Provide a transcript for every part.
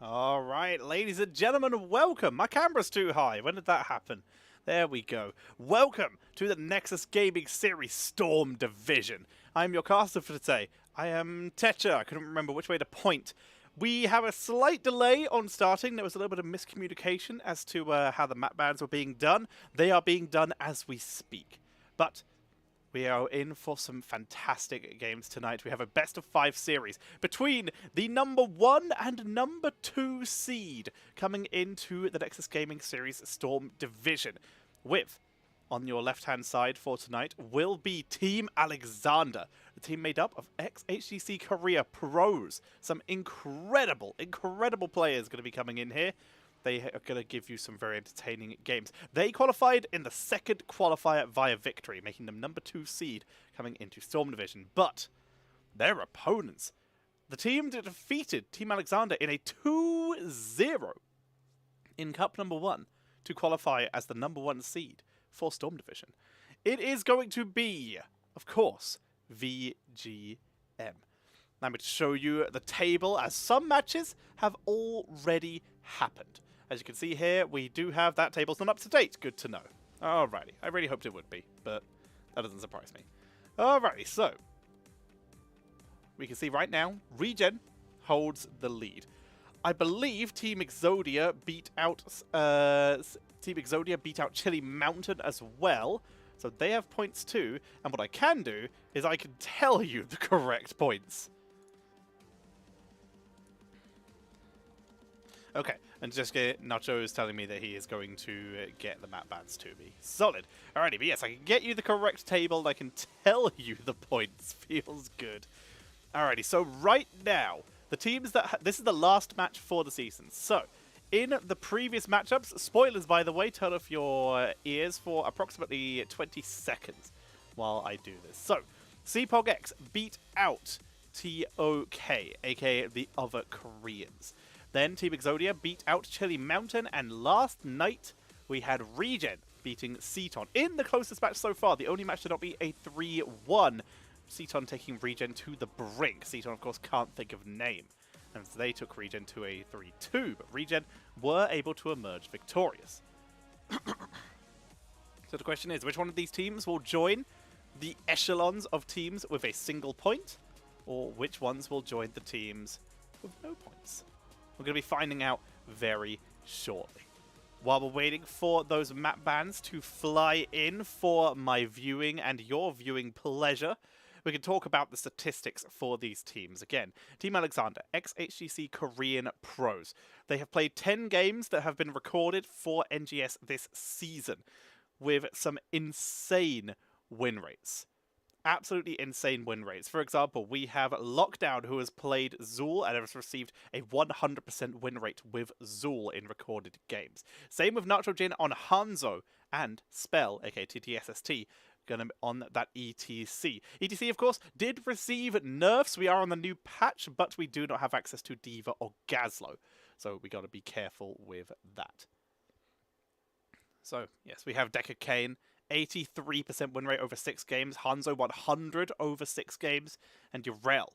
All right, ladies and gentlemen, welcome. My camera's too high. When did that happen? There we go. Welcome to the Nexus Gaming Series Storm Division. I'm your caster for today. I am Tetra. I couldn't remember which way to point. We have a slight delay on starting. There was a little bit of miscommunication as to how the map bans were being done. They are being done as we speak. But we are in for some fantastic games tonight. We have a best of 5 series between the number 1 and number 2 seed coming into the Nexus Gaming Series Storm Division. With, on your left-hand side for tonight, will be Team Alexander, the team made up of ex-HGC Korea pros. Some incredible players going to be coming in here. They are going to give you some very entertaining games. They qualified in the second qualifier via victory, making them number 2 seed coming into Storm Division. But their opponents, the team that defeated Team Alexander in a 2-0 in Cup number 1 to qualify as the number 1 seed for Storm Division. It is going to be, of course, VGM. I'm going to show you the table as some matches have already happened. As you can see here, we do have that table's not up to date. Good to know. Alrighty. I really hoped it would be, but that doesn't surprise me. Alrighty, so we can see right now, Regen holds the lead. I believe Team Exodia beat out Chili Mountain as well. So they have points too, and what I can do is I can tell you the correct points. Okay, and just Nacho is telling me that he is going to get the map bans to me. Solid. Alrighty, but yes, I can get you the correct table, and I can tell you the points. Feels good. Alrighty, so right now, the teams that... this is the last match for the season. So, in the previous matchups, spoilers by the way, turn off your ears for approximately 20 seconds while I do this. So, CPOG X beat out TOK, aka the other Koreans. Then Team Exodia beat out Chili Mountain, and last night we had Regen beating Ceton in the closest match so far. The only match to not be a 3-1. Ceton taking Regen to the brink. Ceton, of course, can't think of name, and they took Regen to a 3-2, but Regen were able to emerge victorious. So the question is, which one of these teams will join the echelons of teams with a single point, or which ones will join the teams with no points? We're going to be finding out very shortly. While we're waiting for those map bans to fly in for my viewing and your viewing pleasure, we can talk about the statistics for these teams. Again, Team Alexander, ex-HGC Korean pros. They have played 10 games that have been recorded for NGS this season, with some insane win rates. Absolutely insane win rates. For example, we have Lockdown, who has played Zool and has received a 100% win rate with Zool in recorded games. Same with Nitrogen on Hanzo and Spell, aka TTSST, gonna on that ETC. ETC, of course, did receive nerfs. We are on the new patch, but we do not have access to Diva or Gazlo, so we got to be careful with that. So, yes, we have Decker Kane, 83% win rate over 6 games, Hanzo 100 over 6 games, and Urel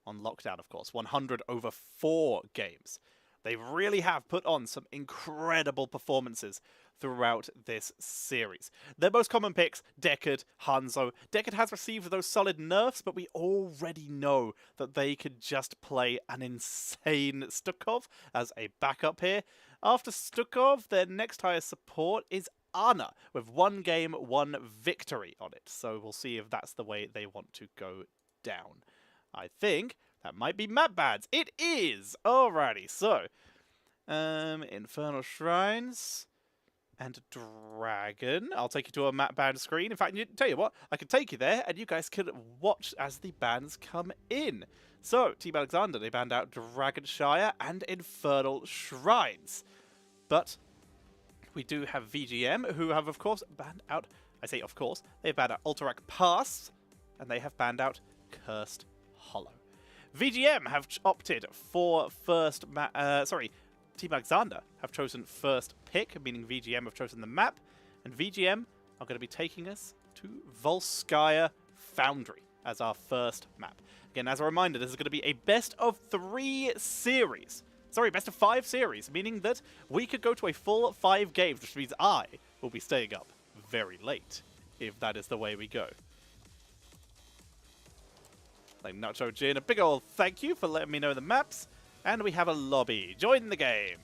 on Lockdown, of course, 100 over 4 games. They really have put on some incredible performances throughout this series. Their most common picks, Deckard, Hanzo. Deckard has received those solid nerfs, but we already know that they could just play an insane Stukov as a backup here. After Stukov, their next highest support is Ana, with 1 game, 1 victory on it. So we'll see if that's the way they want to go down. I think that might be map bans. It is! Alrighty, so Infernal Shrines and Dragon. I'll take you to a map ban screen. In fact, tell you what, I can take you there and you guys can watch as the bans come in. So, Team Alexander, they banned out Dragonshire and Infernal Shrines. But we do have VGM, who have, of course, banned out... I say, of course. They've banned out Alterac Pass, and they have banned out Cursed Hollow. VGM have opted for first... Team Alexander have chosen first pick, meaning VGM have chosen the map, and VGM are going to be taking us to Volskaya Foundry as our first map. Again, as a reminder, this is going to be a best of 3 series. Sorry, best of 5 series, meaning that we could go to a full 5 games, which means I will be staying up very late, if that is the way we go. Like Nacho Jin, a big old thank you for letting me know the maps. And we have a lobby. Join the game.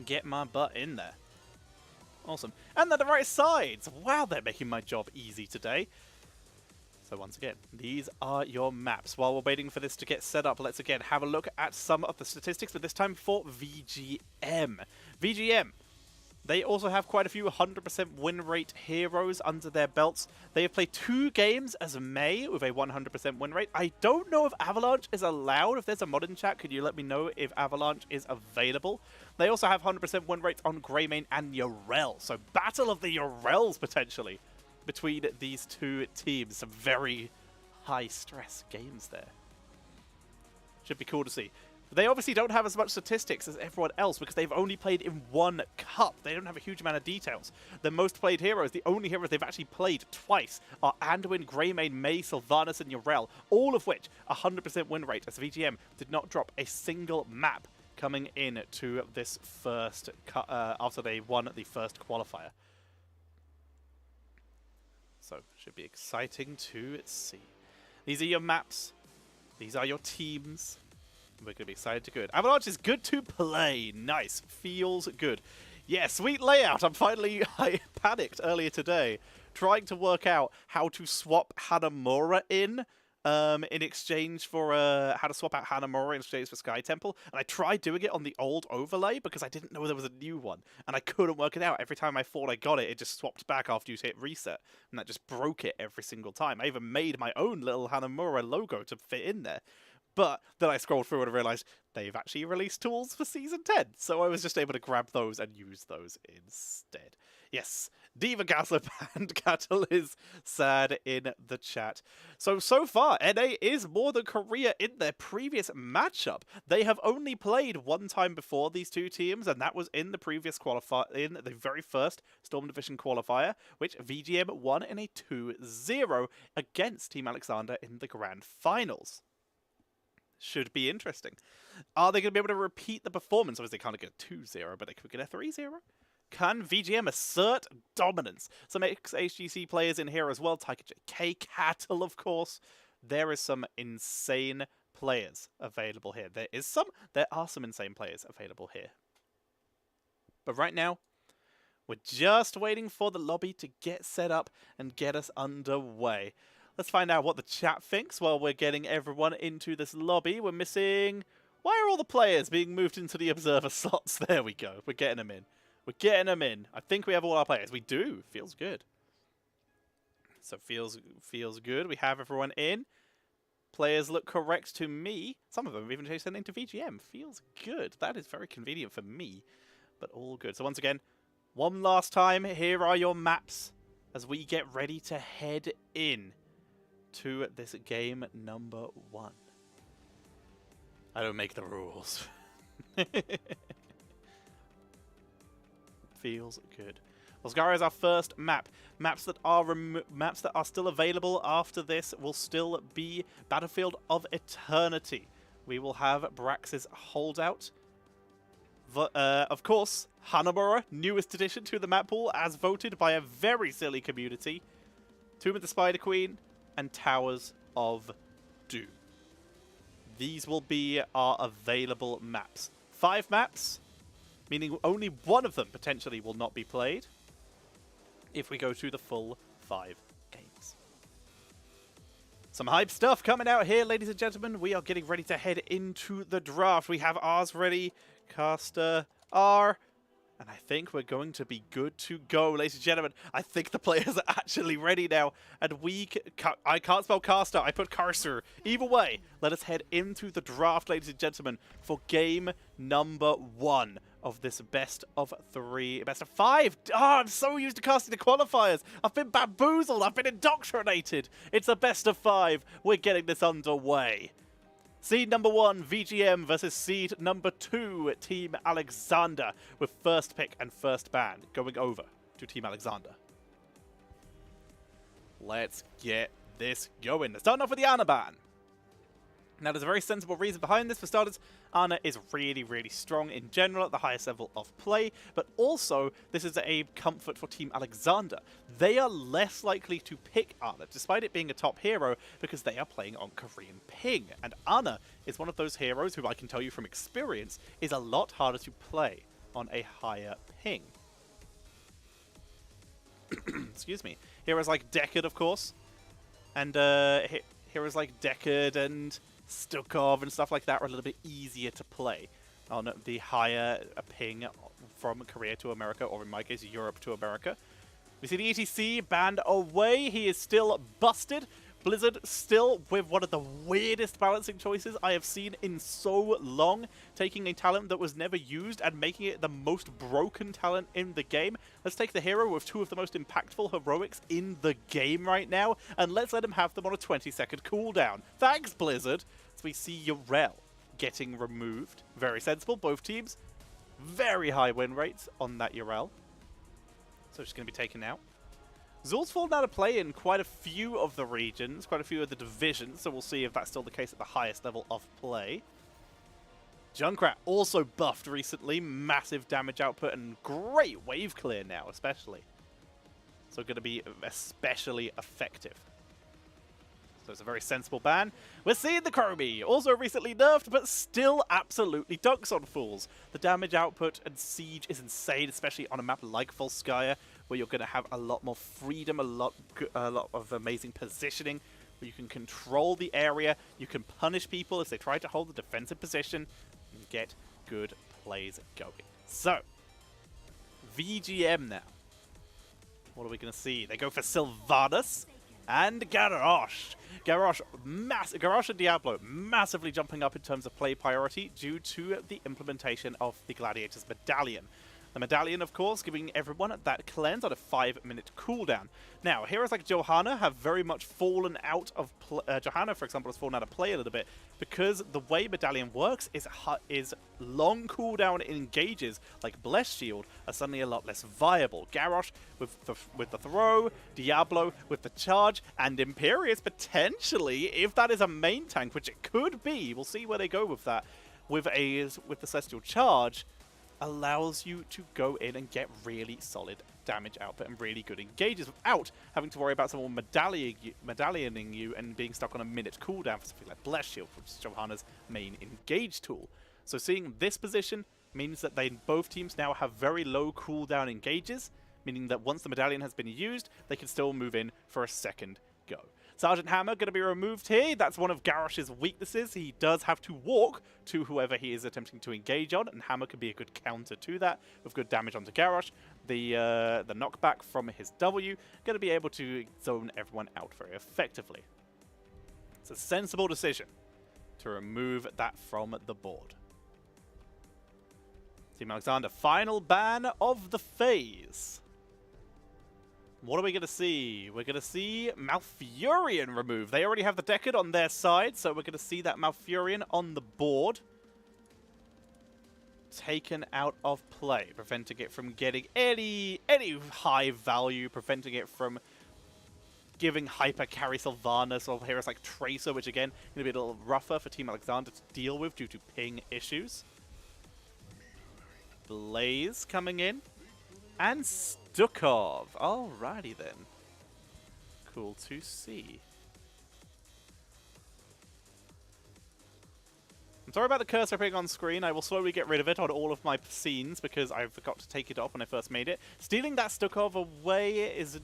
Get my butt in there. Awesome. And they're the right sides. Wow, they're making my job easy today. So once again, these are your maps. While we're waiting for this to get set up, let's again have a look at some of the statistics, but this time for VGM. VGM. They also have quite a few 100% win rate heroes under their belts. They have played 2 games as May with a 100% win rate. I don't know if Avalanche is allowed. If there's a mod in chat, could you let me know if Avalanche is available? They also have 100% win rates on Greymane and Yorel. So battle of the Yorels potentially between these 2 teams. Some very high stress games there. Should be cool to see. They obviously don't have as much statistics as everyone else because they've only played in 1 cup. They don't have a huge amount of details. The most played heroes, the only heroes they've actually played twice, are Anduin, Greymane, Mei, Sylvanas, and Yorel, all of which 100% win rate, as VGM did not drop a single map coming in to this first after they won the first qualifier. So, should be exciting to see. These are your maps. These are your teams. We're going to be excited to good. Avalanche is good to play. Nice. Feels good. Yeah, sweet layout. I panicked earlier today trying to work out how to swap Hanamura in exchange for how to swap out Hanamura in exchange for Sky Temple. And I tried doing it on the old overlay because I didn't know there was a new one. And I couldn't work it out. Every time I thought I got it, it just swapped back after you hit reset. And that just broke it every single time. I even made my own little Hanamura logo to fit in there. But then I scrolled through and realized they've actually released tools for Season 10. So I was just able to grab those and use those instead. Yes, Diva Gossip and Cattle is sad in the chat. So far, NA is more than Korea in their previous matchup. They have only played 1 time before these 2 teams, and that was in the previous qualifier, in the very first Storm Division qualifier, which VGM won in a 2-0 against Team Alexander in the Grand Finals. Should be interesting. Are they going to be able to repeat the performance? Obviously, they can't get a 2-0, but they could get a 3-0. Can VGM assert dominance? Some ex-HGC players in here as well. Taika JK, Cattle, of course. There is some insane players available here. There are some insane players available here. But right now, we're just waiting for the lobby to get set up and get us underway. Let's find out what the chat thinks while we're getting everyone into this lobby. We're missing... Why are all the players being moved into the observer slots? There we go. We're getting them in. We're getting them in. I think we have all our players. We do. Feels good. So feels good. We have everyone in. Players look correct to me. Some of them have even changed their name to VGM. Feels good. That is very convenient for me. But all good. So once again, one last time, here are your maps as we get ready to head in to this game number 1. I don't make the rules. Feels good. Osgara is our first map. Maps that are still available after this will still be Battlefield of Eternity. We will have Brax's Holdout. Of course, Hanamura, newest addition to the map pool, as voted by a very silly community. Tomb of the Spider Queen and Towers of Doom. These will be our available maps. 5 maps, meaning only one of them potentially will not be played if we go to the full 5 games. Some hype stuff coming out here, ladies and gentlemen. We are getting ready to head into the draft. We have ours ready, Caster R, and I think we're going to be good to go, ladies and gentlemen. I think the players are actually ready now. And I can't spell caster, I put cursor. Either way, let us head into the draft, ladies and gentlemen, for game number 1 of this best of 5. Oh, I'm so used to casting the qualifiers. I've been bamboozled. I've been indoctrinated. It's a best of 5. We're getting this underway. Seed number 1, VGM versus seed number 2, Team Alexander, with first pick and first ban going over to Team Alexander. Let's get this going. Starting off with the Anaban. Now, there's a very sensible reason behind this. For starters, Ana is really, really strong in general at the highest level of play, but also this is a comfort for Team Alexander. They are less likely to pick Ana, despite it being a top hero, because they are playing on Korean ping. And Ana is one of those heroes who I can tell you from experience is a lot harder to play on a higher ping. Excuse me. Heroes like Deckard, of course, and heroes like Deckard and Stukov and stuff like that are a little bit easier to play on the higher ping from Korea to America, or in my case, Europe to America. We see the ETC banned away. He is still busted. Blizzard still with one of the weirdest balancing choices I have seen in so long, taking a talent that was never used and making it the most broken talent in the game. Let's take the hero with two of the most impactful heroics in the game right now, and let's let him have them on a 20-second cooldown. Thanks, Blizzard! So we see Urel getting removed. Very sensible, both teams. Very high win rates on that Urel. So it's going to be taken out. Zul's fallen out of play in quite a few of the regions, quite a few of the divisions, so we'll see if that's still the case at the highest level of play. Junkrat also buffed recently, massive damage output and great wave clear now, especially. So going to be especially effective. So it's a very sensible ban. We're seeing the Chromie, also recently nerfed, but still absolutely dunks on fools. The damage output and siege is insane, especially on a map like Volskaya, where you're going to have a lot more freedom, a lot of amazing positioning, where you can control the area, you can punish people if they try to hold the defensive position, and get good plays going. So, VGM now. What are we going to see? They go for Sylvanas and Garrosh. Garrosh and Diablo massively jumping up in terms of play priority due to the implementation of the Gladiator's Medallion. The Medallion, of course, giving everyone that cleanse on a 5-minute cooldown. Now, heroes like Johanna have very much fallen out of Johanna, for example, has fallen out of play a little bit because the way Medallion works is long cooldown engages like Bless Shield are suddenly a lot less viable. Garrosh with the throw, Diablo with the charge, and Imperius potentially, if that is a main tank, which it could be, we'll see where they go with that, with the Celestial Charge, allows you to go in and get really solid damage output and really good engages without having to worry about someone medallioning you and being stuck on a minute cooldown for something like Bless Shield, which is Johanna's main engage tool. So seeing this position means that both teams now have very low cooldown engages, meaning that once the Medallion has been used, they can still move in for a second go. Sergeant Hammer going to be removed here. That's one of Garrosh's weaknesses. He does have to walk to whoever he is attempting to engage on, and Hammer can be a good counter to that with good damage onto Garrosh. The knockback from his W going to be able to zone everyone out very effectively. It's a sensible decision to remove that from the board. Team Alexander, final ban of the phase. What are we going to see? We're going to see Malfurion removed. They already have the Deckard on their side, so we're going to see that Malfurion on the board taken out of play, preventing it from getting any high value, preventing it from giving hyper carry Sylvanas or heroes like Tracer, which again going to be a little rougher for Team Alexander to deal with due to ping issues. Blaze coming in. And Stukov. Alrighty then. Cool to see. I'm sorry about the cursor appearing on screen. I will slowly get rid of it on all of my scenes because I forgot to take it off when I first made it. Stealing that Stukov away is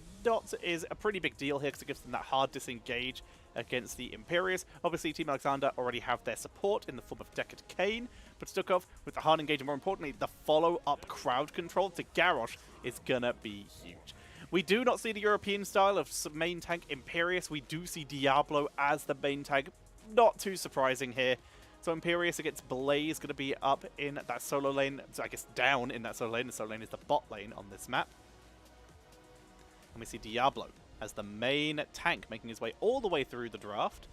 a pretty big deal here because it gives them that hard disengage against the Imperius. Obviously, Team Alexander already have their support in the form of Deckard Cain, but Stukov, with the hard engage and more importantly, the follow-up crowd control to Garrosh is gonna be huge. We do not see the European style of main tank Imperius. We do see Diablo as the main tank. Not too surprising here. So Imperius against Blaze going to be up in that solo lane. So I guess down in that solo lane. The solo lane is the bot lane on this map. And we see Diablo as the main tank, making his way all the way through the draft.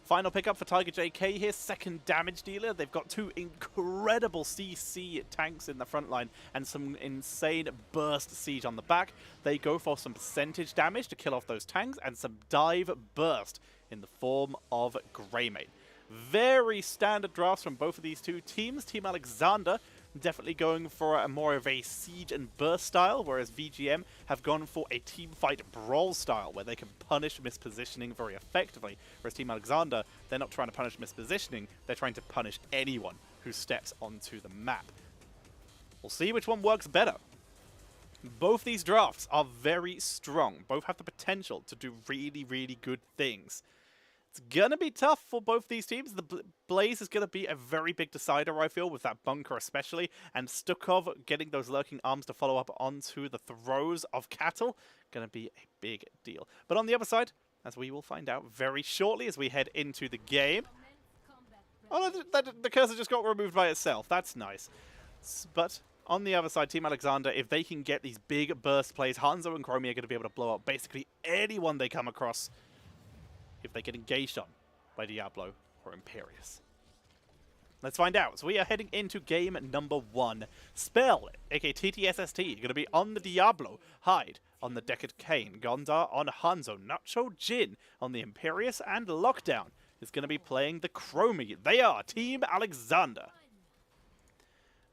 Final pickup for Tiger JK here, second damage dealer. They've got two incredible CC tanks in the front line and some insane burst siege on the back. They go for some percentage damage to kill off those tanks and some dive burst in the form of Greymane. Very standard drafts from both of these two teams. Team Alexander definitely going for a more of a siege and burst style, whereas VGM have gone for a team fight brawl style, where they can punish mispositioning very effectively. Whereas Team Alexander, they're not trying to punish mispositioning, they're trying to punish anyone who steps onto the map. We'll see which one works better. Both these drafts are very strong. Both have the potential to do really, really good things. It's going to be tough for both these teams. The Blaze is going to be a very big decider, I feel, with that bunker especially. And Stukov getting those lurking arms to follow up onto the throws of Cattle. Going to be a big deal. But on the other side, as we will find out very shortly as we head into the game. Oh, the cursor just got removed by itself. That's nice. But on the other side, Team Alexander, if they can get these big burst plays, Hanzo and Chromie are going to be able to blow up basically anyone they come across if they get engaged on by Diablo or Imperius. Let's find out. So we are heading into game number 1. Spell, aka TTSST, going to be on the Diablo, Hyde on the Decade Kane, Gondar on Hanzo, Nacho Jin on the Imperius, and Lockdown is going to be playing the Chromie. They are Team Alexander.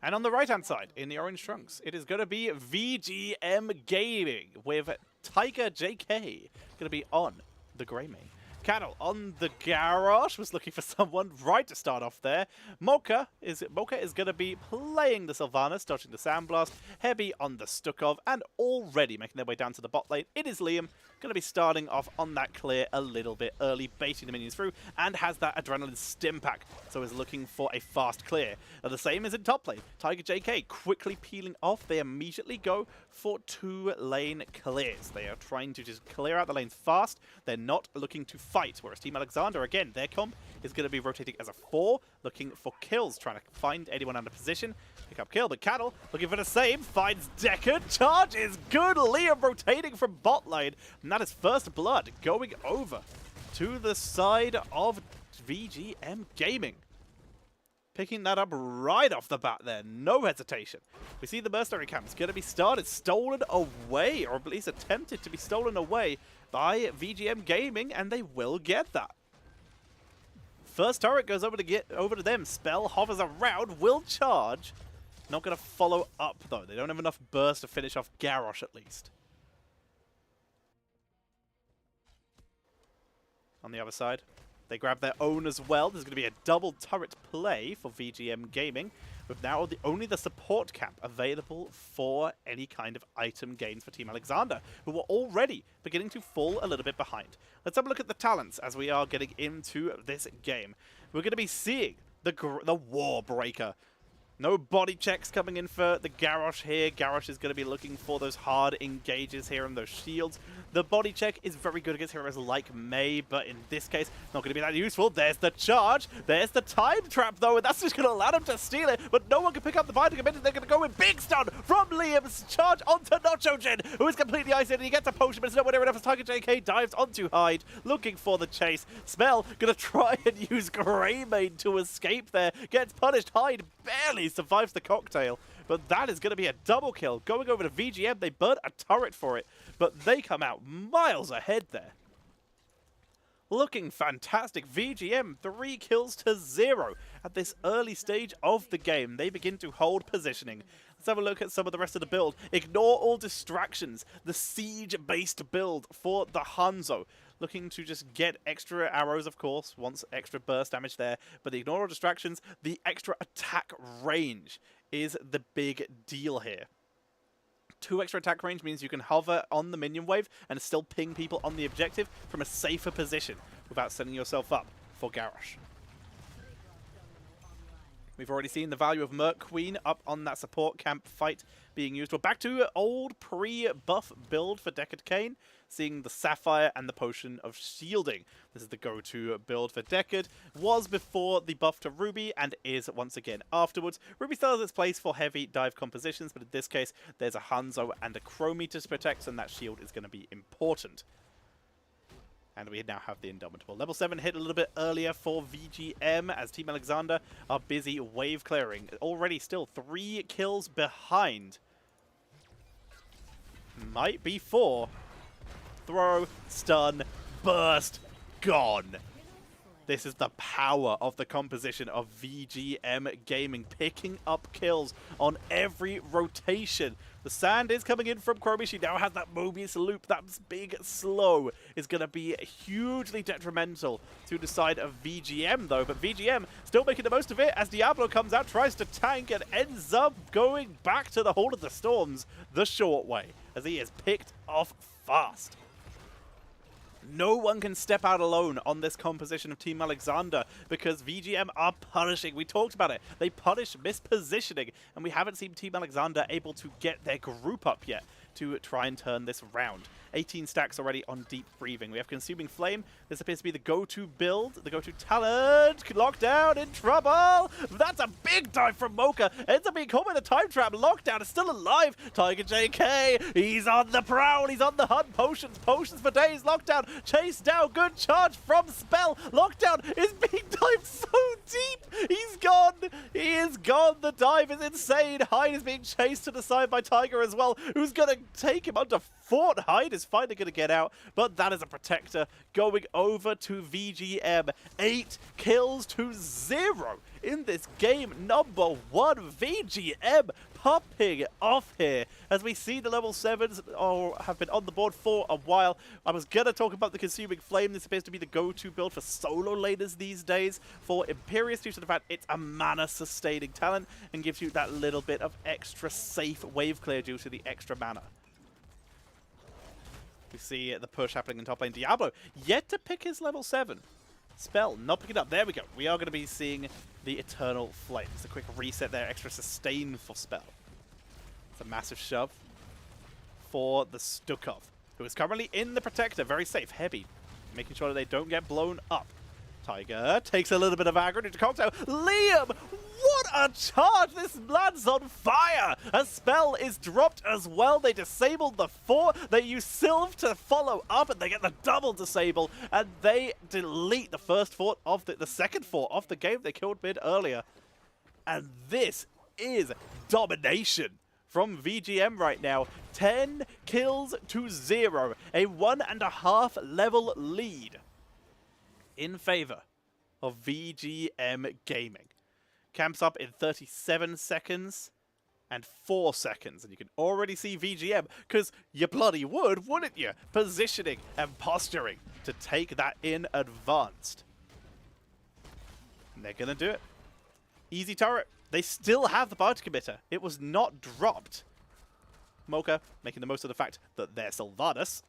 And on the right-hand side, in the orange trunks, it is going to be VGM Gaming with Tiger JK going to be on the Greymane. Cattle on the Garrosh was looking for someone right to start off there. Mocha is going to be playing the Sylvanas, dodging the Sandblast. Heavy on the Stukov, and already making their way down to the bot lane. It is Liam, going to be starting off on that clear a little bit early, baiting the minions through, and has that Adrenaline Stim Pack, so is looking for a fast clear. Now the same is in top lane. Tiger JK quickly peeling off. They immediately go for 2 lane clears. They are trying to just clear out the lanes fast. They're not looking to fight, whereas Team Alexander, again, their comp is going to be rotating as a 4, looking for kills, trying to find anyone under position, pick up kill, but Cattle looking for the same, finds Deckard, charge is good, Liam rotating from bot lane, and that is first blood going over to the side of VGM Gaming. Picking that up right off the bat there, no hesitation. We see the mercenary camp is going to be started, stolen away, or at least attempted to be stolen away by VGM Gaming, and they will get that. First turret goes over to them. Spell hovers around, will charge. Not going to follow up though. They don't have enough burst to finish off Garrosh at least. On the other side, they grab their own as well. There's going to be a double turret play for VGM Gaming, with now only the support camp available for any kind of item gains for Team Alexander, who are already beginning to fall a little bit behind. Let's have a look at the talents as we are getting into this game. We're going to be seeing the War Breaker. No body checks coming in for the Garrosh here. Garrosh is going to be looking for those hard engages here and those shields. The body check is very good against heroes like Mei, but in this case, not going to be that useful. There's the charge. There's the time trap, though, and that's just going to allow them to steal it, but no one can pick up the binding of it. They're going to go with big stun from Liam's charge onto Nacho Jin, who is completely isolated. He gets a potion, but it's nowhere near enough as Tiger JK dives onto Hyde, looking for the chase. Spell going to try and use Greymane to escape there. Gets punished. Hyde barely survives the cocktail, but that is going to be a double kill. Going over to VGM, they burn a turret for it, but they come out miles ahead there. Looking fantastic. VGM 3 kills to 0 at this early stage of the game. They begin to hold positioning. Let's have a look at some of the rest of the build. Ignore all distractions. The siege-based build for the Hanzo. Looking to just get extra arrows, of course, wants extra burst damage there, but the ignore all distractions, the extra attack range is the big deal here. 2 extra attack range means you can hover on the minion wave and still ping people on the objective from a safer position without setting yourself up for Garrosh. We've already seen the value of Merc Queen up on that support camp fight being used. We're back to old pre-buff build for Deckard Kane, seeing the Sapphire and the Potion of Shielding. This is the go-to build for Deckard. Was before the buff to Ruby and is once again afterwards. Ruby still has its place for heavy dive compositions, but in this case, there's a Hanzo and a Chromie to protect, and that shield is going to be important. And we now have the Indomitable. Level 7 hit a little bit earlier for VGM as Team Alexander are busy wave clearing. Already still 3 kills behind. Might be 4. Throw, stun, burst, gone. This is the power of the composition of VGM Gaming, picking up kills on every rotation. The sand is coming in from Chromie. She now has that Mobius loop. That big slow is going to be hugely detrimental to the side of VGM, though. But VGM still making the most of it as Diablo comes out, tries to tank, and ends up going back to the Hold of the Storms the short way, as he is picked off fast. No one can step out alone on this composition of Team Alexander because VGM are punishing. We talked about it. They punish mispositioning, and we haven't seen Team Alexander able to get their group up yet to try and turn this round. 18 stacks already on Deep Breathing. We have Consuming Flame. This appears to be the go-to build, the go-to talent. Lockdown in trouble. That's a big dive from Mocha. Ends up being caught by the time trap. Lockdown is still alive. Tiger JK, he's on the prowl. He's on the hunt. Potions for days. Lockdown chased down. Good charge from Spell. Lockdown is being dived so deep. He's gone. He is gone. The dive is insane. Hyde is being chased to the side by Tiger as well, who's going to take him under Fort. Hyde is finally going to get out, but that is a protector going over to VGM. 8 kills to 0 in this game. Number 1, VGM popping off here as we see the level 7s have been on the board for a while. I was going to talk about the Consuming Flame. This appears to be the go-to build for solo laners these days for Imperius due to the fact it's a mana sustaining talent and gives you that little bit of extra safe wave clear due to the extra mana. We see the push happening in top lane. Diablo yet to pick his level 7. Spell not picking up. There we go. We are going to be seeing the Eternal Flame. It's a quick reset there. Extra sustain for Spell. It's a massive shove for the Stukov, who is currently in the Protector. Very safe. Heavy. Making sure that they don't get blown up. Tiger takes a little bit of aggro into cocktail. Liam! What a charge! This land's on fire! A spell is dropped as well. They disabled the 4. They use Sylve to follow up, and they get the double disable, and they delete the first fort of the second fort of the game they killed mid earlier. And this is domination from VGM right now. 10 kills to 0. A 1.5 level lead in favor of VGM Gaming. Camps up in 37 seconds and 4 seconds. And you can already see VGM, because you bloody would, wouldn't you? Positioning and posturing to take that in advanced. And they're going to do it. Easy turret. They still have the bounty committer. It was not dropped. Mocha making the most of the fact that they're Sylvanas.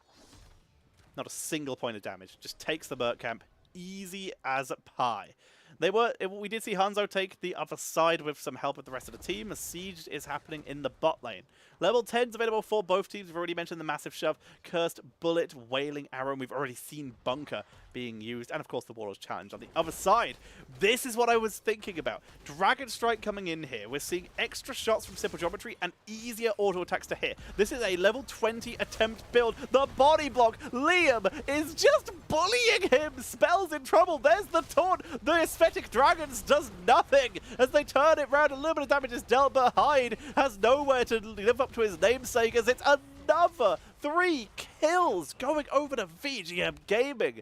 Not a single point of damage. Just takes the Merc camp. Easy as pie. We did see Hanzo take the other side with some help with the rest of the team. A siege is happening in the bot lane. Level 10 is available for both teams. We've already mentioned the massive shove, cursed bullet, wailing arrow, and we've already seen bunker being used, and of course the Warlord's challenge on the other side. This is what I was thinking about. Dragon Strike coming in here. We're seeing extra shots from simple geometry and easier auto attacks to hit. This is a level 20 attempt build. The body block. Liam is just bullying him. Spell's in trouble. There's the taunt. The aesthetic dragons does nothing as they turn it round. A little bit of damage is dealt, but Hyde has nowhere to live up to his namesake as it's another 3 kills going over to VGM Gaming.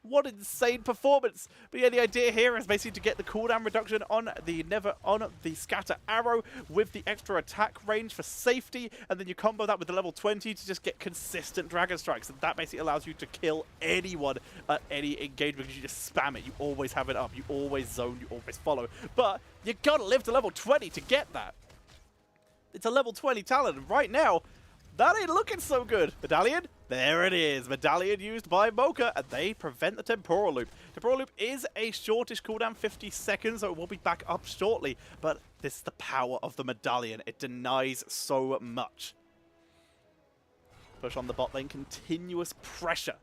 What insane performance. But yeah, the idea here is basically to get the cooldown reduction on the scatter arrow with the extra attack range for safety, and then you combo that with the level 20 to just get consistent dragon strikes. And that basically allows you to kill anyone at any engagement because you just spam it. You always have it up. You always zone. You always follow. But you gotta live to level 20 to get that. It's a level 20 talent, and right now, that ain't looking so good. Medallion? There it is. Medallion used by Mocha, and they prevent the Temporal Loop. Temporal Loop is a shortish cooldown, 50 seconds, so it will be back up shortly. But this is the power of the Medallion. It denies so much. Push on the bot lane. Continuous pressure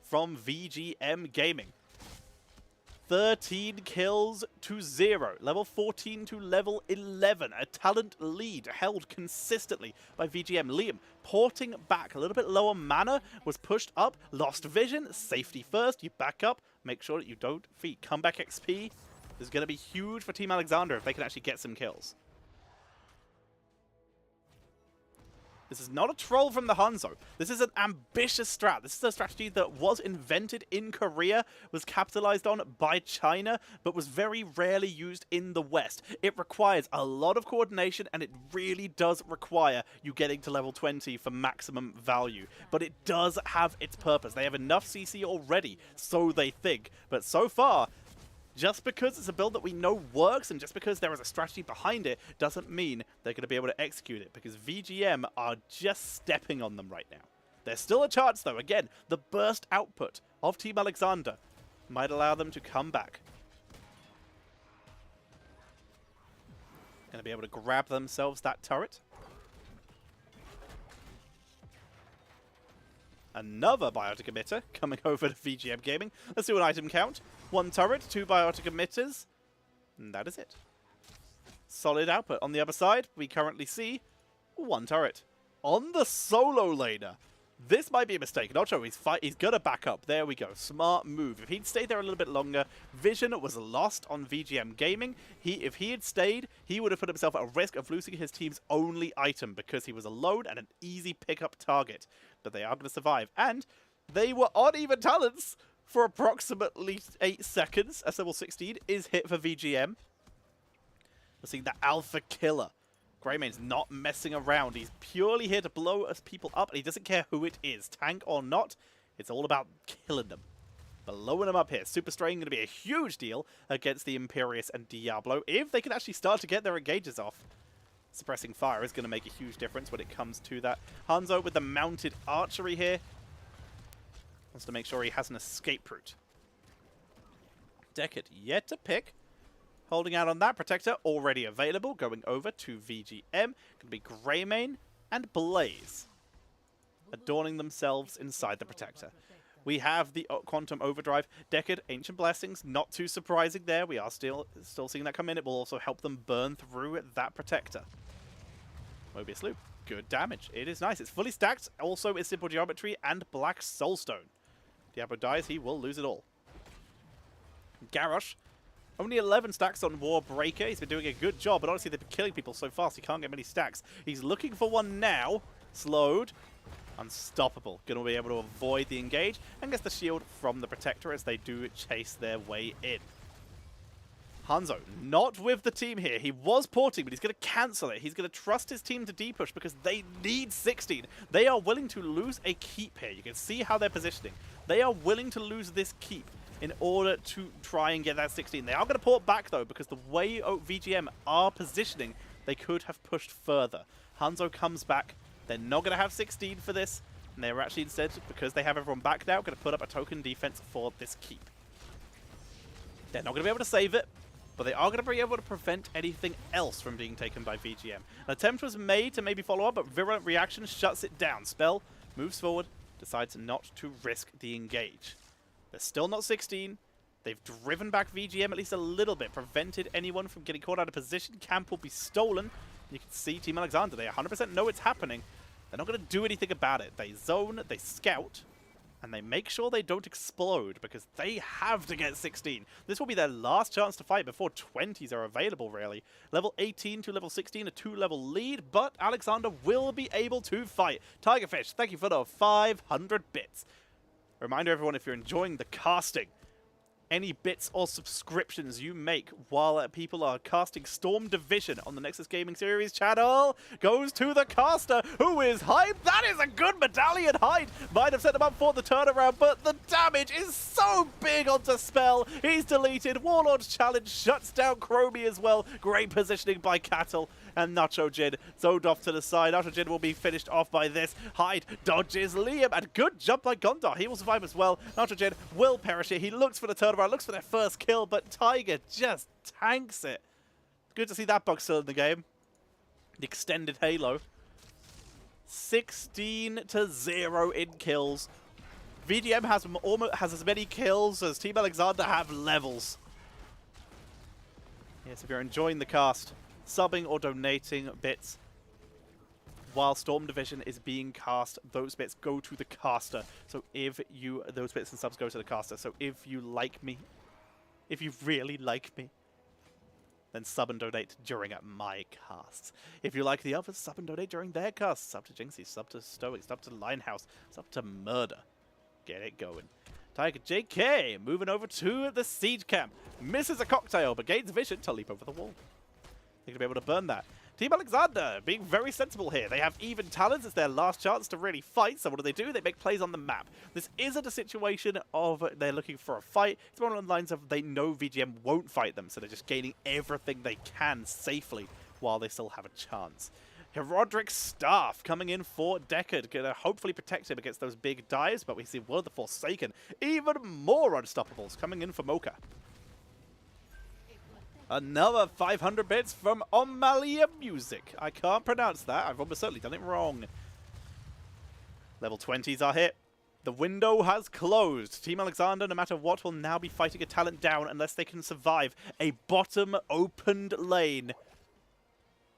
from VGM Gaming. 13 kills to 0. Level 14 to level 11. A talent lead held consistently by VGM. Liam porting back. A little bit lower mana. Was pushed up. Lost vision. Safety first. You back up. Make sure that you don't feed. Comeback XP is going to be huge for Team Alexander if they can actually get some kills. This is not a troll from the Hanzo. This is an ambitious strat. This is a strategy that was invented in Korea, was capitalized on by China, but was very rarely used in the West. It requires a lot of coordination, and it really does require you getting to level 20 for maximum value. But it does have its purpose. They have enough CC already, so they think. But so far, just because it's a build that we know works and just because there is a strategy behind it doesn't mean they're going to be able to execute it, because VGM are just stepping on them right now. There's still a chance though. Again, the burst output of Team Alexander might allow them to come back. Going to be able to grab themselves that turret. Another biotic emitter coming over to VGM Gaming. Let's do an item count. 1 turret, 2 biotic emitters, and that is it. Solid output. On the other side, we currently see 1 turret. On the solo laner, this might be a mistake. Not sure. He's going to back up. There we go. Smart move. If he'd stayed there a little bit longer, vision was lost on VGM Gaming. If he had stayed, he would have put himself at risk of losing his team's only item because he was alone and an easy pickup target. But they are going to survive. And they were on even talents for approximately 8 seconds. As level 16 is hit for VGM. We're seeing the alpha killer. Greymane's not messing around. He's purely here to blow us people up, and he doesn't care who it is, tank or not. It's all about killing them. Blowing them up here. Super Strain going to be a huge deal against the Imperius and Diablo if they can actually start to get their engages off. Suppressing fire is going to make a huge difference when it comes to that. Hanzo with the mounted archery here. Wants to make sure he has an escape route. Decade yet to pick. Holding out on that. Protector already available. Going over to VGM. Going to be Greymane and Blaze. Adorning themselves inside the Protector. We have the Quantum Overdrive. Decade, Ancient Blessings. Not too surprising there. We are still seeing that come in. It will also help them burn through that Protector. Mobius Loop. Good damage. It is nice. It's fully stacked. Also, it's Simple Geometry and Black Soulstone. Diablo dies. He will lose it all. Garrosh. Only 11 stacks on Warbreaker. He's been doing a good job, but honestly, they've been killing people so fast he can't get many stacks. He's looking for one now. Slowed. Unstoppable. Going to be able to avoid the engage and gets the shield from the Protector as they do chase their way in. Hanzo, not with the team here. He was porting, but he's going to cancel it. He's going to trust his team to D-push because they need 16. They are willing to lose a keep here. You can see how they're positioning. They are willing to lose this keep in order to try and get that 16. They are going to port back, though, because the way VGM are positioning, they could have pushed further. Hanzo comes back. They're not going to have 16 for this. And they're actually instead, because they have everyone back now, going to put up a token defense for this keep. They're not going to be able to save it, but they are going to be able to prevent anything else from being taken by VGM. An attempt was made to maybe follow up, but Virulent Reaction shuts it down. Spell moves forward, decides not to risk the engage. They're still not 16. They've driven back VGM at least a little bit, prevented anyone from getting caught out of position. Camp will be stolen. You can see Team Alexander. They 100% know it's happening. They're not going to do anything about it. They zone, they scout, and they make sure they don't explode because they have to get 16. This will be their last chance to fight before 20s are available, really. Level 18 to level 16, a 2-level lead, but Alexander will be able to fight. Tigerfish, thank you for the 500 bits. Reminder, everyone, if you're enjoying the casting, any bits or subscriptions you make while people are casting Storm Division on the Nexus Gaming Series channel goes to the caster, who is hyped. That is a good medallion height. Might have set him up for the turnaround, but the damage is so big onto Spell. He's deleted. Warlord's Challenge shuts down Chromie as well. Great positioning by Cattle. And Nacho Jin zoned off to the side. Nacho Jin will be finished off by this. Hyde dodges Liam, and good jump by Gondar. He will survive as well. Nacho Jin will perish here. He looks for the turnaround, looks for their first kill, but Tiger just tanks it. Good to see that bug still in the game. The extended Halo. 16-0 in kills. VGM has as many kills as Team Alexander have levels. Yes, if you're enjoying the cast, subbing or donating bits while Storm Division is being cast, those bits go to the caster. So if you, those bits and subs go to the caster. So if you like me, if you really like me, then sub and donate during my casts. If you like the others, sub and donate during their casts. Sub to Jinxie, sub to Stoic, sub to Linehouse, sub to Murder. Get it going. Tiger JK moving over to the siege camp. Misses a cocktail, but gains vision to leap over the wall. They're going to be able to burn that. Team Alexander being very sensible here. They have even talents. It's their last chance to really fight. So what do? They make plays on the map. This isn't a situation of they're looking for a fight. It's more along the lines of they know VGM won't fight them. So they're just gaining everything they can safely while they still have a chance. Herodric's Staff coming in for Deckard. Going to hopefully protect him against those big dives. But we see World of the Forsaken. Even more Unstoppables coming in for Mocha. Another 500 bits from Omalia Music. I can't pronounce that. I've almost certainly done it wrong. Level 20s are hit. The window has closed. Team Alexander, no matter what, will now be fighting a talent down unless they can survive a bottom opened lane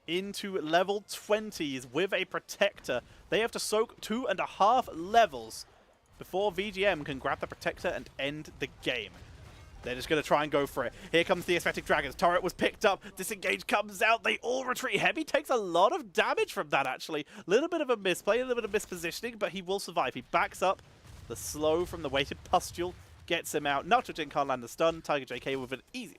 into level 20s with a protector. They have to soak 2.5 levels before VGM can grab the protector and end the game. They're just going to try and go for it. Here comes the Aesthetic Dragons. Turret was picked up. Disengage comes out. They all retreat. Heavy takes a lot of damage from that, actually. A little bit of a misplay, a little bit of mispositioning, but he will survive. He backs up. The slow from the weighted pustule gets him out. Nacho Jin can't land the stun. Tiger JK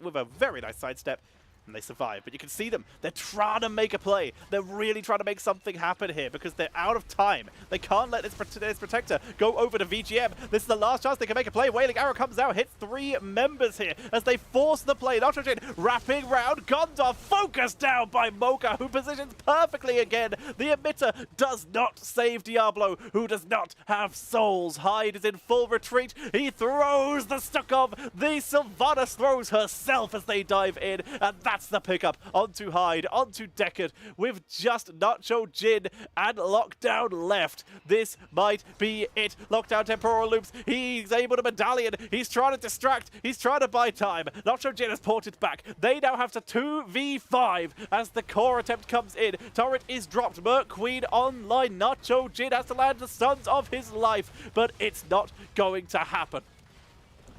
with a very nice sidestep. And they survive. But you can see them. They're trying to make a play. They're really trying to make something happen here because they're out of time. They can't let this protector go over to VGM. This is the last chance they can make a play. Wailing Arrow comes out, hits 3 members here as they force the play. Nitrogen wrapping round. Gondor focused down by Mocha, who positions perfectly again. The emitter does not save Diablo, who does not have souls. Hyde is in full retreat. He throws the Stukov. The Sylvanas throws herself as they dive in. And that's the pickup onto Hyde, onto Deckard, with just Nacho Jin and Lockdown left. This might be it. Lockdown temporal loops. He's able to medallion. He's trying to distract. He's trying to buy time. Nacho Jin has ported back. They now have to 2v5 as the core attempt comes in. Turret is dropped. Merc Queen online. Nacho Jin has to land the stuns of his life, but it's not going to happen.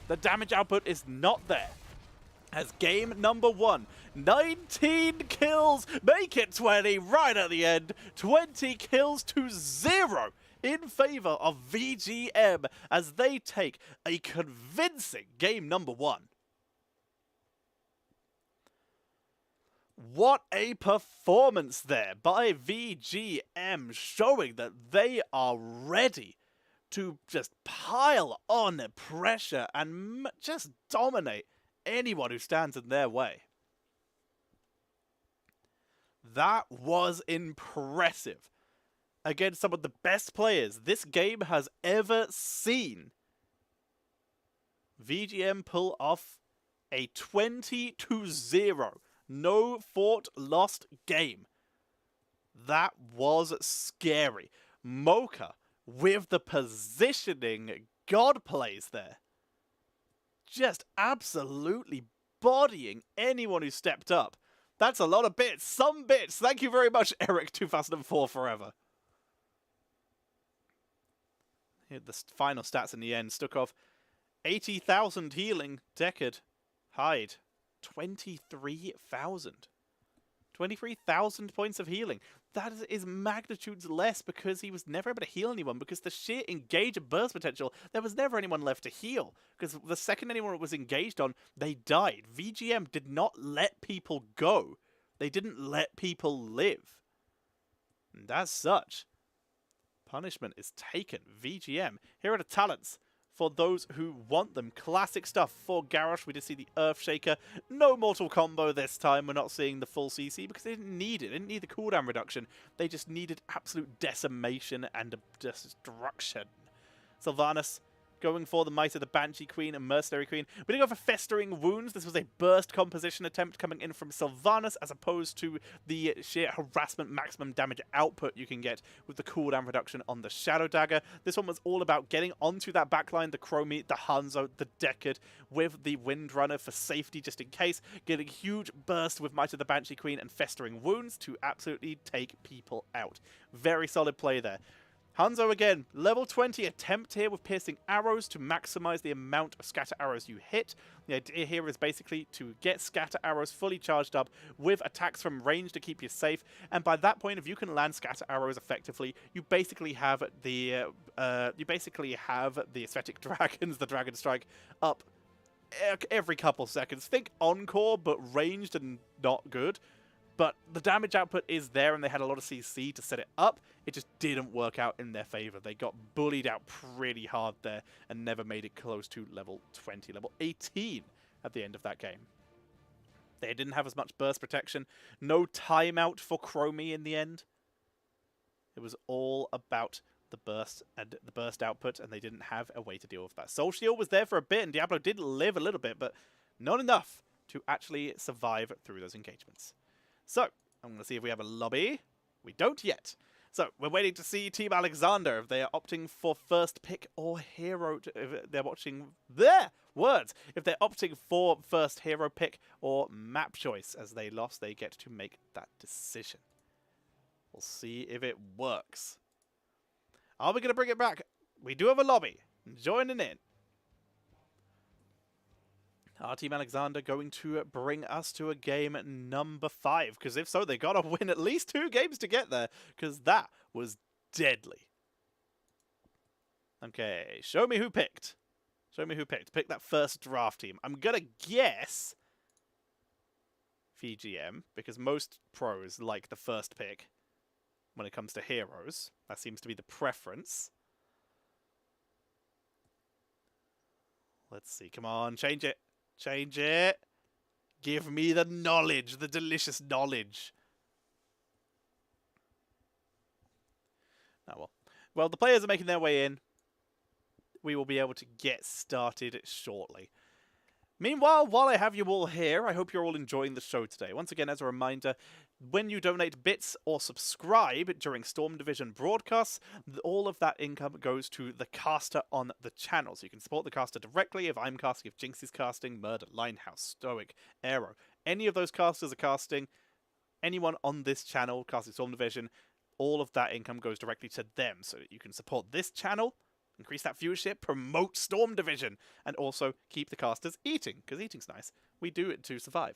The damage output is not there. As game number 1, 19 kills, make it 20 right at the end. 20 kills to 0 in favor of VGM as they take a convincing game number 1. What a performance there by VGM, showing that they are ready to just pile on pressure and just dominate anyone who stands in their way. That was impressive. Against some of the best players this game has ever seen. VGM pull off a 20-0, no fort lost game. That was scary. Mocha with the positioning God plays there. Just absolutely bodying anyone who stepped up. That's a lot of bits. Some bits. Thank you very much, Eric 2004 forever. Here the final stats in the end. Stukov, 80,000 healing. Deckard, Hyde, 23,000. 23,000 points of healing. That is magnitudes less because he was never able to heal anyone, because the sheer engage and burst potential, there was never anyone left to heal. Because the second anyone was engaged on, they died. VGM did not let people go. They didn't let people live. And as such, punishment is taken. VGM, here are the talents for those who want them. Classic stuff for Garrosh. We did see the Earthshaker. No mortal combo this time. We're not seeing the full CC because they didn't need it. They didn't need the cooldown reduction. They just needed absolute decimation and destruction. Sylvanas going for the Might of the Banshee Queen and Mercenary Queen. We didn't go for Festering Wounds. This was a burst composition attempt coming in from Sylvanas as opposed to the sheer harassment maximum damage output you can get with the cooldown reduction on the Shadow Dagger. This one was all about getting onto that backline, the Chromie, the Hanzo, the Deckard, with the Windrunner for safety just in case, getting huge burst with Might of the Banshee Queen and Festering Wounds to absolutely take people out. Very solid play there. Hanzo again, level 20 attempt here with piercing arrows to maximize the amount of scatter arrows you hit. The idea here is basically to get scatter arrows fully charged up with attacks from range to keep you safe. And by that point, if you can land scatter arrows effectively, you basically have the aesthetic dragons, the dragon strike, up every couple seconds. Think encore, but ranged and not good. But the damage output is there, and they had a lot of CC to set it up. It just didn't work out in their favor. They got bullied out pretty hard there and never made it close to level 20, level 18 at the end of that game. They didn't have as much burst protection. No timeout for Chromie in the end. It was all about the burst and the burst output, and they didn't have a way to deal with that. Soul Shield was there for a bit, and Diablo did live a little bit, but not enough to actually survive through those engagements. So, I'm going to see if we have a lobby. We don't yet. So, we're waiting to see Team Alexander if they are opting for first pick or hero. If they're watching their words. If they're opting for first hero pick or map choice. As they lost, they get to make that decision. We'll see if it works. Are we going to bring it back? We do have a lobby. Joining in. Our Team Alexander going to bring us to a game number 5. Because if so, they got to win at least 2 games to get there. Because that was deadly. Okay, show me who picked. Show me who picked. Pick that first draft team. I'm going to guess VGM. Because most pros like the first pick when it comes to heroes. That seems to be the preference. Let's see. Come on, change it. Change it. Give me the knowledge, the delicious knowledge. Oh, well. Well, the players are making their way in. We will be able to get started shortly. Meanwhile, while I have you all here, I hope you're all enjoying the show today. Once again, as a reminder, when you donate bits or subscribe during Storm Division broadcasts, all of that income goes to the caster on the channel. So you can support the caster directly if I'm casting, if Jinx is casting, Murder, Linehouse, Stoic, Aero. Any of those casters are casting, anyone on this channel casting Storm Division, all of that income goes directly to them. So you can support this channel, increase that viewership, promote Storm Division, and also keep the casters eating, because eating's nice. We do it to survive.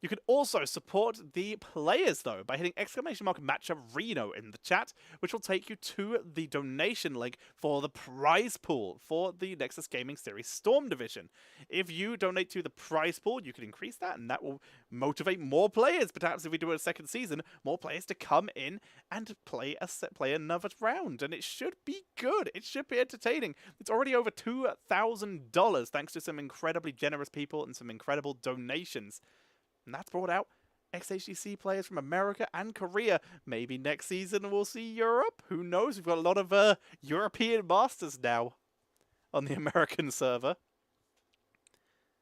You can also support the players, though, by hitting !Matcha Reno in the chat, which will take you to the donation link for the prize pool for the Nexus Gaming Series Storm Division. If you donate to the prize pool, you can increase that, and that will motivate more players. Perhaps if we do a second season, more players to come in and play another round. And it should be good. It should be entertaining. It's already over $2,000, thanks to some incredibly generous people and some incredible donations. And that's brought out XHGC players from America and Korea. Maybe next season we'll see Europe. Who knows? We've got a lot of European masters now on the American server.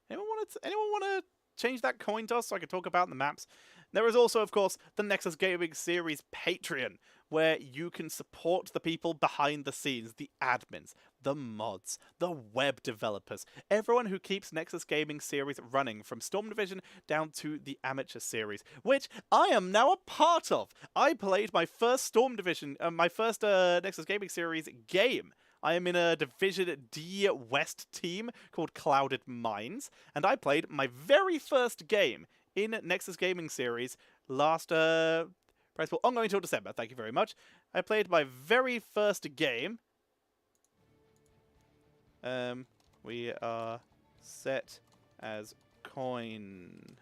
Anyone want to change that coin toss so I can talk about the maps? There is also, of course, the Nexus Gaming Series Patreon, where you can support the people behind the scenes, the admins, the mods, the web developers, everyone who keeps Nexus Gaming Series running, from Storm Division down to the Amateur Series, which I am now a part of. I played my first Storm Division, Nexus Gaming Series game. I am in a Division D West team called Clouded Minds, and I played my very first game in Nexus Gaming Series last prize pool ongoing until December. Thank you very much. I played my very first game. We are set as coin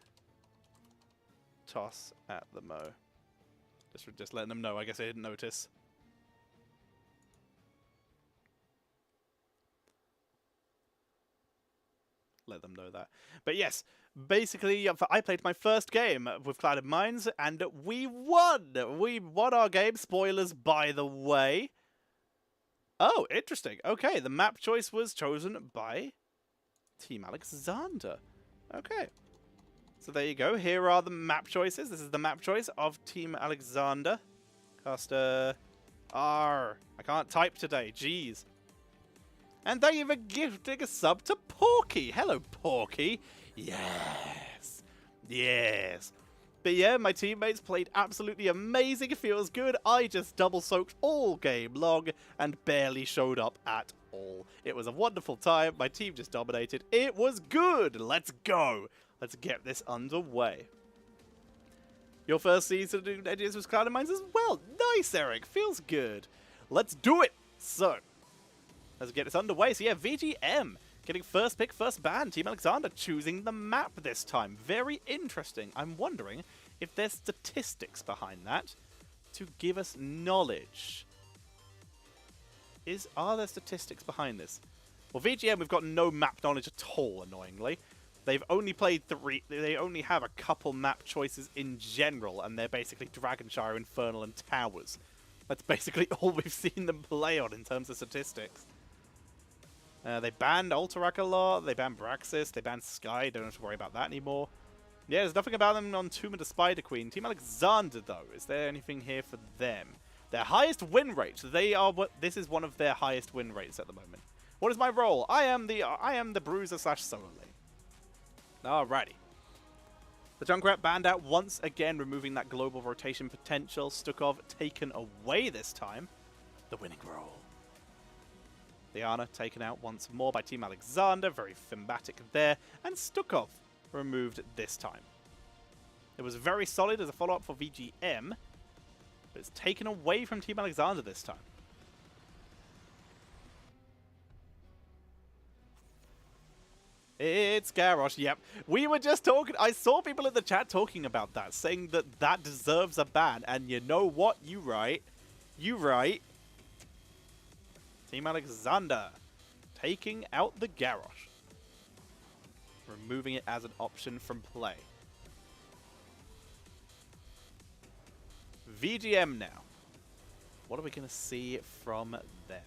toss at the mo. Just letting them know. I guess I didn't notice. Let them know that. But yes, basically, I played my first game with Clouded Minds, and we won! We won our game. Spoilers, by the way. Oh, interesting. Okay, the map choice was chosen by Team Alexander. Okay. So there you go. Here are the map choices. This is the map choice of Team Alexander. Caster R. I can't type today. Jeez. And thank you for gifting a sub to Porky. Hello, Porky. Yes. Yes. But yeah, my teammates played absolutely amazing. It feels good. I just double soaked all game long and barely showed up at all. It was a wonderful time. My team just dominated. It was good. Let's go. Let's get this underway. Your first season of NGS was Cloud & Mines as well. Nice, Eric. Feels good. Let's do it. So, let's get this underway. So yeah, VGM getting first pick, first ban. Team Alexander choosing the map this time. Very interesting. I'm wondering if there's statistics behind that to give us knowledge. Are there statistics behind this? Well, VGM, we've got no map knowledge at all, annoyingly. They've only played 3. They only have a couple map choices in general, and they're basically Dragonshire, Infernal, and Towers. That's basically all we've seen them play on in terms of statistics. They banned Alterac a lot, they banned Braxis, they banned Sky, don't have to worry about that anymore. Yeah, there's nothing about them on Tomb of the Spider Queen. Team Alexander, though, is there anything here for them? Their highest win rate. This is one of their highest win rates at the moment. What is my role? I am the bruiser / solo lane. Alrighty. The Junkrat banned out once again, removing that global rotation potential. Stukov taken away this time. The winning role. Diana taken out once more by Team Alexander. Very thematic there. And Stukov removed this time. It was very solid as a follow-up for VGM. But it's taken away from Team Alexander this time. It's Garrosh, yep. We were just talking, I saw people in the chat talking about that, saying that that deserves a ban, and you know what? You right. You right. Team Alexander taking out the Garrosh. Removing it as an option from play. VGM now. What are we going to see from them?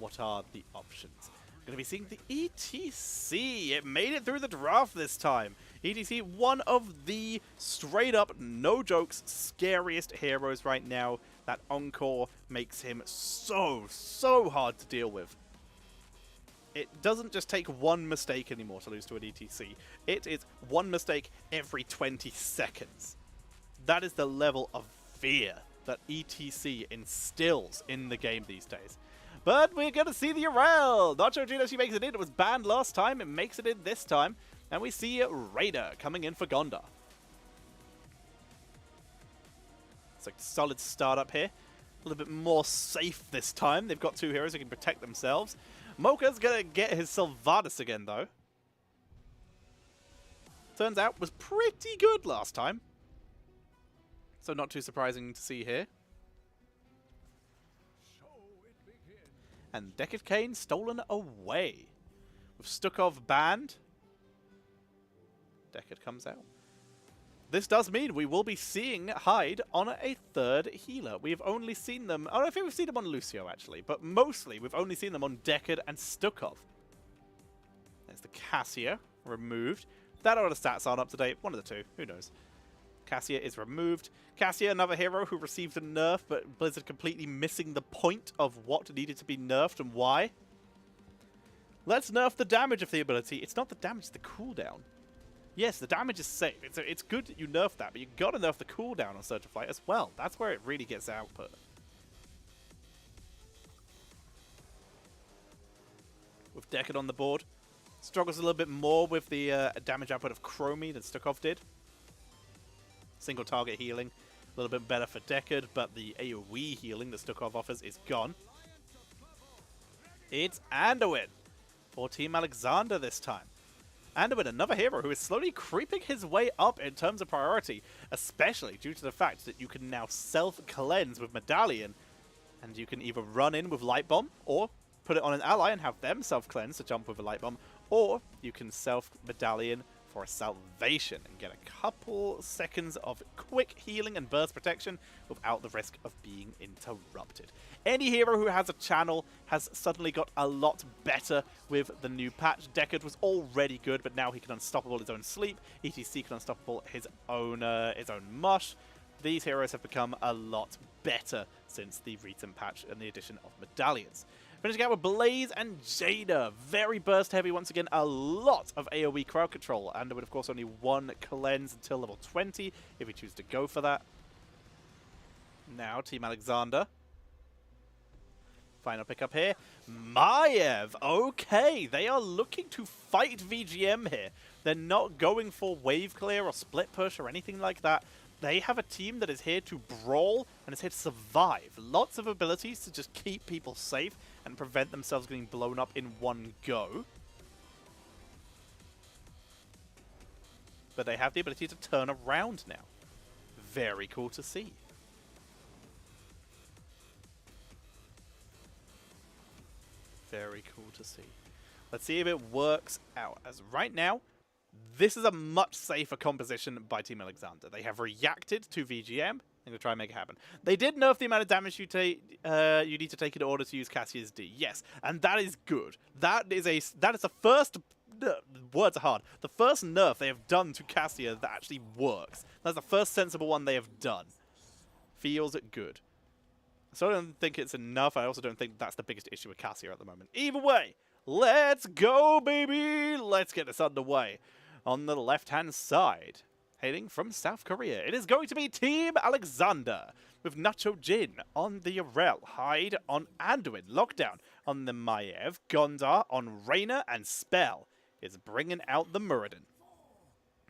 What are the options? Going to be seeing the ETC. It made it through the draft this time. ETC, one of the straight up, no jokes, scariest heroes right now. That Encore makes him so hard to deal with. It doesn't just take one mistake anymore to lose to an ETC. It is one mistake every 20 seconds. That is the level of fear that ETC instills in the game these days. But we're going to see the Urel. Not sure Gina, she makes it in. It was banned last time. It makes it in this time. And we see Raider coming in for Gondar. It's a solid startup here. A little bit more safe this time. They've got 2 heroes who can protect themselves. Mocha's going to get his Sylvanas again, though. Turns out was pretty good last time. So not too surprising to see here. And Decade Kane stolen away. With Stukov banned, Decade comes out. This does mean we will be seeing Hyde on a 3rd healer. We have only seen them... I think we've seen them on Lucio, actually. But mostly, we've only seen them on Decade and Stukov. There's the Cassia removed. That or the stats aren't up to date. One of the two. Who knows? Cassia is removed. Cassia, another hero who received a nerf, but Blizzard completely missing the point of what needed to be nerfed and why. Let's nerf the damage of the ability. It's not the damage, it's the cooldown. Yes, the damage is safe. It's good that you nerf that, but you gotta nerf the cooldown on Surge of Flight as well. That's where it really gets output. With Decade on the board. Struggles a little bit more with the damage output of Chromie than Stukov did. Single target healing, a little bit better for Decade, but the AoE healing that Stukov offers is gone. It's Anduin for Team Alexander this time. Anduin, another hero who is slowly creeping his way up in terms of priority, especially due to the fact that you can now self-cleanse with Medallion, and you can either run in with Light Bomb, or put it on an ally and have them self-cleanse to jump with a Light Bomb, or you can self-Medallion for a salvation and get a couple seconds of quick healing and burst protection without the risk of being interrupted. Any hero who has a channel has suddenly got a lot better with the new patch. Decade was already good, but now he can unstoppable his own sleep. ETC can unstoppable his own mush. These heroes have become a lot better since the recent patch and the addition of medallions. Finishing out with Blaze and Jada. Very burst heavy once again. A lot of AoE crowd control. And with, of course, only one cleanse until level 20 if we choose to go for that. Now, Team Alexander. Final pickup here. Maiev. Okay, they are looking to fight VGM here. They're not going for wave clear or split push or anything like that. They have a team that is here to brawl and is here to survive. Lots of abilities to just keep people safe and prevent themselves getting blown up in one go. But they have the ability to turn around now. Very cool to see. Very cool to see. Let's see if it works out. As right now, this is a much safer composition by Team Alexander. They have reacted to VGM. I'm going to try and make it happen. They did nerf the amount of damage you need to take in order to use Cassia's D. Yes, and that is good. That is the first... words are hard. The first nerf they have done to Cassia that actually works. That's the first sensible one they have done. Feels good. So I don't think it's enough. I also don't think that's the biggest issue with Cassia at the moment. Either way, let's go, baby! Let's get this underway. On the left-hand side, hailing from South Korea, it is going to be Team Alexander, with Nacho Jin on the Yarel, Hyde on Anduin, Lockdown on the Maiev, Gondar on Reyna, and Spell is bringing out the Muradin.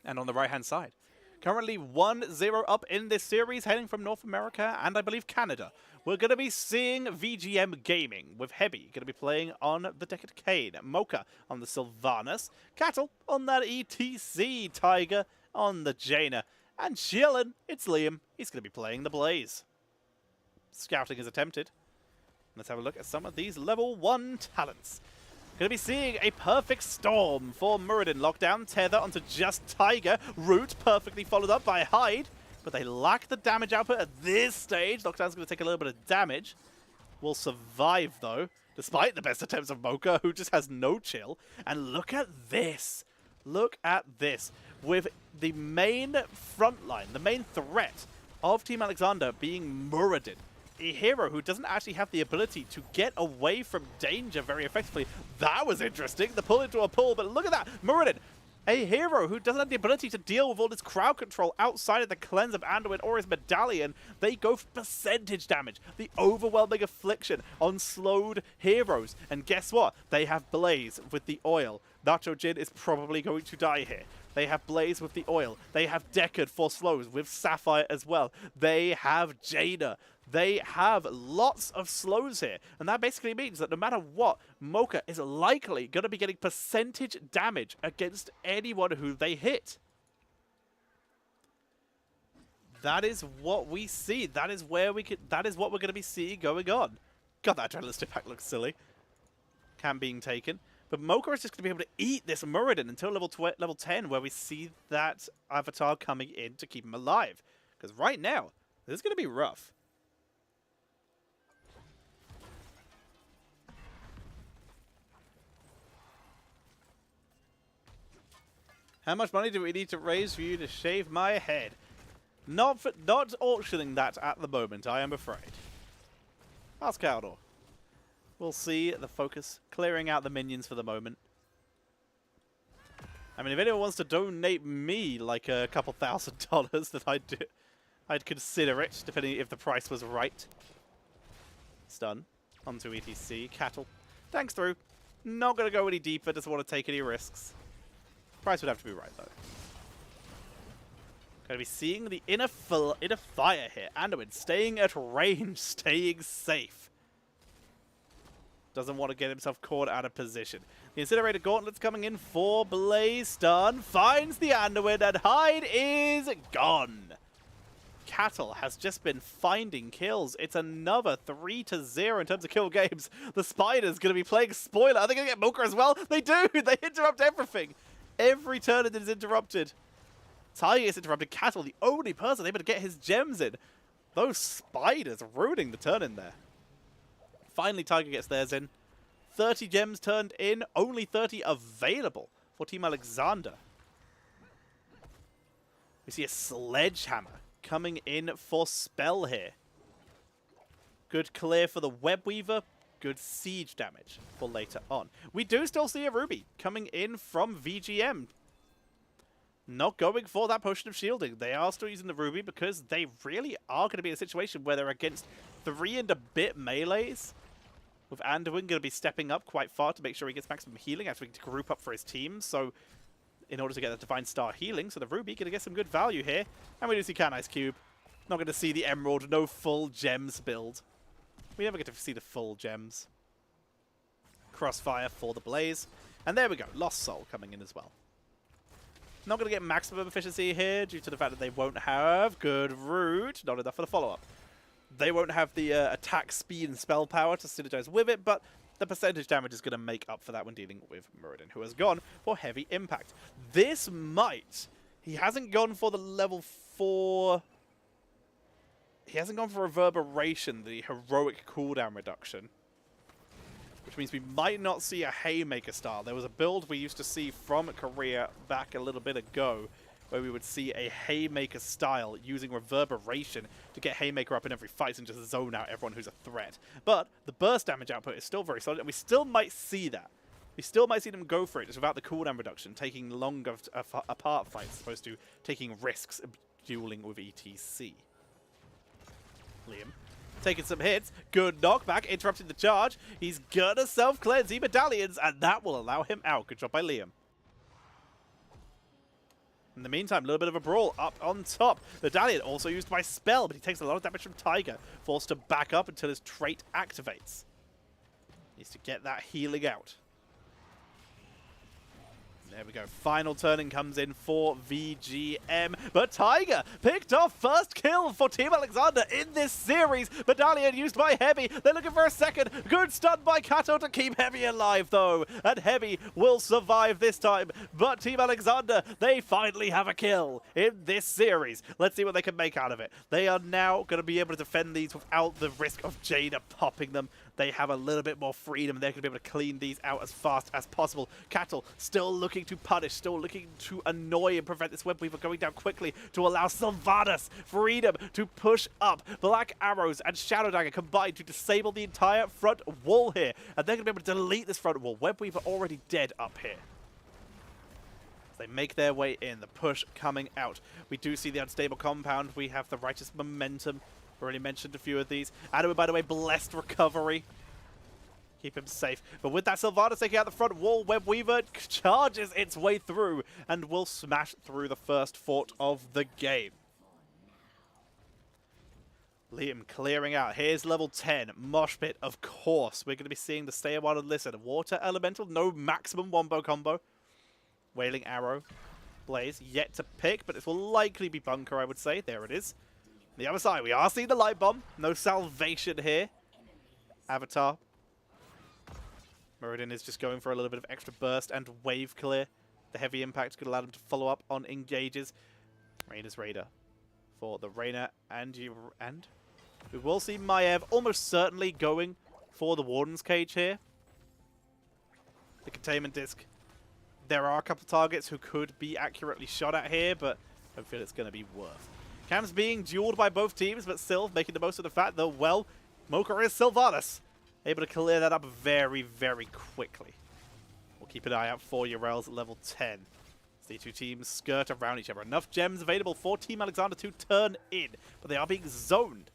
And on the right-hand side, currently 1-0 up in this series, hailing from North America and I believe Canada. We're going to be seeing VGM Gaming with Heavy going to be playing on the Decade Kane, Mocha on the Sylvanas, Cattle on that ETC, Tiger on the Jaina, and chillin', it's Liam. He's going to be playing the Blaze. Scouting is attempted. Let's have a look at some of these level 1 talents. Going to be seeing a perfect storm for Muradin. Lockdown, Tether onto just Tiger. Root perfectly followed up by Hyde. But they lack the damage output at this stage. Lockdown's going to take a little bit of damage. Will survive, though, despite the best attempts of Mocha, who just has no chill. And look at this. Look at this. With the main front line, the main threat of Team Alexander being Muradin, a hero who doesn't actually have the ability to get away from danger very effectively. That was interesting. The pull into a pull, but look at that. Muradin, a hero who doesn't have the ability to deal with all this crowd control outside of the cleanse of Anduin or his medallion. They go for percentage damage. The overwhelming affliction on slowed heroes. And guess what? They have Blaze with the oil. Nacho Jin is probably going to die here. They have Blaze with the oil. They have Deckard for slows with Sapphire as well. They have Jada. They have lots of slows here. And that basically means that no matter what, Mocha is likely going to be getting percentage damage against anyone who they hit. That is what we see. That is where we could. That is what we're going to be seeing going on. God, that adrenaline stip pack looks silly. Cam being taken. But Mocha is just going to be able to eat this Muradin until level 10, where we see that avatar coming in to keep him alive. Because right now, this is going to be rough. How much money do we need to raise for you to shave my head? Not auctioning that at the moment, I am afraid. Ask Caldor. We'll see the focus clearing out the minions for the moment. I mean, if anyone wants to donate me like a couple $1,000, then I'd consider it, depending if the price was right. Stun. Onto ETC. Cattle. Thanks through. Not going to go any deeper, doesn't want to take any risks. Price would have to be right, though. Going to be seeing the inner fire here. Anduin staying at range, staying safe. Doesn't want to get himself caught out of position. The Incinerator Gauntlet's coming in for Blaze. Stun. Finds the Anduin, and Hyde is gone. Cattle has just been finding kills. It's another 3-0 in terms of kill games. The Spider's going to be playing spoiler. Are they going to get Mocha as well? They do! They interrupt everything. Every turn is interrupted. Tiger is interrupted. Cattle, the only person able to get his gems in. Those spiders ruining the turn in there. Finally, Tiger gets theirs in. 30 gems turned in. Only 30 available for Team Alexander. We see a Sledgehammer coming in for Spell here. Good clear for the Web Weaver. good siege damage for later on. We do still see a Ruby coming in from VGM. Not going for that potion of shielding. They are still using the Ruby because they really are going to be in a situation where they're against 3 and a bit melees. With Anduin going to be stepping up quite far to make sure he gets maximum healing after to group up for his team. So in order to get that Divine Star healing, so the Ruby going to get some good value here. And we do see Can Ice Cube. Not going to see the Emerald, no full gems build. We never get to see the full gems. Crossfire for the Blaze. And there we go, Lost Soul coming in as well. Not going to get maximum efficiency here due to the fact that they won't have good root. Not enough for the follow-up. They won't have the attack speed and spell power to synergize with it, but the percentage damage is going to make up for that when dealing with Muradin, who has gone for heavy impact. This might... He hasn't gone for the level 4... He hasn't gone for Reverberation, the heroic cooldown reduction. Which means we might not see a Haymaker style. There was a build we used to see from Korea back a little bit ago where we would see a Haymaker style using Reverberation to get Haymaker up in every fight and just zone out everyone who's a threat. But the burst damage output is still very solid, and we still might see that. We still might see them go for it just without the cooldown reduction, taking longer apart fights as opposed to taking risks dueling with ETC. Liam taking some hits. Good knockback, interrupting the charge. He's gonna self-cleanse medallions, and that will allow him out. Good job by Liam. In the meantime, a little bit of a brawl up on top. Medallion also used by Spell, but he takes a lot of damage from Tiger. Forced to back up until his trait activates. Needs to get that healing out. There we go. Final turning comes in for VGM. But Tiger picked off first kill for Team Alexander in this series. Medallion used by Heavy. They're looking for a second. Good stun by Kato to keep Heavy alive, though. And Heavy will survive this time. But Team Alexander, they finally have a kill in this series. Let's see what they can make out of it. They are now going to be able to defend these without the risk of Jada popping them. They have a little bit more freedom. They're going to be able to clean these out as fast as possible. Cattle still looking to punish, still looking to annoy and prevent this Web Weaver going down quickly to allow Sylvanas freedom to push up. Black Arrows and Shadow Dagger combined to disable the entire front wall here. And they're going to be able to delete this front wall. Web Weaver already dead up here. They make their way in. The push coming out. We do see the unstable compound. We have the righteous momentum. Already mentioned a few of these. Adamo, by the way, blessed recovery. Keep him safe. But with that Sylvanas taking out the front wall, Web Weaver charges its way through and will smash through the first fort of the game. Liam clearing out. Here's level 10. Mosh Pit, of course. We're going to be seeing the Stay a While and Listen. Water Elemental, no maximum wombo combo. Wailing Arrow. Blaze, yet to pick, but it will likely be Bunker, I would say. There it is. The other side, we are seeing the Light Bomb. No salvation here. Avatar. Muradin is just going for a little bit of extra burst and wave clear. The heavy impact could allow them to follow up on engages. Reyna's Raider for the Reyna and we will see Maiev almost certainly going for the Warden's Cage here. The containment disc. There are a couple targets who could be accurately shot at here, but I don't feel it's going to be worth. Cam's being dueled by both teams, but still making the most of the fact that, well, Mocha is Sylvanas. Able to clear that up very, very quickly. We'll keep an eye out for Urel's at level 10. As the two teams skirt around each other. Enough gems available for Team Alexander to turn in, but they are being zoned.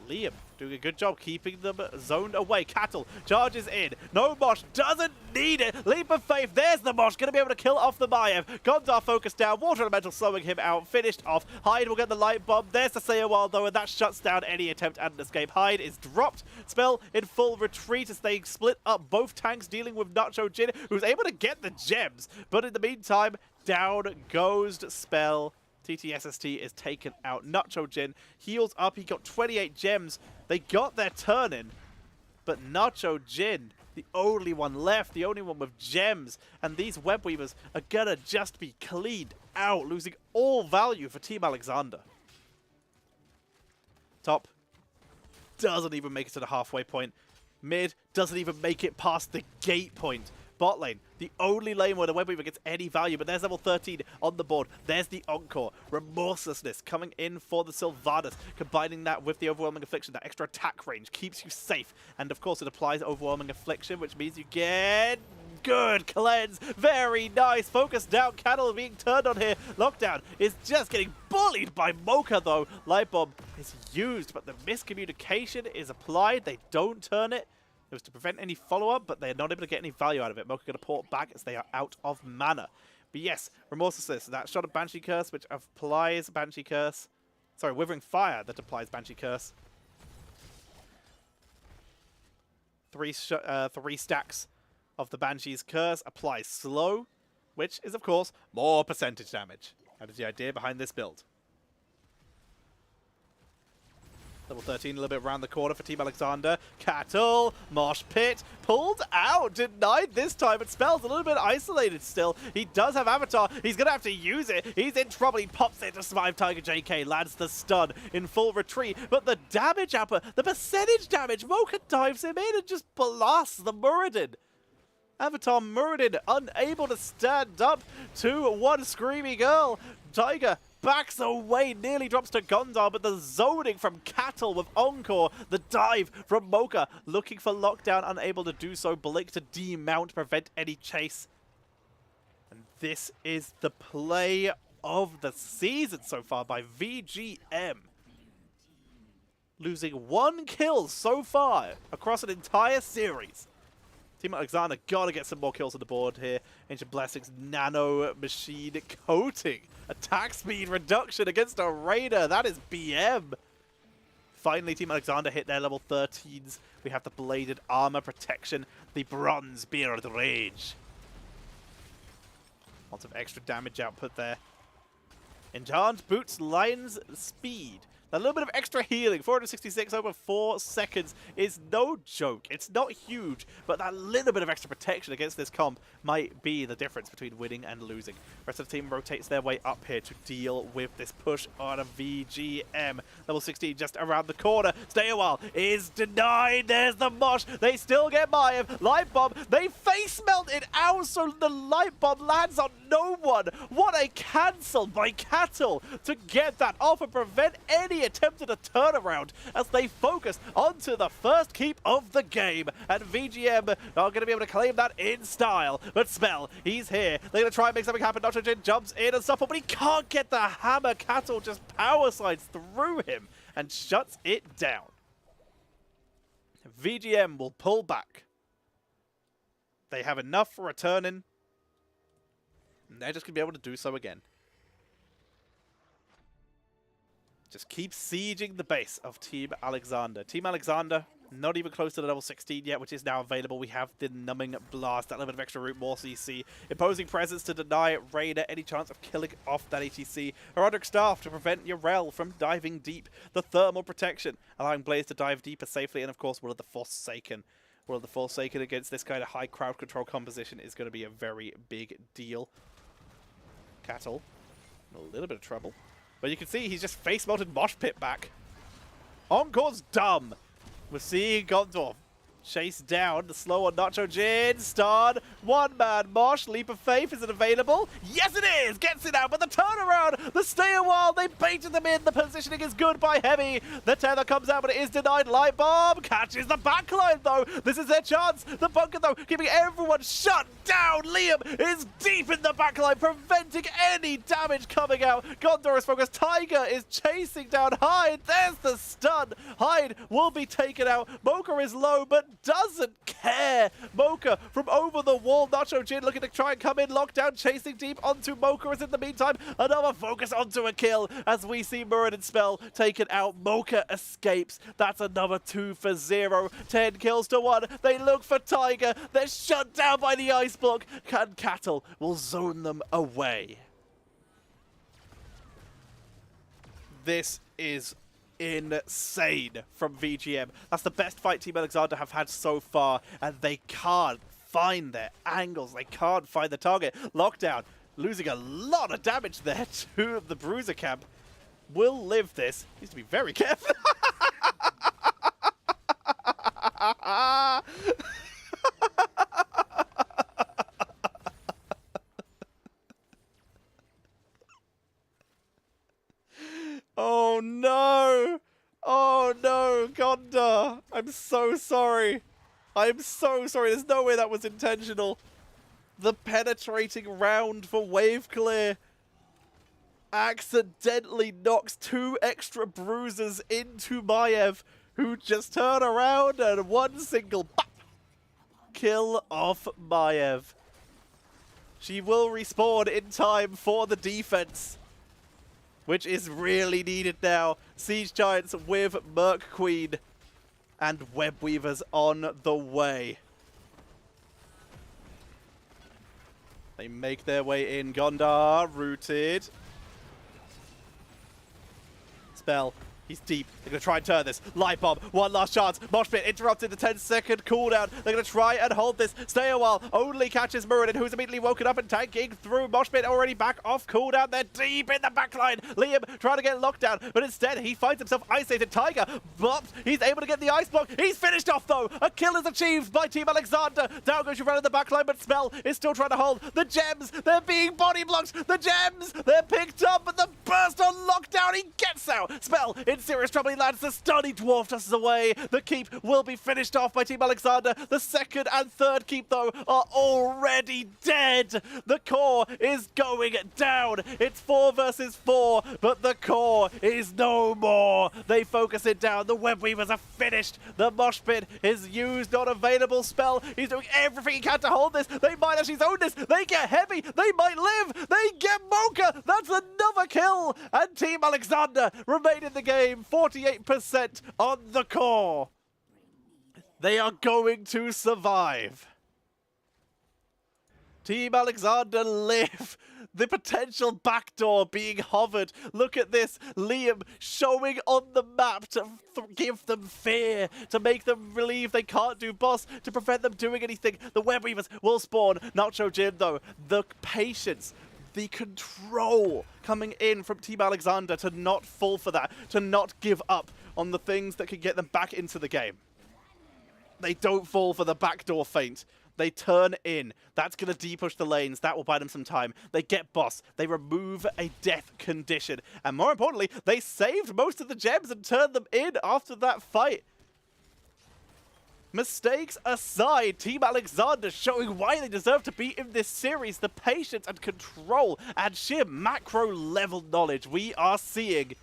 Liam doing a good job keeping them zoned away. Cattle charges in. No Mosh, doesn't need it. Leap of faith. There's the Mosh. Going to be able to kill off the Maiev. Gondar focused down. Water Elemental slowing him out. Finished off. Hyde will get the Light Bomb. There's the Say a While though, and that shuts down any attempt at an escape. Hyde is dropped. Spell in full retreat as they split up both tanks dealing with Nacho Jin, who's able to get the gems. But in the meantime, down goes Spell. TTSST is taken out. Nacho Jin heals up. He got 28 gems. They got their turn in. But Nacho Jin, the only one left, the only one with gems. And these Web Weavers are gonna just be cleaned out, losing all value for Team Alexander. Top doesn't even make it to the halfway point. Mid doesn't even make it past the gate point. Bot lane, the only lane where the Web Weaver gets any value, but there's level 13 on the board. There's the Encore. Remorselessness coming in for the Sylvanas, combining that with the Overwhelming Affliction. That extra attack range keeps you safe, and of course it applies Overwhelming Affliction, which means you get good cleanse. Very nice. Focus down. Cattle being turned on here. Lockdown is just getting bullied by Mocha, though. Light Bomb is used, but the miscommunication is applied. They don't turn it. It was to prevent any follow-up, but they're not able to get any value out of it. Mocha going to port back as they are out of mana. But yes, Remorseless. That shot of Banshee Curse, which applies Banshee Curse. Sorry, Withering Fire that applies Banshee Curse. Three stacks of the Banshee's Curse applies slow, which is, of course, more percentage damage. That is the idea behind this build. Level 13, a little bit around the corner for Team Alexander. Cattle, Mosh Pit, pulled out, denied this time, but Spell's a little bit isolated still. He does have Avatar, he's going to have to use it. He's in trouble, he pops it to survive Tiger JK, lands the stun in full retreat, but the damage upper, the percentage damage, Mocha dives him in and just blasts the Muradin. Avatar Muradin unable to stand up to one screamy girl. Tiger backs away, nearly drops to Gondar, but the zoning from Cattle with Encore, the dive from Mocha, looking for lockdown, unable to do so. Blink to demount, prevent any chase. And this is the play of the season so far by VGM. Losing 1 kill so far across an entire series. Team Alexander gotta get some more kills on the board here. Ancient Blessings, Nano Machine Coating. Attack speed reduction against a Raider. That is BM. Finally, Team Alexander hit their level 13s. We have the Bladed Armor Protection, the Bronze Beard Rage. Lots of extra damage output there. Enchant Boots Lion's Speed. A little bit of extra healing, 466 over 4 seconds is no joke. It's not huge, but that little bit of extra protection against this comp might be the difference between winning and losing. The rest of the team rotates their way up here to deal with this push on a VGM. Level 16 just around the corner. Stay a while is denied. There's the Mosh. They still get Maiev. Light Bomb. They face melt it out, so the Light Bomb lands on no one. What a cancel by Cattle to get that off and prevent any attempted a turnaround as they focus onto the first keep of the game. And VGM are going to be able to claim that in style. But Spell, he's here. They're going to try and make something happen. Nitrogen jumps in and supple, but he can't get the hammer. Cattle just power slides through him and shuts it down. VGM will pull back. They have enough for a turn-in, and they're just going to be able to do so again. Just keep sieging the base of Team Alexander. Team Alexander, not even close to the level 16 yet, which is now available. We have the Numbing Blast, that little bit of extra root, more CC. Imposing Presence to deny Raider any chance of killing off that ATC. Herodic Staff to prevent Yrel from diving deep. The Thermal Protection, allowing Blaze to dive deeper safely. And of course, Will of the Forsaken. Will of the Forsaken against this kind of high crowd control composition is going to be a very big deal. Cattle, in a little bit of trouble. But you can see he's just face-melted Mosh Pit back. Encore's dumb. We're seeing Gondor chase down the slow on Nacho Jin. Stun. One-man Mosh. Leap of Faith. Is it available? Yes, it is. Gets it out. But the turnaround. The stay a while. They baited them in. The positioning is good by Heavy. The tether comes out, but it is denied. Light Bomb catches the backline, though. This is their chance. The bunker, though, keeping everyone shut down. Liam is deep in the backline, preventing any damage coming out. Gondor is focused. Tiger is chasing down Hyde. There's the stun. Hyde will be taken out. Mocha is low, but doesn't care. Mocha from over the wall. Nacho Jin looking to try and come in. Lockdown chasing deep onto Mocha as in the meantime another focus onto a kill as we see Muradin Spell taken out. Mocha escapes. That's another 2 for 0. 10 kills to 1. They look for Tiger. They're shut down by the ice block. And Cattle will zone them away. This is insane from VGM. That's the best fight Team Alexander have had so far, and they can't find their angles. They can't find the target. Lockdown, losing a lot of damage there to the Bruiser camp. Will live this. Needs to be very careful. I'm so sorry. I'm so sorry. There's no way that was intentional. The penetrating round for wave clear accidentally knocks 2 extra bruises into Maiev, who just turn around and one single bop, kill off Maiev. She will respawn in time for the defense, which is really needed now. Siege Giants with Merc Queen and Web Weavers on the way. They make their way in. Gondar rooted. Spell. He's deep. They're going to try and turn this. Light Bomb. One last chance. Mosh Pit interrupted the 10-second cooldown. They're going to try and hold this. Stay a while. Only catches Muradin, who's immediately woken up and tanking through. Mosh Pit already back off cooldown. They're deep in the backline. Liam trying to get locked down, but instead he finds himself isolated. Tiger bops. He's able to get the ice block. He's finished off though. A kill is achieved by Team Alexander. Down goes Shivran in the backline, but Spell is still trying to hold. The gems, they're being body blocked. The gems, they're picked up, but the burst on lockdown. He gets out. Spell in serious trouble. He lands the stun. He dwarfed us away. The keep will be finished off by Team Alexander. The second and third keep, though, are already dead. The core is going down. It's 4 versus 4, but the core is no more. They focus it down. The Web Weavers are finished. The Mosh Pit is used on available spell. He's doing everything he can to hold this. They might actually zone this. They get heavy. They might live. They get Mocha. That's another kill. And Team Alexander remain in the game. 48% on the core. They are going to survive. Team Alexander live. The potential backdoor being hovered. Look at this. Liam showing on the map to give them fear, to make them believe they can't do boss, to prevent them doing anything. The Web Weavers will spawn. Nacho Jin, though. The patience, the control coming in from Team Alexander to not fall for that, to not give up on the things that could get them back into the game. They don't fall for the backdoor feint. They turn in. That's going to de-push the lanes. That will buy them some time. They get boss. They remove a death condition. And more importantly, they saved most of the gems and turned them in after that fight. Mistakes aside, Team Alexander showing why they deserve to be in this series. The patience and control and sheer macro level knowledge we are seeing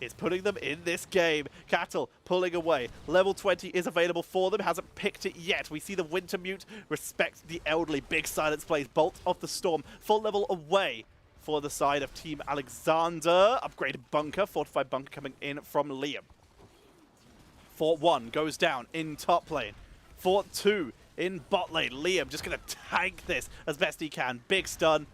is putting them in this game. Cattle pulling away. Level 20 is available for them. Hasn't picked it yet. We see the Winter Mute respect the elderly. Big silence plays. Bolt of the Storm. Full level away for the side of Team Alexander. Upgraded bunker. Fortified bunker coming in from Liam. Fort 1 goes down in top lane. Fort 2 in bot lane. Liam just going to tank this as best he can. Big stun.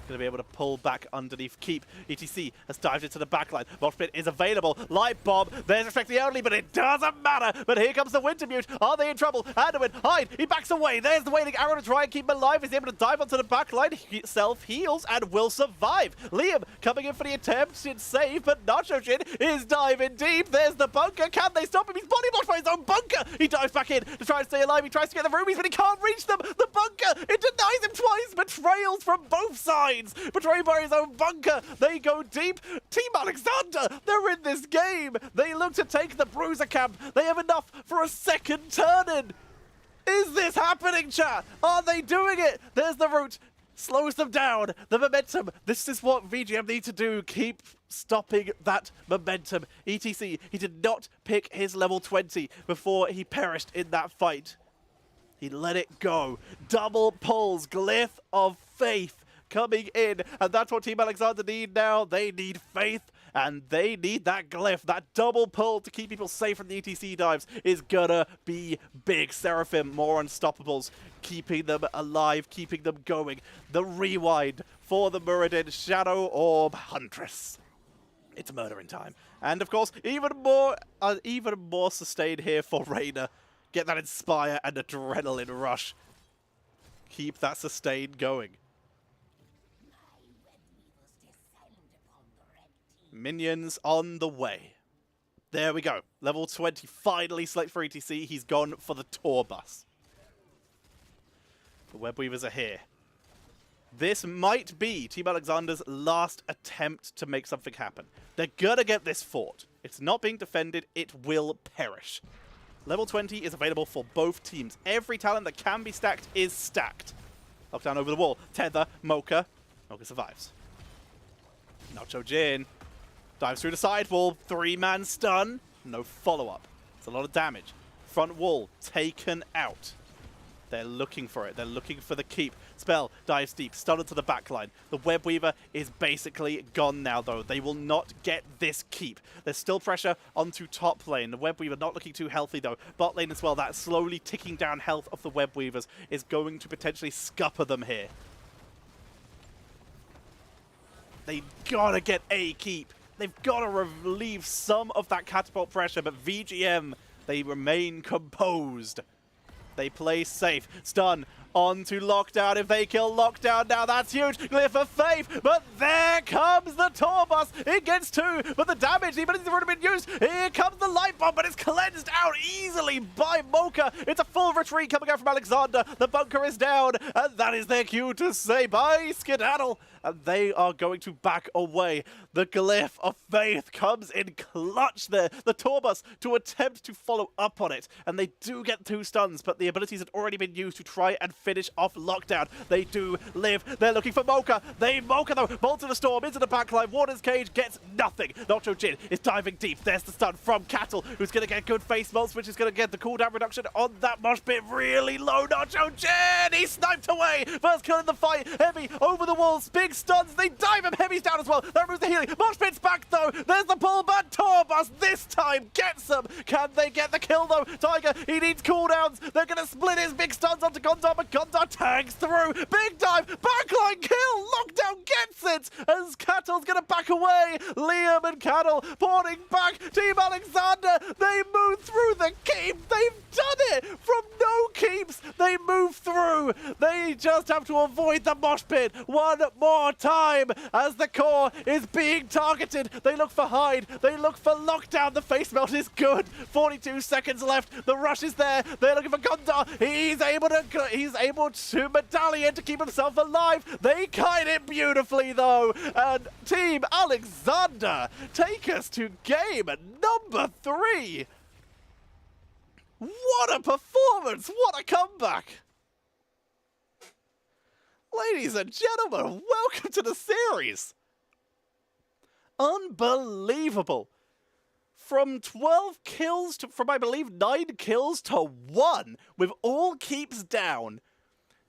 Going to be able to pull back underneath keep. ETC has dived into the backline. Mosh Pit is available. Light Bomb. There's respect the only, but it doesn't matter. But here comes the Winter Mute. Are they in trouble? Anduin, hide. He backs away. There's the waiting arrow to try and keep him alive. He's able to dive onto the backline. He self-heals and will survive. Liam coming in for the attempted save, but Nacho Jin is diving deep. There's the bunker. Can they stop him? He's body blocked by his own bunker. He dives back in to try and stay alive. He tries to get the rubies, but he can't reach them. The bunker, it denies him twice. Betrayals from both sides. Betrayed by his own bunker. They go deep. Team Alexander, they're in this game. They look to take the Bruiser camp. They have enough for a second turn-in. Is this happening, chat? Are they doing it? There's the route. Slows them down. The momentum. This is what VGM need to do. Keep stopping that momentum. ETC, he did not pick his level 20 before he perished in that fight. He let it go. Double pulls. Glyph of Faith coming in, and that's what Team Alexander need now. They need faith, and they need that glyph. That double pull to keep people safe from the ETC dives is gonna be big. Seraphim, more unstoppables, keeping them alive, keeping them going. The rewind for the Muradin Shadow Orb Huntress. It's murdering time. And of course, even more sustained here for Reyna. Get that Inspire and Adrenaline Rush. Keep that sustain going. Minions on the way. There we go. Level 20 finally select for ETC. He's gone for the tour bus. The Web Weavers are here. This might be Team Alexander's last attempt to make something happen. They're gonna get this fort. It's not being defended. It will perish. Level 20 is available for both teams. Every talent that can be stacked is stacked. Lockdown over the wall. Tether, Mocha. Mocha survives. Nacho Jin dives through the sidewall. 3-man stun. No follow-up. It's a lot of damage. Front wall taken out. They're looking for it. They're looking for the keep. Spell dives deep. Stun to the backline. The Web Weaver is basically gone now, though. They will not get this keep. There's still pressure onto top lane. The Web Weaver not looking too healthy, though. Bot lane as well. That slowly ticking down health of the Web Weavers is going to potentially scupper them here. They gotta get a keep. They've got to relieve some of that catapult pressure, but VGM, they remain composed. They play safe. Stun onto Lockdown. If they kill Lockdown now, that's huge. Glyph of Faith. But there comes the Torbus. It gets 2, but the damage, even if it's already been used. Here comes the Light Bomb, but it's cleansed out easily by Mocha. It's a full retreat coming out from Alexander. The bunker is down, and that is their cue to say bye, skedaddle. And they are going to back away. The Glyph of Faith comes in clutch there. The Torbus to attempt to follow up on it. And they do get 2 stuns, but the abilities had already been used to try and finish off Lockdown. They do live. They're looking for Mocha. Mocha though. Bolt to the storm into the backline. Warden's Cage gets nothing. Nacho Jin is diving deep. There's the stun from Cattle, who's going to get good face mults, which is going to get the cooldown reduction on that mosh pit really low. Nacho Jin! He sniped away. First kill in the fight. Heavy over the walls. Big stuns. They dive him. Heavy's down as well. That removes the healing. Mosh pit's back though. There's the pull, but Torbus this time gets them. Can they get the kill though? Tiger, he needs cooldowns. They're going to split his big stuns onto Gondar, but Gondar tags through. Big dive. Backline kill. Lockdown gets it as Cattle's going to back away. Liam and Cattle porting back. Team Alexander, they move through the keep. They've done it from no keeps. They move through. They just have to avoid the mosh pit one more time as the core is being targeted. They look for Hyde. They look for Lockdown. The face melt is good. 42 seconds left. The rush is there. They're looking for Gondar. He's able to medallion to keep himself alive. They kite it beautifully though. And Team Alexander take us to game number 3. What a performance! What a comeback! Ladies and gentlemen, welcome to the series! Unbelievable! From 12 kills to, from I believe 9 kills to 1, with all keeps down.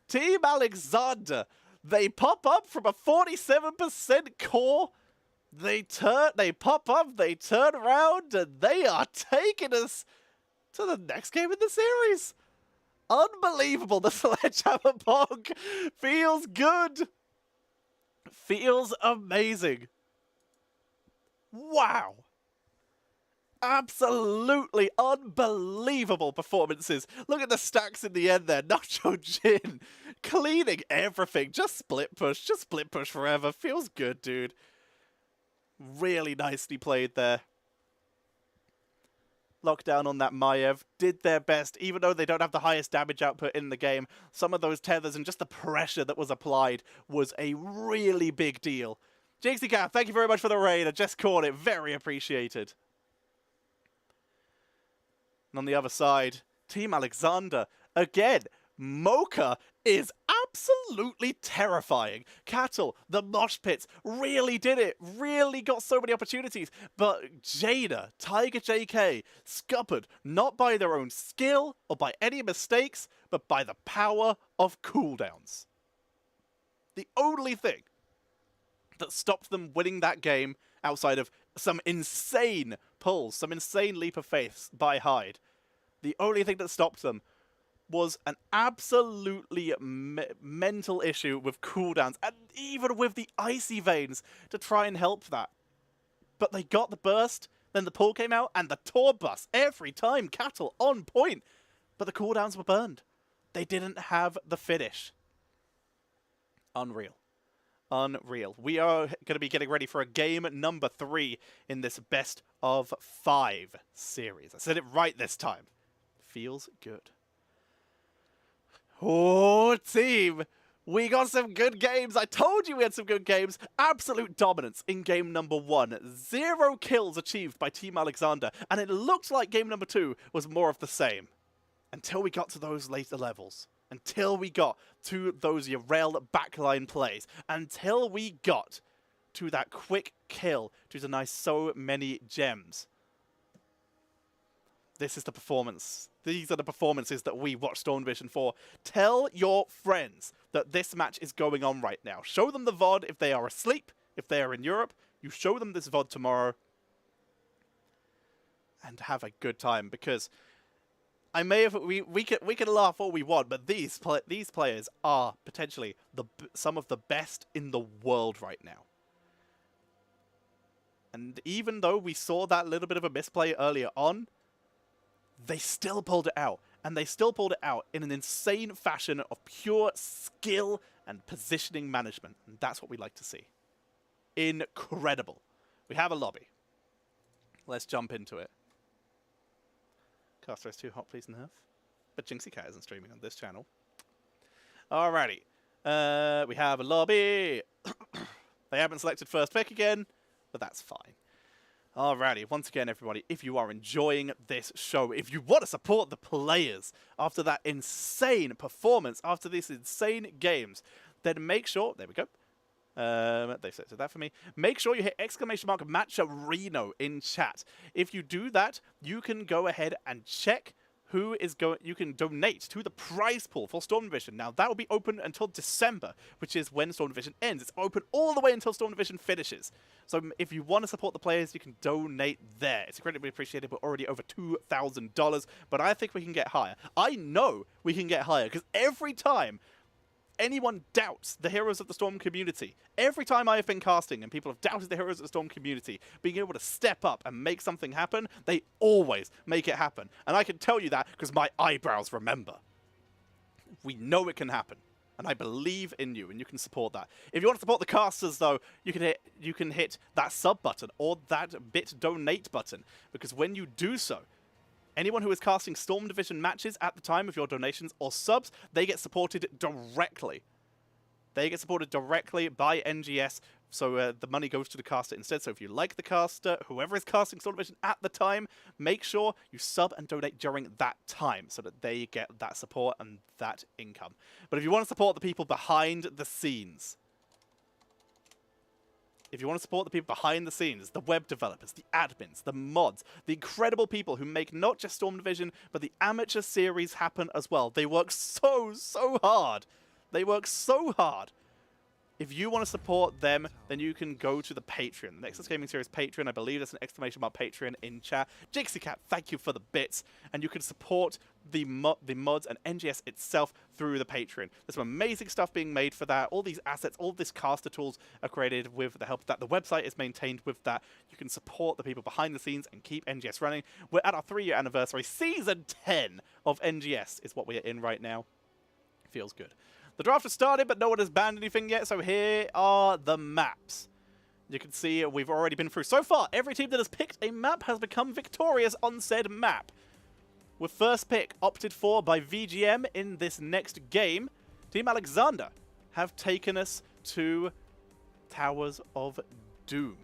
Team Alexander, they pop up from a 47% core. They pop up, they turn around, and they are taking us to the next game in the series. Unbelievable. The Sledgehammer Bonk feels good. Feels amazing. Wow. Absolutely unbelievable performances. Look at the stacks in the end there. Nacho Jin cleaning everything. Just split push forever. Feels good, dude. Really nicely played there. Lockdown on that Maiev did their best, even though they don't have the highest damage output in the game. Some of those tethers and just the pressure that was applied was a really big deal. Jinxie Cat, thank you very much for the raid. I just caught it. Very appreciated. And on the other side, Team Alexander. Again, Mocha is absolutely terrifying. Cattle, the mosh pits, really did it. Really got so many opportunities. But Jada, Tiger JK, scuppered not by their own skill or by any mistakes, but by the power of cooldowns. The only thing that stopped them winning that game, outside of some insane pulls, some insane leap of faith by Hyde, the only thing that stopped them was an absolutely mental issue with cooldowns, and even with the Icy Veins to try and help that. But they got the burst, then the pull came out, and the Torbus every time. Cattle on point, but the cooldowns were burned. They didn't have the finish. Unreal. Unreal. We are going to be getting ready for a game number 3 in this best of 5 series. I said it right this time. Feels good. Oh, team We got some good games. I told you we had some good games. Absolute dominance in game number 1. 0 kills achieved by Team Alexander. And it looked like game number 2 was more of the same. Until we got to those later levels. Until we got to those rail backline plays. Until we got to that quick kill to deny so many gems. This is the performance. These are the performances that we watch Storm Division for. Tell your friends that this match is going on right now. Show them the VOD if they are asleep, if they are in Europe. You show them this VOD tomorrow. And have a good time, because I may have we can laugh all we want, but these players are potentially some of the best in the world right now. And even though we saw that little bit of a misplay earlier on, they still pulled it out. And they still pulled it out in an insane fashion of pure skill and positioning management. And that's what we like to see. Incredible. We have a lobby. Let's jump into it. Caster is too hot, please nerf. But Jinxie Cat isn't streaming on this channel. Alrighty. We have a lobby. They haven't selected first pick again, but that's fine. Alrighty, once again, everybody, if you are enjoying this show, if you want to support the players after that insane performance, after these insane games, then make sure, there we go, they selected that for me, make sure you hit !matcha Reno in chat. If you do that, you can go ahead and check who is going, you can donate to the prize pool for Storm Division. Now, that will be open until December, which is when Storm Division ends. It's open all the way until Storm Division finishes. So if you want to support the players, you can donate there. It's incredibly appreciated. We're already over $2,000, but I think we can get higher. I know we can get higher, because every time anyone doubts the Heroes of the Storm community, every time I have been casting and people have doubted the Heroes of the Storm community being able to step up and make something happen, they always make it happen. And I can tell you that because my eyebrows remember. We know it can happen. And I believe in you, and you can support that. If you want to support the casters, though, you can hit that sub button or that bit donate button, because when you do so, anyone who is casting Storm Division matches at the time of your donations or subs, they get supported directly. They get supported directly by NGS, so the money goes to the caster instead. So if you like the caster, whoever is casting Storm Division at the time, make sure you sub and donate during that time so that they get that support and that income. But if you want to support the people behind the scenes, if you want to support the people behind the scenes, the web developers, the admins, the mods, the incredible people who make not just Storm Division, but the amateur series happen as well. They work so hard. They work so hard. If you want to support them, then you can go to the Patreon. The Nexus Gaming Series Patreon, I believe there's an exclamation mark Patreon in chat. Jinxie Cat, thank you for the bits. And you can support the mods and NGS itself through the Patreon. There's some amazing stuff being made for that. All these assets, all these caster tools are created with the help of that. The website is maintained with that. You can support the people behind the scenes and keep NGS running. We're at our 3-year anniversary. Season 10 of NGS is what we're in right now. Feels good. The draft has started, but no one has banned anything yet, so here are the maps. You can see we've already been through. So far, every team that has picked a map has become victorious on said map. With first pick opted for by VGM in this next game, Team Alexander have taken us to Towers of Doom,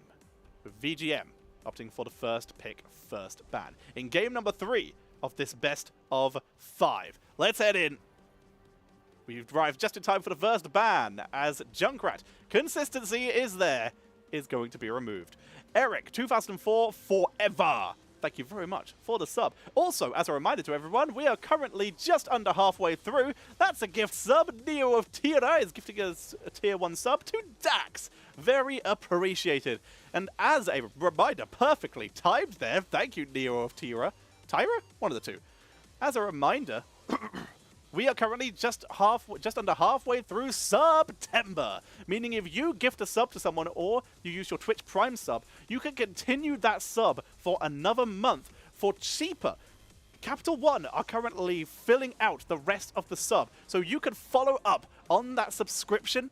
with VGM opting for the first pick, first ban. In game number 3 of this best of 5. Let's head in. We've arrived just in time for the first ban, as Junkrat, consistency is there, is going to be removed. Eric, 2004 forever. Thank you very much for the sub. Also, as a reminder to everyone, we are currently just under halfway through. That's a gift sub. Neo of Tira is gifting us a tier 1 sub to Dax. Very appreciated. And as a reminder, perfectly timed there. Thank you, Neo of Tira. Tyra? One of the two. As a reminder... we are currently just under halfway through September, meaning if you gift a sub to someone or you use your Twitch Prime sub, you can continue that sub for another month for cheaper. Capital One are currently filling out the rest of the sub, so you can follow up on that subscription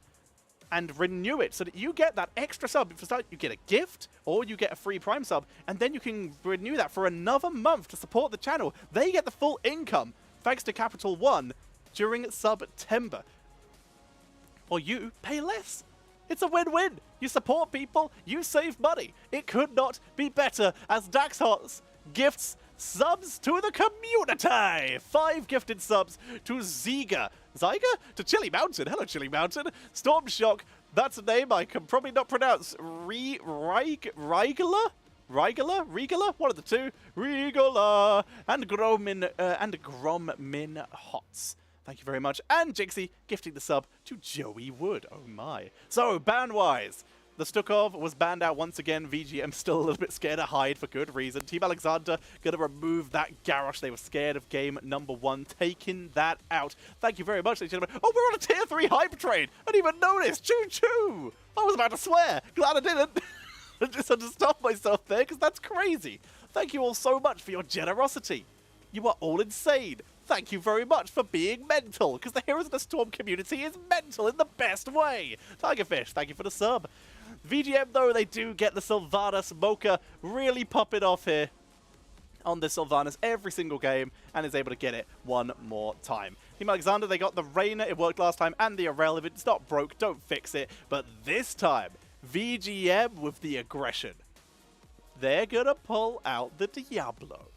and renew it so that you get that extra sub. If you get a gift or you get a free Prime sub, and then you can renew that for another month to support the channel. They get the full income thanks to Capital One during September. or you pay less. It's a win-win. You support people, you save money. It could not be better as Daxhots gifts subs to the community. 5 gifted subs to Zyga. Zyga? To Chili Mountain. Hello, Chili Mountain. Storm Shock. That's a name I can probably not pronounce. Rigala? One of the two. Regala. And Grommin Hots. Thank you very much. And Jixie gifting the sub to Joey Wood. Oh my. So, ban-wise, the Stukov was banned out once again. VGM still a little bit scared to hide for good reason. Team Alexander going to remove that Garrosh. They were scared of game number 1. Taking that out. Thank you very much, ladies and gentlemen. Oh, we're on a tier 3 hype train. I didn't even notice. Choo-choo. I was about to swear. Glad I didn't. I just had to stop myself there because that's crazy. Thank you all so much for your generosity. You are all insane. Thank you very much for being mental, because the Heroes of the Storm community is mental in the best way. Tigerfish, thank you for the sub. VGM, though, they do get the Sylvanas Mocha really popping off here on the Sylvanas every single game, and is able to get it one more time. Team Alexander, they got the Reyna, it worked last time, and the Aurel. If it's not broke, don't fix it. But this time, VGM with the aggression. They're gonna pull out the Diablo.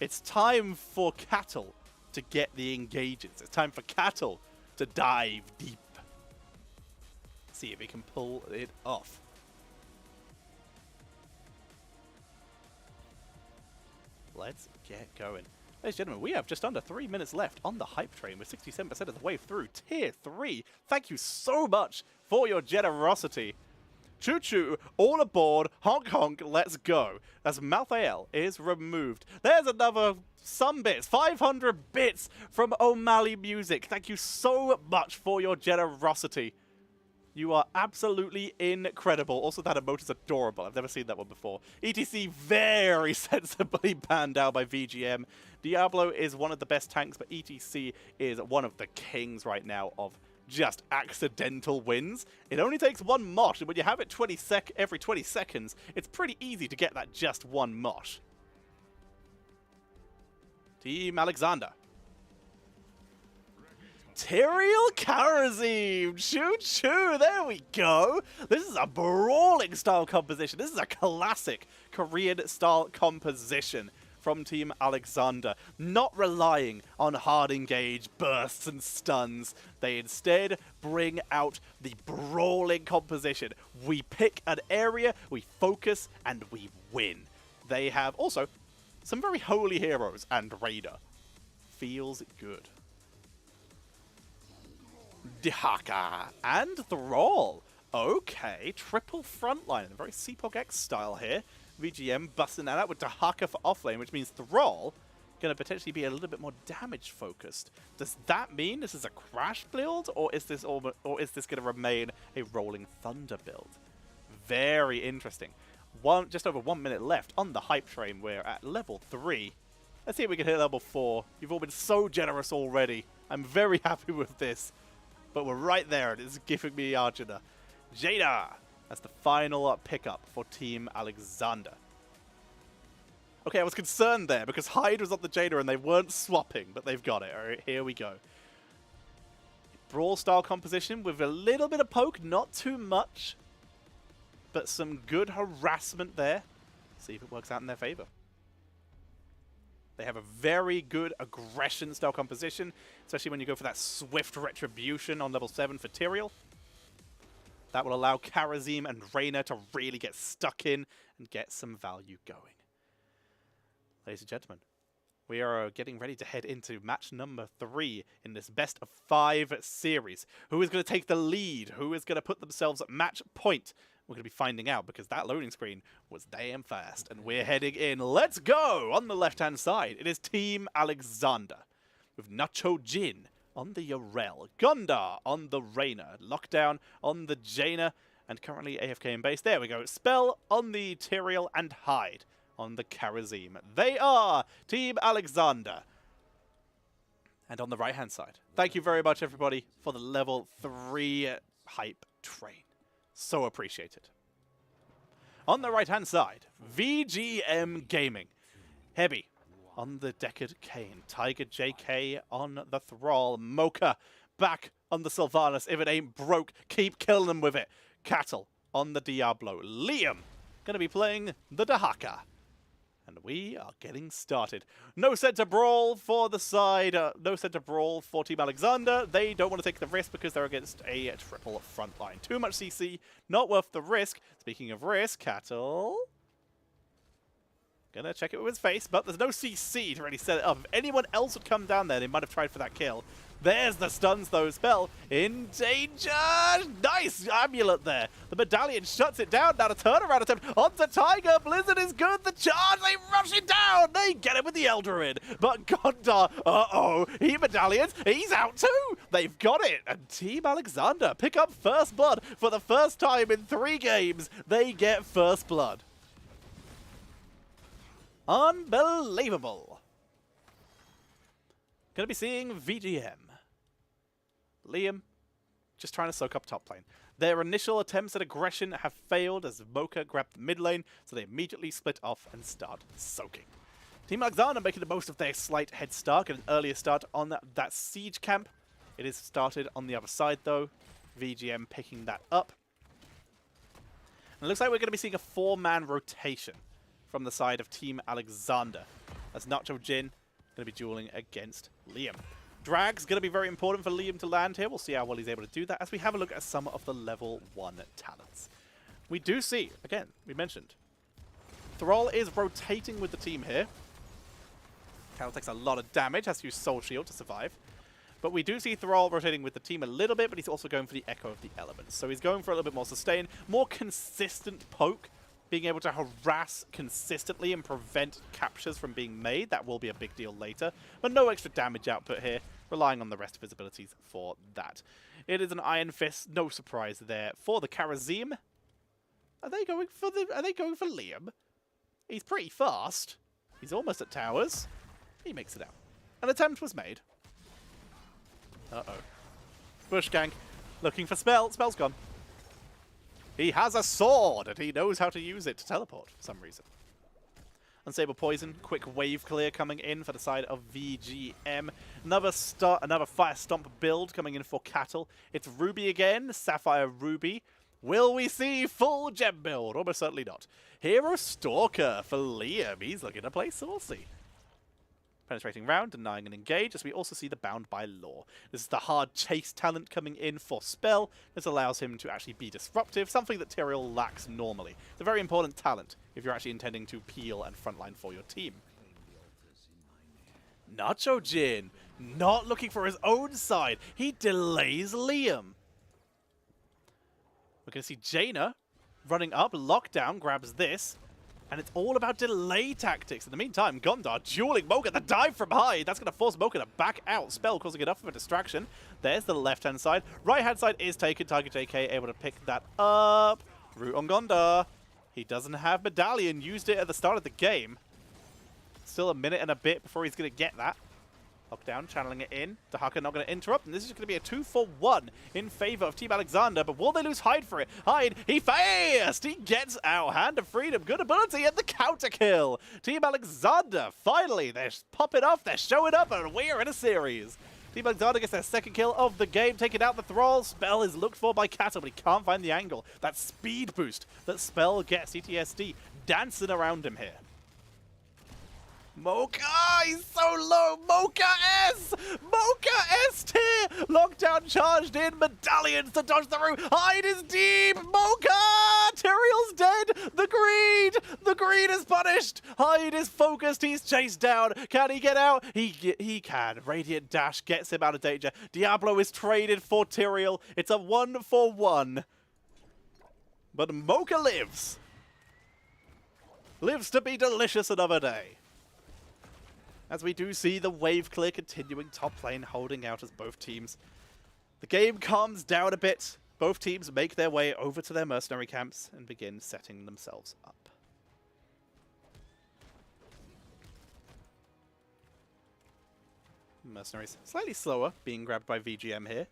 It's time for Cattle to get the engages. It's time for Cattle to dive deep. See if he can pull it off. Let's get going. Ladies and gentlemen, we have just under 3 minutes left on the hype train. We're 67% of the way through Tier 3. Thank you so much for your generosity. Choo-choo, all aboard, honk honk, let's go. As Malthael is removed. There's another some bits, 500 bits from O'Malley Music. Thank you so much for your generosity. You are absolutely incredible. Also, that emote is adorable. I've never seen that one before. ETC very sensibly banned out by VGM. Diablo is one of the best tanks, but ETC is one of the kings right now of just accidental wins. It only takes one mosh, and when you have it every 20 seconds, it's pretty easy to get that just one mosh. Team Alexander. Tyrael Karazim! Choo-choo! There we go! This is a brawling style composition. This is a classic Korean style composition from Team Alexander, not relying on hard engage, bursts and stuns. They instead bring out the brawling composition. We pick an area, we focus, and we win. They have also some very holy heroes, and Raider feels good. Dihaka and Thrall. Okay, triple frontline, very CPOG X style here. VGM busting that out with Dihaka for offlane, which means Thrall going to potentially be a little bit more damage focused. Does that mean this is a Crash build, or is this going to remain a Rolling Thunder build? Very interesting. Just over 1 minute left on the hype train. We're at level 3. Let's see if we can hit level 4. You've all been so generous already. I'm very happy with this. But we're right there. It is giving me Arjuna. Jada! That's the final pickup for Team Alexander. Okay, I was concerned there because Hyde was on the Jada and they weren't swapping, but they've got it. All right, here we go. Brawl style composition with a little bit of poke, not too much, but some good harassment there. See if it works out in their favor. They have a very good aggression style composition, especially when you go for that swift retribution on level 7 for Tyrael. That will allow Karazim and Reyna to really get stuck in and get some value going. Ladies and gentlemen, we are getting ready to head into match number 3 in this best of 5 series. Who is going to take the lead? Who is going to put themselves at match point? We're going to be finding out because that loading screen was damn fast. And we're heading in. Let's go! On the left-hand side, it is Team Alexander with Nacho Jin on the Aurel, Gundar on the Reyna, Lockdown on the Jaina, and currently AFK in base. There we go. Spell on the Tyrael and Hyde on the Karazim. They are Team Alexander. And on the right-hand side, thank you very much, everybody, for the level 3 hype train. So appreciated. On the right-hand side, VGM Gaming. Heavy on the Deckard Kane. Tiger JK on the Thrall. Mocha back on the Sylvanas. If it ain't broke, keep killing them with it. Cattle on the Diablo. Liam going to be playing the Dahaka. And we are getting started. No center brawl for the side. No center brawl for Team Alexander. They don't want to take the risk because they're against a triple frontline. Too much CC, not worth the risk. Speaking of risk, Cattle gonna check it with his face, but there's no CC to really set it up. If anyone else would come down there, they might have tried for that kill. There's the stuns, though. Spell in danger. Nice amulet there. The medallion shuts it down. Now the turnaround attempt onto Tiger. Blizzard is good. The charge, they rush it down. They get it with the Eldarin. But Gondar, he medallions. He's out too. They've got it. And Team Alexander pick up first blood for the first time in 3 games. They get first blood. Unbelievable. Gonna be seeing VGM. Liam just trying to soak up top lane. Their initial attempts at aggression have failed as Mocha grabbed the mid lane, so they immediately split off and start soaking. Team Alexander making the most of their slight head start, and an earlier start on that siege camp. It is started on the other side though. VGM picking that up. And it looks like we're going to be seeing a 4-man rotation from the side of Team Alexander, as Nacho Jin going to be dueling against Liam. Drag's going to be very important for Liam to land here. We'll see how well he's able to do that as we have a look at some of the level 1 talents. We do see, again, we mentioned, Thrall is rotating with the team here. Cattle takes a lot of damage, has to use Soul Shield to survive. But we do see Thrall rotating with the team a little bit, but he's also going for the Echo of the Elements. So he's going for a little bit more sustain, more consistent poke, being able to harass consistently and prevent captures from being made. That will be a big deal later. But no extra damage output here, relying on the rest of his abilities for that. It is an Iron Fist, no surprise there. For the Karazim, are they going for Liam? He's pretty fast. He's almost at towers. He makes it out. An attempt was made. Uh-oh. Bush gank, looking for spell. Spell's gone. He has a sword, and he knows how to use it to teleport for some reason. Unstable Poison, quick wave clear coming in for the side of VGM. Another Fire Stomp build coming in for Cattle. It's Ruby again, Sapphire Ruby. Will we see full gem build? Almost certainly not. Hero Stalker for Liam. He's looking to play Saucy. Penetrating round, denying an engage, as we also see the Bound by Law. This is the hard chase talent coming in for Spell. This allows him to actually be disruptive, something that Tyrael lacks normally. It's a very important talent if you're actually intending to peel and frontline for your team. Nacho Jin, not looking for his own side. He delays Liam. We're going to see Jaina running up, lockdown, grabs this. And it's all about delay tactics. In the meantime, Gondar dueling Mocha. The dive from high. That's going to force Mocha to back out. Spell causing enough of a distraction. There's the left-hand side. Right-hand side is taken. Tiger JK able to pick that up. Root on Gondar. He doesn't have Medallion. Used it at the start of the game. Still a minute and a bit before he's going to get that. Lockdown, channeling it in. Dahaka not going to interrupt, and this is going to be a 2-for-1 in favor of Team Alexander, but will they lose Hyde for it? Hyde, he fast! He gets out. Hand of Freedom, good ability, and the counter kill. Team Alexander, finally, they're popping off, they're showing up, and we're in a series. Team Alexander gets their second kill of the game, taking out the Thrall. Spell is looked for by Cattle, but he can't find the angle. That speed boost that Spell gets, CTSD, dancing around him here. Mocha, he's so low. Mocha S! Mocha S tier! Lockdown charged in, medallions to dodge the root. Hyde is deep. Mocha! Tyrael's dead. The greed is punished. Hyde is focused. He's chased down. Can he get out? He can. Radiant Dash gets him out of danger. Diablo is traded for Tyrael. It's a 1-for-1. But Mocha lives. Lives to be delicious another day. As we do see the wave clear continuing top lane, holding out as both teams. The game calms down a bit. Both teams make their way over to their mercenary camps and begin setting themselves up. Mercenaries slightly slower, being grabbed by VGM here.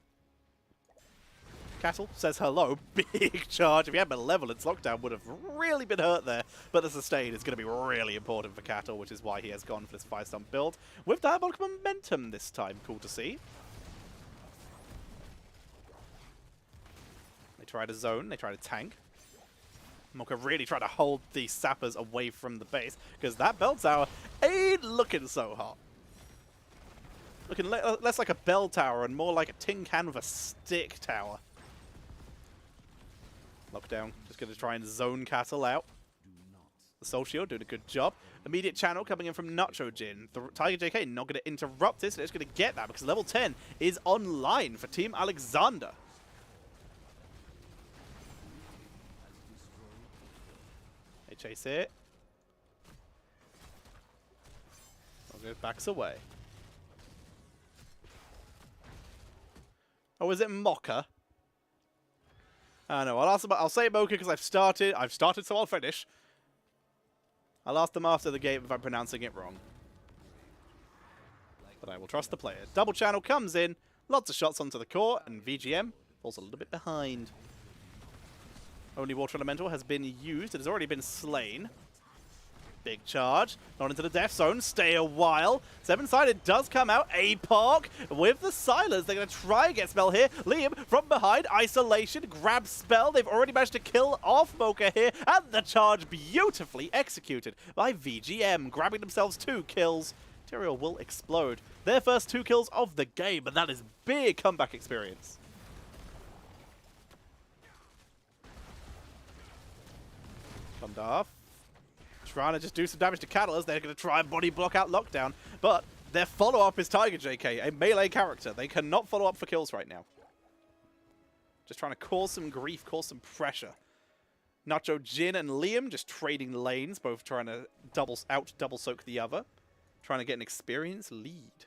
Cattle says hello. Big charge. If he had Malevolence, Lockdown would have really been hurt there. But the sustain is going to be really important for Cattle, which is why he has gone for this Fire Stomp build. With Diabolical Momentum this time. Cool to see. try to zone, they try to tank. Mocha really try to hold these sappers away from the base, because that bell tower ain't looking so hot. Looking less like a bell tower and more like a tin can with a stick tower. Lockdown, just going to try and zone Cattle out. The Soul Shield doing a good job. Immediate channel coming in from Nacho Jin. The Tiger JK not going to interrupt this. They're just going to get that because level 10 is online for Team Alexander. They chase it. Backs away. Oh, is it Mocha? I don't know. I'll say Mocha because I've started, so I'll finish. I'll ask them after the game if I'm pronouncing it wrong. But I will trust the player. Double channel comes in. Lots of shots onto the core, and VGM falls a little bit behind. Only Water Elemental has been used. It has already been slain. Big charge. Not into the death zone. Stay a while. Seven-sided does come out. APOC with the silence. They're going to try and get spell here. Liam from behind. Isolation. Grab spell. They've already managed to kill off Mocha here. And the charge beautifully executed by VGM. Grabbing themselves 2 kills. Tyrael will explode. Their first 2 kills of the game. And that is big comeback experience. Come off. Trying to just do some damage to Catalyst. They're going to try and body block out Lockdown. But their follow-up is Tiger JK, a melee character. They cannot follow up for kills right now. Just trying to cause some grief, cause some pressure. Nacho Jin and Liam just trading lanes, both trying to double soak the other. Trying to get an experienced lead.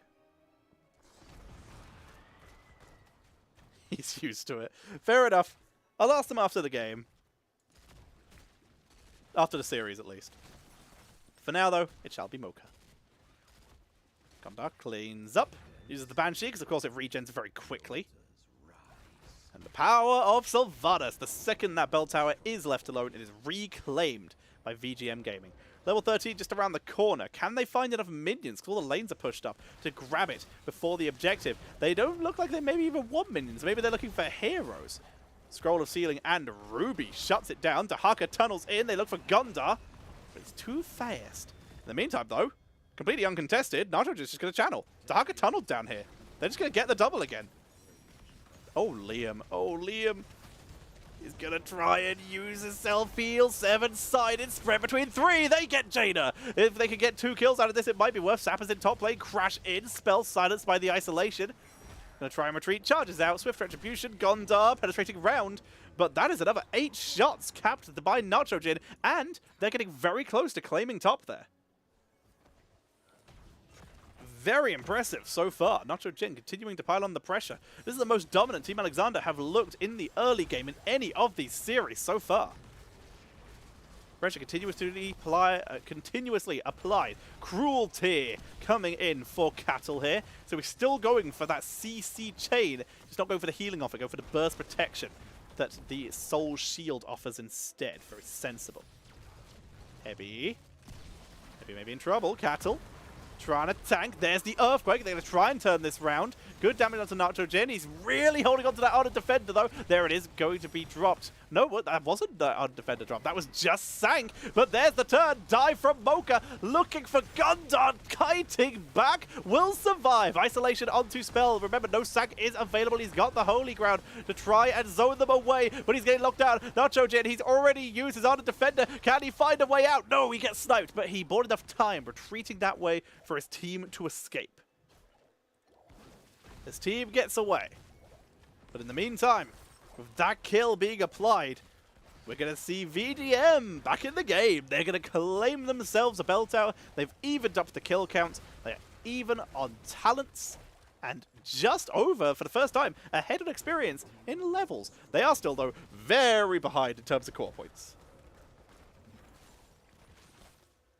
He's used to it. Fair enough. I'll ask them after the game. After the series, at least. For now, though, it shall be Mocha. Gondar cleans up. Uses the Banshee, because of course it regens very quickly. And the power of Sylvanas. The second that bell tower is left alone, it is reclaimed by VGM Gaming. Level 13 just around the corner. Can they find enough minions? Because all the lanes are pushed up to grab it before the objective. They don't look like they maybe even want minions. Maybe they're looking for heroes. Scroll of Sealing and Ruby shuts it down. Dahaka tunnels in. They look for Gondar, but it's too fast. In the meantime, though, completely uncontested, Nacho just going to channel. Dahaka tunneled down here. They're just going to get the double again. Oh, Liam. Oh, Liam. He's going to try and use his self-heal. 7-sided spread between 3. They get Jaina. If they can get 2 kills out of this, it might be worth. Sappers in top lane. Crash in. Spell silenced by the isolation. Gonna try and retreat, charges out, Swift Retribution, Gondar, penetrating round, but that is another 8 shots capped by Nacho Jin, and they're getting very close to claiming top there. Very impressive so far. Nacho Jin continuing to pile on the pressure. This is the most dominant Team Alexander have looked in the early game in any of these series so far. Pressure continuously applied. Cruelty coming in for Cattle here. So we're still going for that CC chain. Just not going for the healing offer, go for the burst protection that the Soul Shield offers instead. Very sensible. Heavy. Heavy may be in trouble. Cattle trying to tank. There's the Earthquake. They're going to try and turn this round. Good damage onto Nacho Jin. He's really holding on to that Ardor Defender, though. There it is, going to be dropped. No, that wasn't the Ardor Defender drop. That was just Sank. But there's the turn. Dive from Mocha. Looking for Gondar. Kiting back. Will survive. Isolation onto spell. Remember, no Sank is available. He's got the Holy Ground to try and zone them away. But he's getting locked down. Nacho Jin, he's already used his Ardor Defender. Can he find a way out? No, he gets sniped. But he bought enough time retreating that way for his team to escape. His team gets away. But in the meantime, with that kill being applied, we're going to see VGM back in the game. They're going to claim themselves a bell tower. They've evened up the kill count. They're even on talents. And just over, for the first time, ahead on experience in levels. They are still, though, very behind in terms of core points.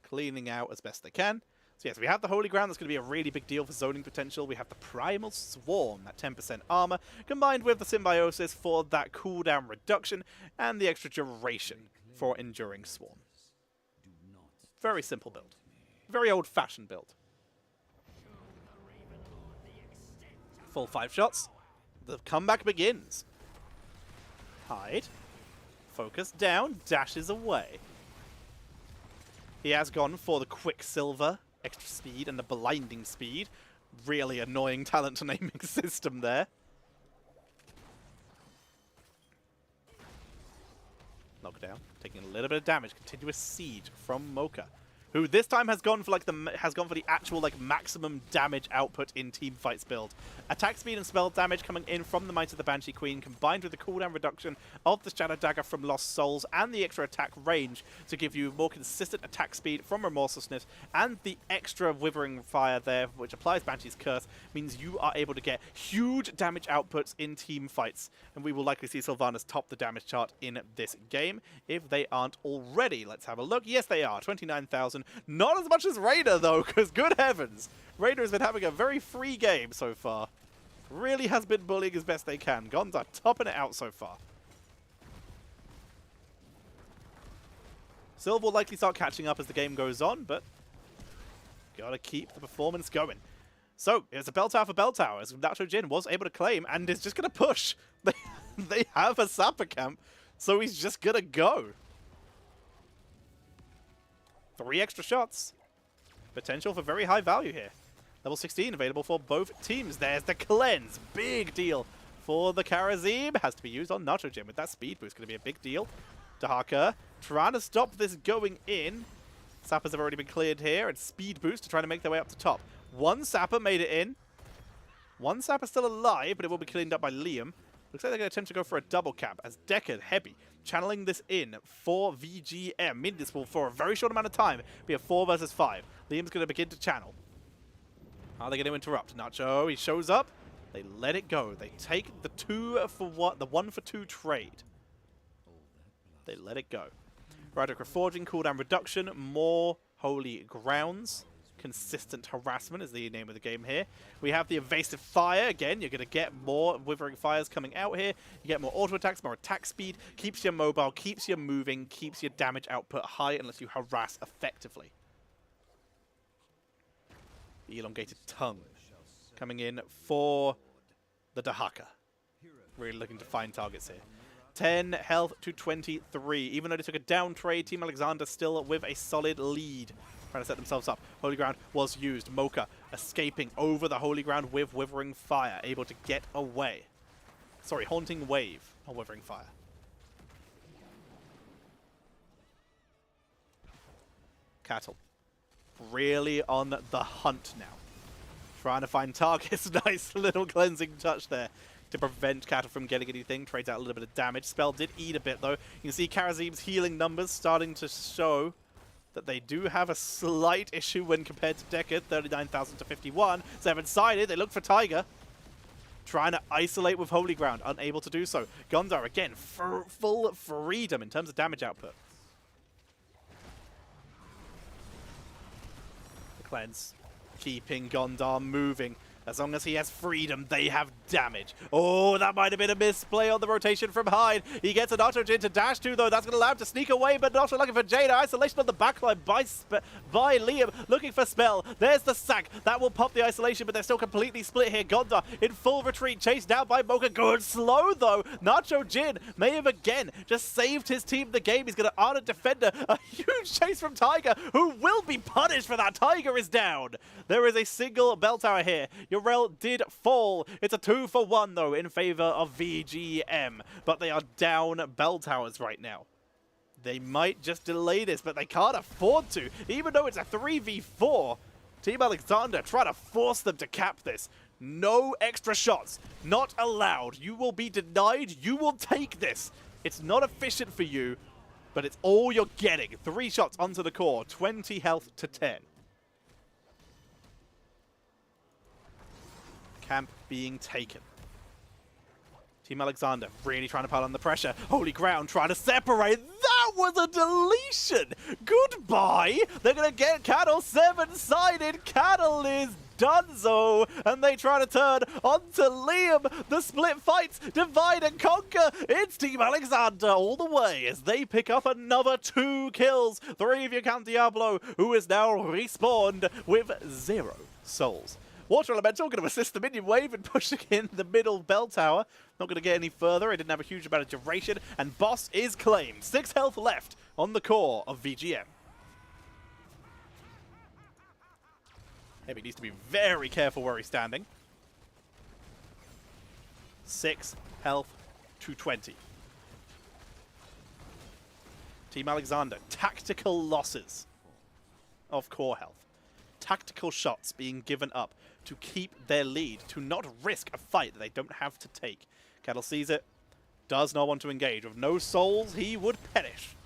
Cleaning out as best they can. So yes, we have the Holy Ground. That's going to be a really big deal for zoning potential. We have the Primal Swarm, that 10% armor, combined with the Symbiosis for that cooldown reduction, and the extra duration for Enduring Swarm. Very simple build. Very old-fashioned build. Full 5 shots. The comeback begins. Hide. Focus down. Dashes away. He has gone for the Quicksilver, extra speed, and the blinding speed. Really annoying talent naming system there. Knockdown, taking a little bit of damage. Continuous siege from Mocha, who this time has gone for the actual maximum damage output in team fights build. Attack speed and spell damage coming in from the Might of the Banshee Queen, combined with the cooldown reduction of the Shadow Dagger from Lost Souls and the extra attack range to give you more consistent attack speed from Remorselessness, and the extra Withering Fire there, which applies Banshee's Curse, means you are able to get huge damage outputs in team fights. And we will likely see Sylvanas top the damage chart in this game, if they aren't already. Let's have a look. Yes, they are. 29,000. Not as much as Raider, though, because good heavens, Raider has been having a very free game so far. Really has been bullying as best they can. Gons are topping it out so far. Silver will likely start catching up as the game goes on, but gotta keep the performance going. So, it's a bell tower for bell tower, as Nacho Jin was able to claim, and is just gonna push. They have a Sapper camp, so he's just gonna go. 3 extra shots. Potential for very high value here. Level 16 available for both teams. There's the cleanse. Big deal for the Karazim. Has to be used on Nacho Jin with that speed boost. Going to be a big deal. Dahaka trying to stop this going in. Sappers have already been cleared here. And speed boost to try to make their way up to top. One Sapper made it in. One Sapper still alive, but it will be cleaned up by Liam. Looks like they're going to attempt to go for a double cap as Deckard, Heavy, channeling this in for VGM. Meaning this will, for a very short amount of time, be a 4 versus 5. Liam's going to begin to channel. Are they going to interrupt? Nacho, he shows up. They let it go. They take the 2 for 1, the 1 for 2 trade. They let it go. Radical Forging, cooldown reduction, more Holy Grounds. Consistent Harassment is the name of the game here. We have the Evasive Fire. Again, you're going to get more Withering Fires coming out here. You get more auto attacks, more attack speed. Keeps you mobile, keeps you moving, keeps your damage output high unless you harass effectively. The Elongated Tongue coming in for the Dahaka. Really looking to find targets here. 10 health to 23. Even though they took a down trade, Team Alexander still with a solid lead. Trying to set themselves up. Holy Ground was used. Mocha escaping over the Holy Ground with Withering Fire. Able to get away. Sorry, Haunting Wave on Withering Fire. Cattle. Really on the hunt now. Trying to find targets. Nice little cleansing touch there to prevent Cattle from getting anything. Trades out a little bit of damage. Spell did eat a bit though. You can see Karazim's healing numbers starting to show that they do have a slight issue when compared to Deckard. 39,000 to 51. 7-sided. They look for Tiger. Trying to isolate with Holy Ground. Unable to do so. Gondar again. Full freedom in terms of damage output. Cleanse, keeping Gondar moving. As long as he has freedom, they have damage. Oh, that might have been a misplay on the rotation from Hyde. He gets an Nacho Jin to dash to, though. That's going to allow him to sneak away, but not looking for Jada. Isolation on the backline by Liam, looking for Spell. There's the sack. That will pop the isolation, but they're still completely split here. Gondar in full retreat, chased down by Mocha. Good slow, though. Nacho Jin may have again just saved his team the game. He's going to honor defender. A huge chase from Tiger, who will be punished for that. Tiger is down. There is a single bell tower here. Yorel did fall. It's a 2 for 1, though, in favor of VGM. But they are down bell towers right now. They might just delay this, but they can't afford to. Even though it's a 3v4, Team Alexander try to force them to cap this. No extra shots. Not allowed. You will be denied. You will take this. It's not efficient for you, but it's all you're getting. 3 shots onto the core. 20 health to 10. Camp being taken. Team Alexander really trying to pile on the pressure. Holy Ground trying to separate. That was a deletion. Goodbye. They're going to get Cattle 7-sided. Cattle is donezo. And they try to turn onto Liam. The split fights. Divide and conquer. It's Team Alexander all the way as they pick up another 2 kills. 3 if you count Diablo, who is now respawned with 0 souls. Water Elemental going to assist the minion wave in pushing in the middle bell tower. Not going to get any further. It didn't have a huge amount of duration. And boss is claimed. 6 health left on the core of VGM. Maybe he needs to be very careful where he's standing. 6 health to 20. Team Alexander, tactical losses of core health. Tactical shots being given up to keep their lead, to not risk a fight that they don't have to take. Kettle sees it, does not want to engage. With no souls, he would perish.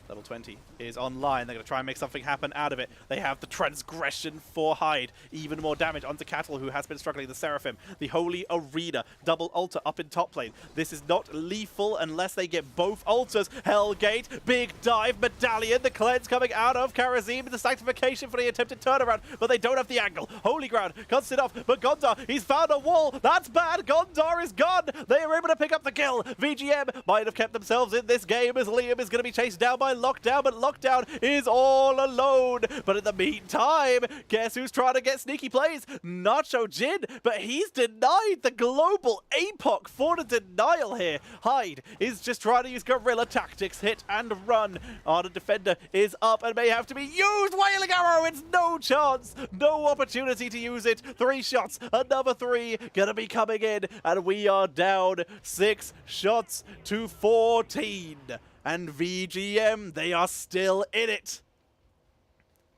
Level 20 is online. They're going to try and make something happen out of it. They have the Transgression for Hyde. Even more damage onto Cattle, who has been struggling. The Seraphim, the Holy Arena, double altar up in top lane. This is not lethal unless they get both altars. Hellgate, big dive, Medallion, the cleanse coming out of Karazim, the Sanctification for the attempted turnaround, but they don't have the angle. Holy Ground cuts it off, but Gondar, he's found a wall. That's bad. Gondar is gone. They are able to pick up the kill. VGM might have kept themselves in this game as Liam is going to be chased down by Lockdown, but Lockdown is all alone. But in the meantime, guess who's trying to get sneaky plays? Nacho Jin, but he's denied the global APOC for the denial here. Hyde is just trying to use guerrilla tactics, hit and run. Ardent Defender is up and may have to be used. Wailing Arrow, it's no chance, no opportunity to use it. 3 shots, another 3 gonna be coming in, and we are down 6 shots to 14. And VGM, they are still in it.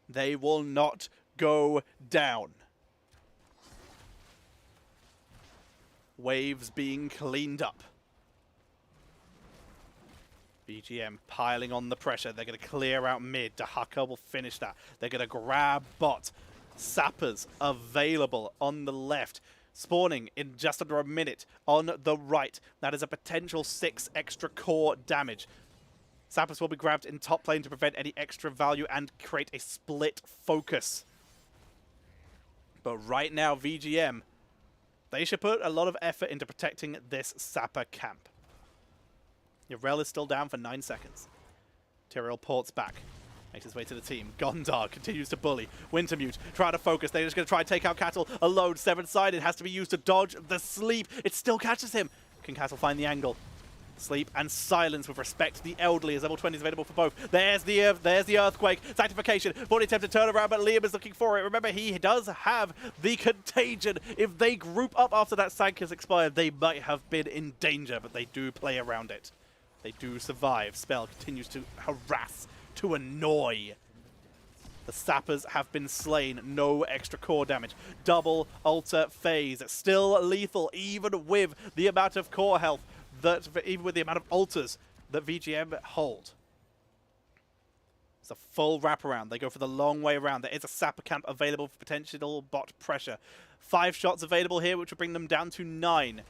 They will not go down. Waves being cleaned up. VGM piling on the pressure. They're going to clear out mid. Dahaka will finish that. They're going to grab bot. Sappers available on the left. Spawning in just under a minute on the right. That is a potential 6 extra core damage. Sappers will be grabbed in top lane to prevent any extra value and create a split focus. But right now, VGM, they should put a lot of effort into protecting this Sapper camp. Yorel is still down for 9 seconds. Tyrael ports back. Makes his way to the team. Gondar continues to bully. Wintermute trying to focus. They're just going to try and take out Cattle alone. 7-sided has to be used to dodge the sleep. It still catches him. Can Cattle find the angle? Sleep and silence with respect to the elderly, as level 20 is available for both. There's the earthquake. Sanctification. 40 attempt to turn around, but Liam is looking for it. Remember, he does have the contagion. If they group up after that Sank has expired, they might have been in danger, but they do play around it. They do survive. Spell continues to harass, to annoy. The Sappers have been slain. No extra core damage. Double altar phase. Still lethal, even with the amount of core health. Even with the amount of altars that VGM hold. It's a full wraparound. They go for the long way around. There is a Sapper camp available for potential bot pressure. 5 shots available here, which will bring them down to 9.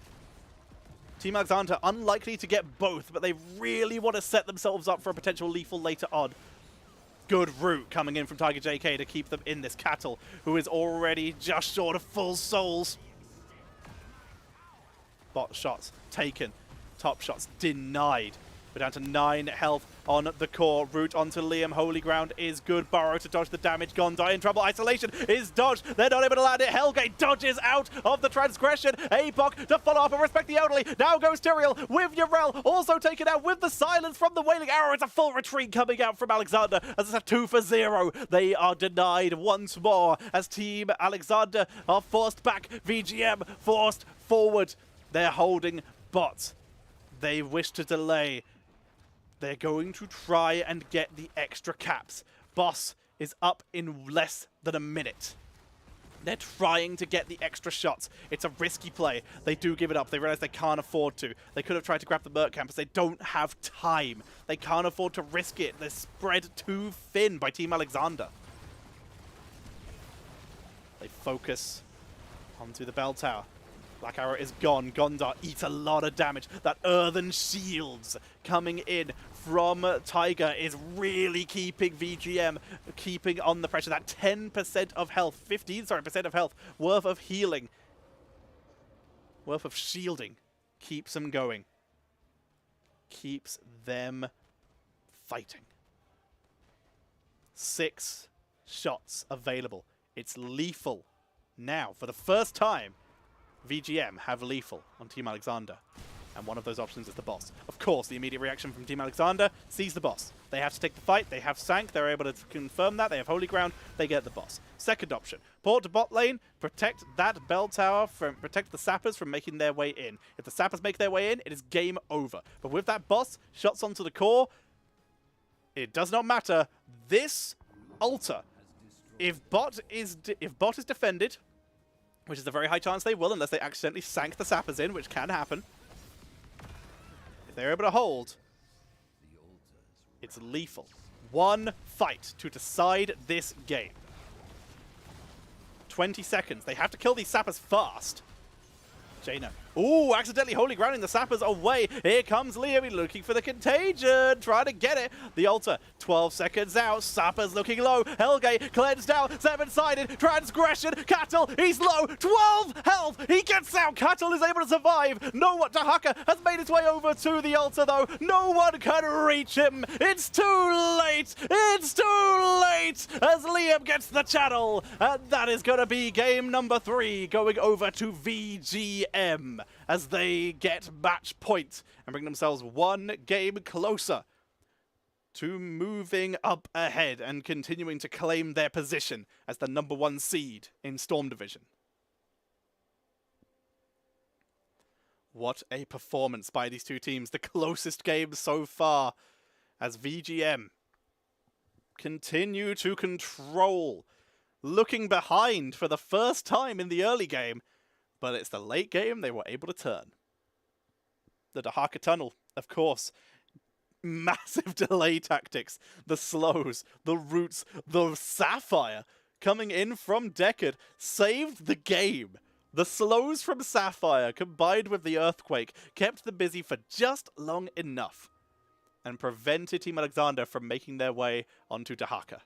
Team Alexander unlikely to get both, but they really want to set themselves up for a potential lethal later on. Good route coming in from Tiger JK to keep them in this. Cattle, who is already just short of full souls. Bot shots taken. Top shots denied. We're down to 9 health on the core. Route onto Liam. Holy Ground is good. Burrow to dodge the damage. Gondar in trouble. Isolation is dodged. They're not able to land it. Hellgate dodges out of the Transgression. APOC to follow up and respect the elderly. Now goes Tyrael with Yorel. Also taken out with the silence from the Wailing Arrow. It's a full retreat coming out from Alexander as it's a 2 for 0. They are denied once more as Team Alexander are forced back. VGM forced forward. They're holding bot. They wish to delay. They're going to try and get the extra caps. Boss is up in less than a minute. They're trying to get the extra shots. It's a risky play. They do give it up. They realize they can't afford to. They could have tried to grab the Merc campus. They don't have time. They can't afford to risk it. They're spread too thin by Team Alexander. They focus onto the bell tower. Black Arrow is gone. Gondar eats a lot of damage. That earthen shields coming in from Tiger is really keeping VGM, keeping on the pressure. That 10% of health, 15% of health worth of healing, worth of shielding, keeps them going. Keeps them fighting. 6 shots available. It's lethal. Now, for the first time, VGM have lethal on Team Alexander. And one of those options is the boss. Of course, the immediate reaction from Team Alexander sees the boss. They have to take the fight. They have Sank. They're able to confirm that. They have Holy Ground. They get the boss. Second option, port to bot lane, protect that bell tower, protect the sappers from making their way in. If the sappers make their way in, it is game over. But with that boss, shots onto the core, it does not matter. This altar, if bot is defended, which is a very high chance they will unless they accidentally sank the sappers in, which can happen. If they're able to hold, it's lethal. One fight to decide this game. 20 seconds. They have to kill these sappers fast. Jaina. Ooh, accidentally holy grounding the sappers away. Here comes Liam looking for the contagion. Trying to get it. The altar. 12 seconds out. Sappers looking low. Hellgate cleansed out. Seven-sided. Transgression. Cattle. He's low. 12 health. He gets out. Cattle is able to survive. No one. Dahaka has made his way over to the altar though. No one can reach him. It's too late. It's too late as Liam gets the channel. And that is going to be game number 3 going over to VGM. As they get match point and bring themselves one game closer to moving up ahead and continuing to claim their position as the #1 seed in Storm Division. What a performance by these two teams. The closest game so far as VGM continue to control, looking behind for the first time in the early game. But it's the late game they were able to turn. The Dahaka Tunnel, of course. Massive delay tactics. The slows, the roots, the Sapphire coming in from Deckard saved the game. The slows from Sapphire combined with the Earthquake kept them busy for just long enough and prevented Team Alexander from making their way onto Dahaka.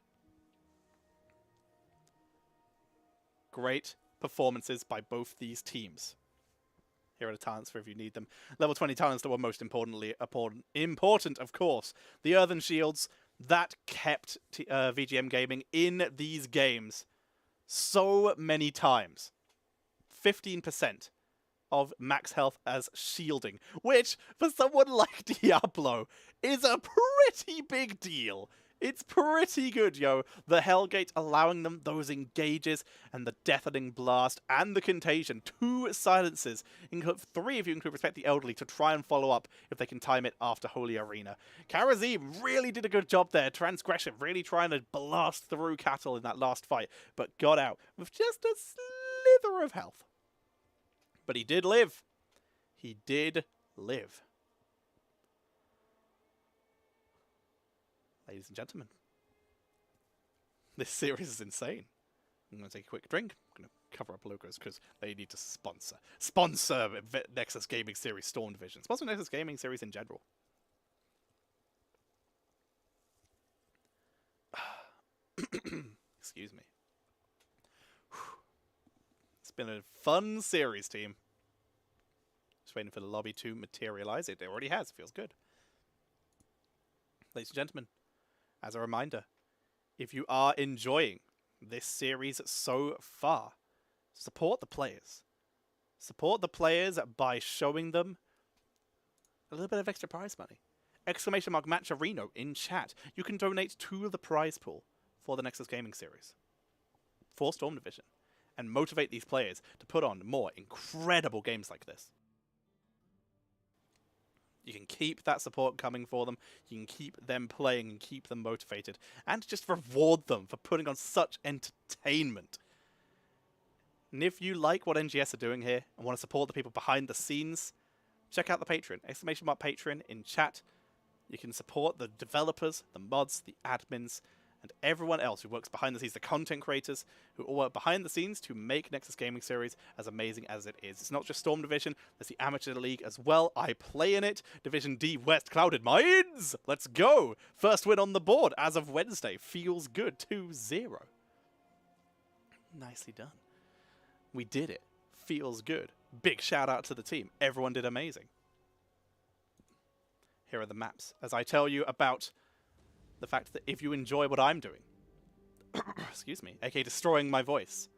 Great performances by both these teams. Here are the talents for if you need them. Level 20 talents that were most important, of course. The Earthen Shields, that kept VGM Gaming in these games so many times. 15% of max health as shielding, which, for someone like Diablo, is a pretty big deal. It's pretty good, yo. The Hellgate allowing them those engages and the Deafening Blast and the Contagion. 2 silences. 3 if you include Respect the Elderly to try and follow up if they can time it after Holy Arena. Karazim really did a good job there. Transgression really trying to blast through Cattle in that last fight, but got out with just a slither of health. But he did live. He did live. Ladies and gentlemen, this series is insane. I'm going to take a quick drink. I'm going to cover up logos because they need to sponsor Nexus Gaming Series Storm Division. Sponsor Nexus Gaming Series in general. Excuse me. It's been a fun series, team. Just waiting for the lobby to materialize. It already has. It feels good. Ladies and gentlemen, as a reminder, if you are enjoying this series so far, support the players. Support the players by showing them a little bit of extra prize money. Exclamation mark Matcherino in chat. You can donate to the prize pool for the Nexus Gaming Series for Storm Division and motivate these players to put on more incredible games like this. You can keep that support coming for them. You can keep them playing and keep them motivated. And just reward them for putting on such entertainment. And if you like what NGS are doing here and want to support the people behind the scenes, check out the Patreon. Exclamation mark Patreon in chat. You can support the developers, the mods, the admins, and everyone else who works behind the scenes, the content creators who all work behind the scenes to make Nexus Gaming Series as amazing as it is. It's not just Storm Division, there's the Amateur League as well. I play in it. Division D West Clouded Minds! Let's go! First win on the board as of Wednesday. Feels good. 2-0. Nicely done. We did it. Feels good. Big shout out to the team. Everyone did amazing. Here are the maps. As I tell you about the fact that if you enjoy what I'm doing, excuse me, aka destroying my voice,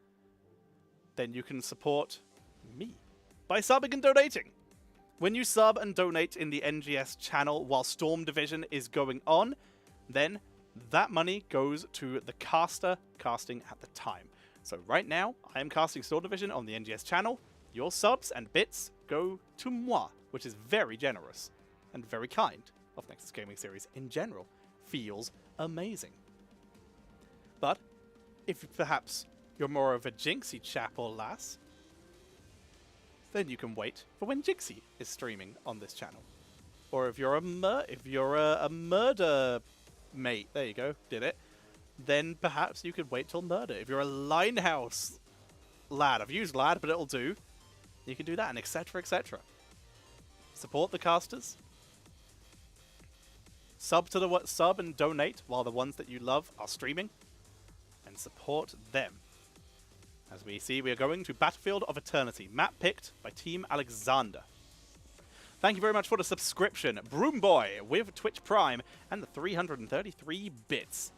then you can support me by subbing and donating. When you sub and donate in the NGS channel while Storm Division is going on, then that money goes to the caster casting at the time. So right now, I am casting Storm Division on the NGS channel. Your subs and bits go to moi, which is very generous and very kind of Nexus Gaming Series in general. Feels amazing. But if perhaps you're more of a Jinxie chap or lass, then you can wait for when Jinxie is streaming on this channel. Or if you're a murder mate, there you go, did it, then perhaps you could wait till murder. If you're a Linehouse lad, I've used lad, but it'll do, you can do that, and etc, etc. Support the casters. Sub and donate while the ones that you love are streaming, and support them. As we see, we are going to Battlefield of Eternity, map picked by Team Alexander. Thank you very much for the subscription, Broomboy, with Twitch Prime, and the 333 bits.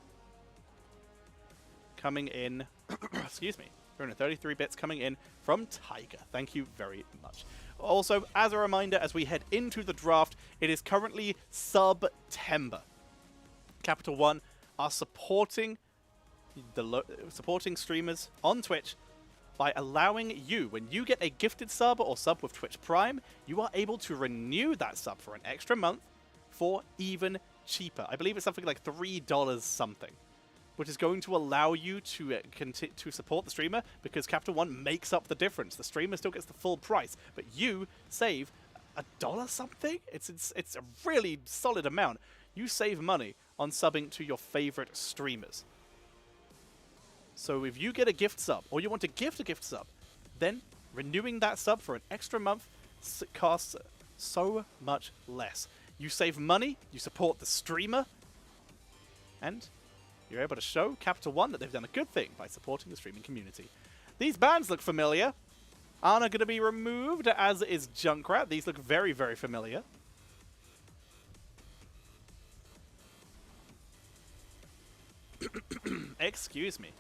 Coming in, excuse me, 333 bits coming in from Tiger. Thank you very much. Also, as a reminder, as we head into the draft, it is currently September. Capital One are supporting streamers on Twitch by allowing you, when you get a gifted sub or sub with Twitch Prime, you are able to renew that sub for an extra month for even cheaper. I believe it's something like $3 something, which is going to allow you to support the streamer, because Capital One makes up the difference. The streamer still gets the full price, but you save $1 something. It's a really solid amount. You save money on subbing to your favorite streamers. So if you get a gift sub, or you want to gift a gift sub, then renewing that sub for an extra month costs so much less. You save money, you support the streamer, and you're able to show Capital One that they've done a good thing by supporting the streaming community. These bands look familiar. Ana going to be removed, as is Junkrat. These look very, very familiar. Excuse me.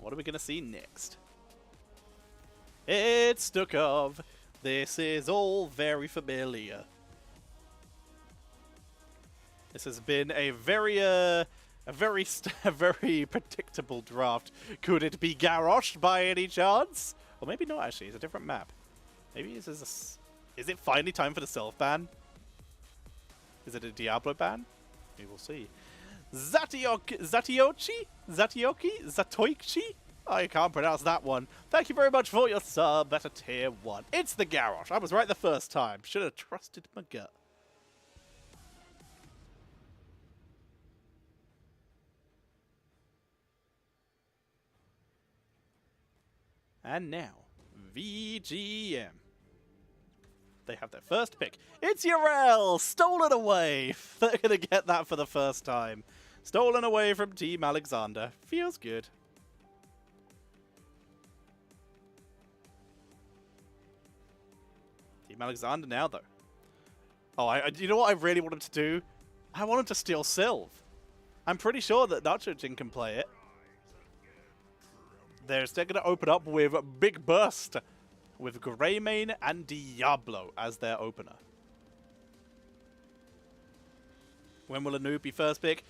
What are we going to see next? It's Stukov. This is all very familiar. This has been a very predictable draft. Could it be Garrosh by any chance? Or maybe not, actually. It's a different map. Maybe this is Is it finally time for the self ban? Is it a Diablo ban? We will see. Zatiochi? I can't pronounce that one. Thank you very much for your sub at a tier 1. It's the Garrosh. I was right the first time. Should have trusted my gut. And now, VGM. They have their first pick. It's Urel! Stolen away! They're going to get that for the first time. Stolen away from Team Alexander. Feels good. Team Alexander now, though. Oh, you know what I really want him to do? I want him to steal Sylve. I'm pretty sure that Nachojin can play it. They're going to open up with Big Burst, with Greymane and Diablo as their opener. When will a noob be first pick?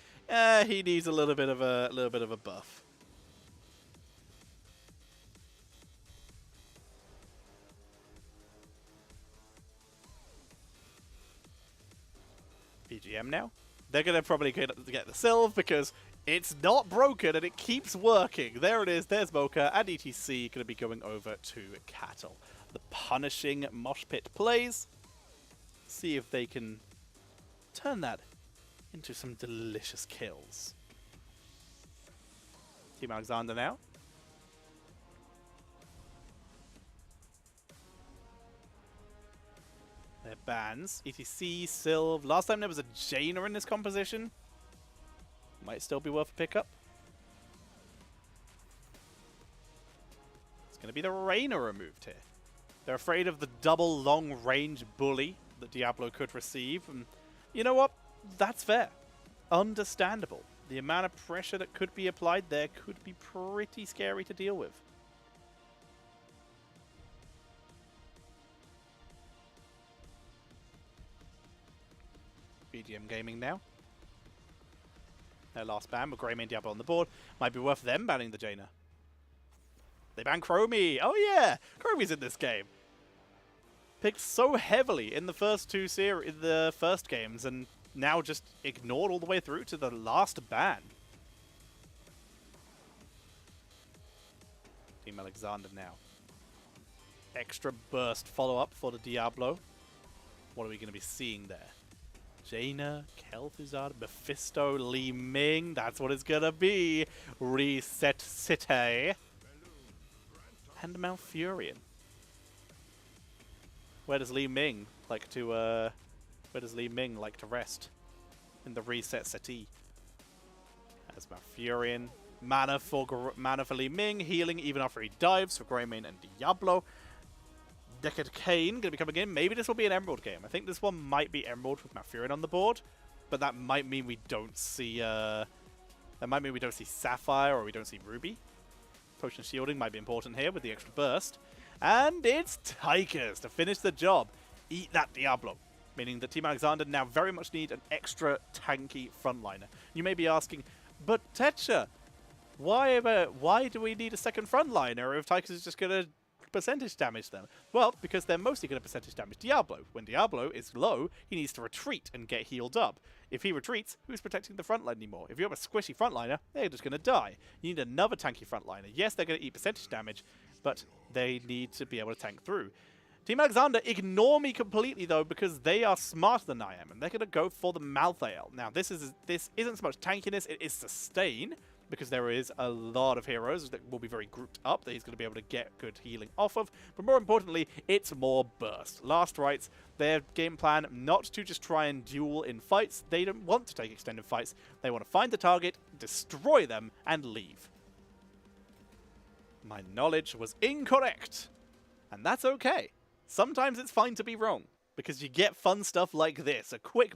He needs a little bit of a buff. VGM now. They're going to probably get the Sylve because it's not broken and it keeps working. There it is. There's Mocha and ETC going to be going over to Cattle. The punishing mosh pit plays. See if they can turn that into some delicious kills. Team Alexander now. Their bans. ETC, Sylve. Last time there was a Jaina in this composition. Might still be worth a pickup. It's going to be the Reyna removed here. They're afraid of the double long-range bully that Diablo could receive. And you know what? That's fair. understandable. The amount of pressure that could be applied there could be pretty scary to deal with. VGM Gaming now. Their last ban with Greymane Diablo on the board. Might be worth them banning the Jaina. They ban Chromie! Oh yeah! Chromie's in this game! Picked so heavily in the first games, and now just ignored all the way through to the last ban. Team Alexander now. Extra burst follow-up for the Diablo. What are we going to be seeing there? Jaina, Kel'Thuzad, Mephisto, Li Ming. That's what it's going to be. Reset City. And Malfurion. Where does Li Ming like to rest? In the Reset City. As Malfurion. Mana for Li Ming, healing even after he dives for Greymane and Diablo. Decade Kane going to be coming in. Maybe this will be an Emerald game. I think this one might be Emerald with Malfurion on the board, but that might mean we don't see Sapphire or we don't see Ruby. Potion shielding might be important here with the extra burst. And it's Tychus to finish the job. Eat that Diablo. Meaning that Team Alexander now very much need an extra tanky frontliner. You may be asking, but Tetra, why do we need a second frontliner if Tychus is just going to percentage damage them? Well, because they're mostly going to percentage damage Diablo. When Diablo is low, he needs to retreat and get healed up. If he retreats, who's protecting the frontline anymore? If you have a squishy frontliner, they're just going to die. You need another tanky frontliner. Yes, they're going to eat percentage damage, but they need to be able to tank through. Team Alexander ignore me completely, though, because they are smarter than I am, and they're going to go for the Malthael. Now, this isn't so much tankiness, it is sustain, because there is a lot of heroes that will be very grouped up that he's going to be able to get good healing off of. But more importantly, it's more burst. Last Rites, their game plan, not to just try and duel in fights. They don't want to take extended fights. They want to find the target, destroy them, and leave. My knowledge was incorrect. And that's okay. Sometimes it's fine to be wrong, because you get fun stuff like this. A quick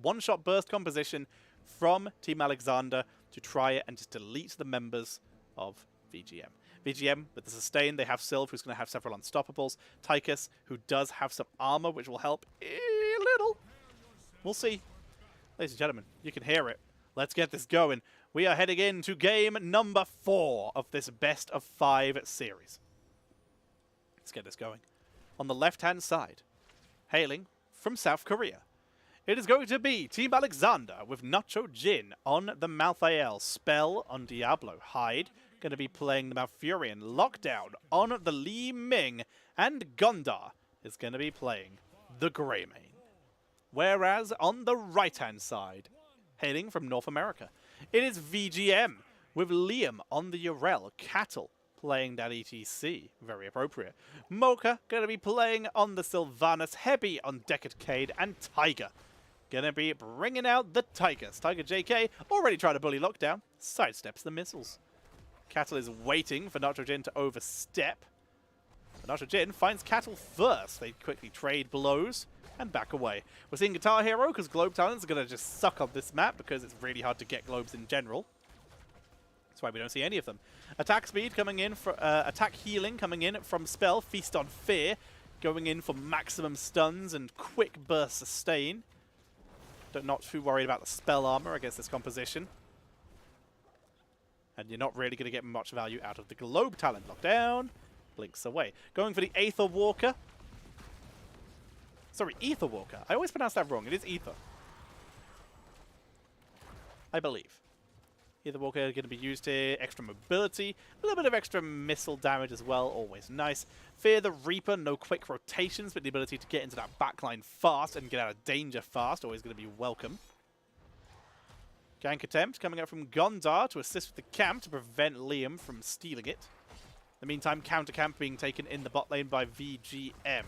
one-shot burst composition from Team Alexander to try it and just delete the members of VGM. VGM, with the sustain, they have Sylph, who's going to have several unstoppables. Tychus, who does have some armor, which will help a little. We'll see. Ladies and gentlemen, you can hear it. Let's get this going. We are heading into game number 4 of this best of 5 series. Let's get this going. On the left-hand side, hailing from South Korea, it is going to be Team Alexander with Nacho Jin on the Malthael. Spell on Diablo. Hyde going to be playing the Malfurion. Lockdown on the Li Ming. And Gondar is going to be playing the Greymane. Whereas on the right-hand side, hailing from North America, it is VGM with Liam on the Urel. Cattle playing that ETC. Very appropriate. Mocha going to be playing on the Sylvanas. Hebi on Decade and Tiger gonna be bringing out the Tychus. Tiger JK already trying to bully Lockdown. Sidesteps the missiles. Cattle is waiting for Nacho Jin to overstep. But Nacho Jin finds Cattle first. They quickly trade blows and back away. We're seeing Guitar Hero because Globe Talents are gonna just suck on this map because it's really hard to get globes in general. That's why we don't see any of them. Attack speed coming in for attack healing coming in from Spell. Feast on Fear going in for maximum stuns and quick burst sustain. Not too worried about the spell armor against this composition. And you're not really going to get much value out of the Globe Talent. Lockdown. Blinks away. Going for the Aether Walker. Sorry, Ether Walker. I always pronounce that wrong. It is Ether. I believe. Ether Walker going to be used here. Extra mobility. A little bit of extra missile damage as well. Always nice. Fear the Reaper. No quick rotations, but the ability to get into that backline fast and get out of danger fast. Always going to be welcome. Gank attempt coming out from Gondar to assist with the camp to prevent Liam from stealing it. In the meantime, counter camp being taken in the bot lane by VGM.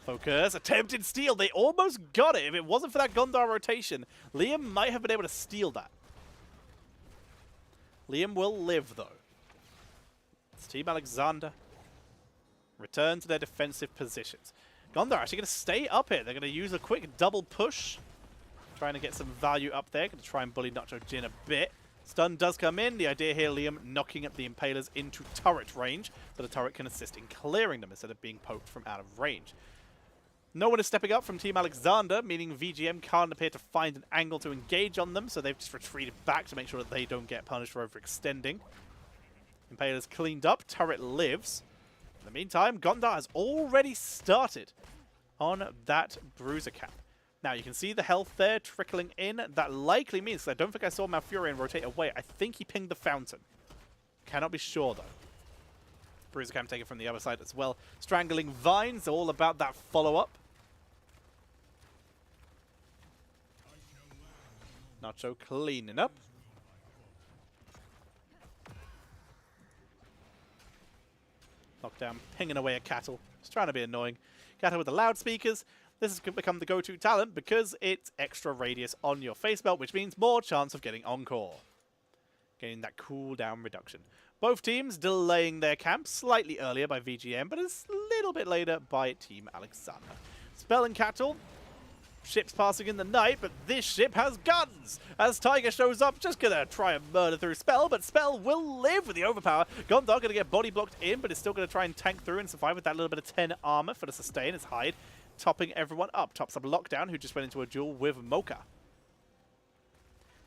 Focus. Attempted steal. They almost got it. If it wasn't for that Gondar rotation, Liam might have been able to steal that. Liam will live, though. It's Team Alexander. Return to their defensive positions. Gondar actually going to stay up here. They're going to use a quick double push. Trying to get some value up there. Going to try and bully Nacho Jin a bit. Stun does come in. The idea here, Liam knocking up the Impalers into turret range, so the turret can assist in clearing them instead of being poked from out of range. No one is stepping up from Team Alexander, meaning VGM can't appear to find an angle to engage on them, so they've just retreated back to make sure that they don't get punished for overextending. Impalers cleaned up. Turret lives. In the meantime, Gondar has already started on that Bruiser camp. Now, you can see the health there trickling in. That likely means, because I don't think I saw Malfurion rotate away, I think he pinged the fountain. Cannot be sure, though. Bruiser camp taken from the other side as well. Strangling Vines, all about that follow-up. Nacho cleaning up. Lockdown, pinging away at Cattle. Just trying to be annoying. Cattle with the loudspeakers. This has become the go-to talent because it's extra radius on your face belt, which means more chance of getting encore. Getting that cooldown reduction. Both teams delaying their camp slightly earlier by VGM, but a little bit later by Team Alexander. Spell and Cattle. Ships passing in the night, but this ship has guns! As Tiger shows up, just gonna try and murder through Spell, but Spell will live with the overpower. Gondar gonna get body blocked in, but is still gonna try and tank through and survive with that little bit of 10 armor for the sustain as Hyde topping everyone up. Tops up Lockdown, who just went into a duel with Mocha.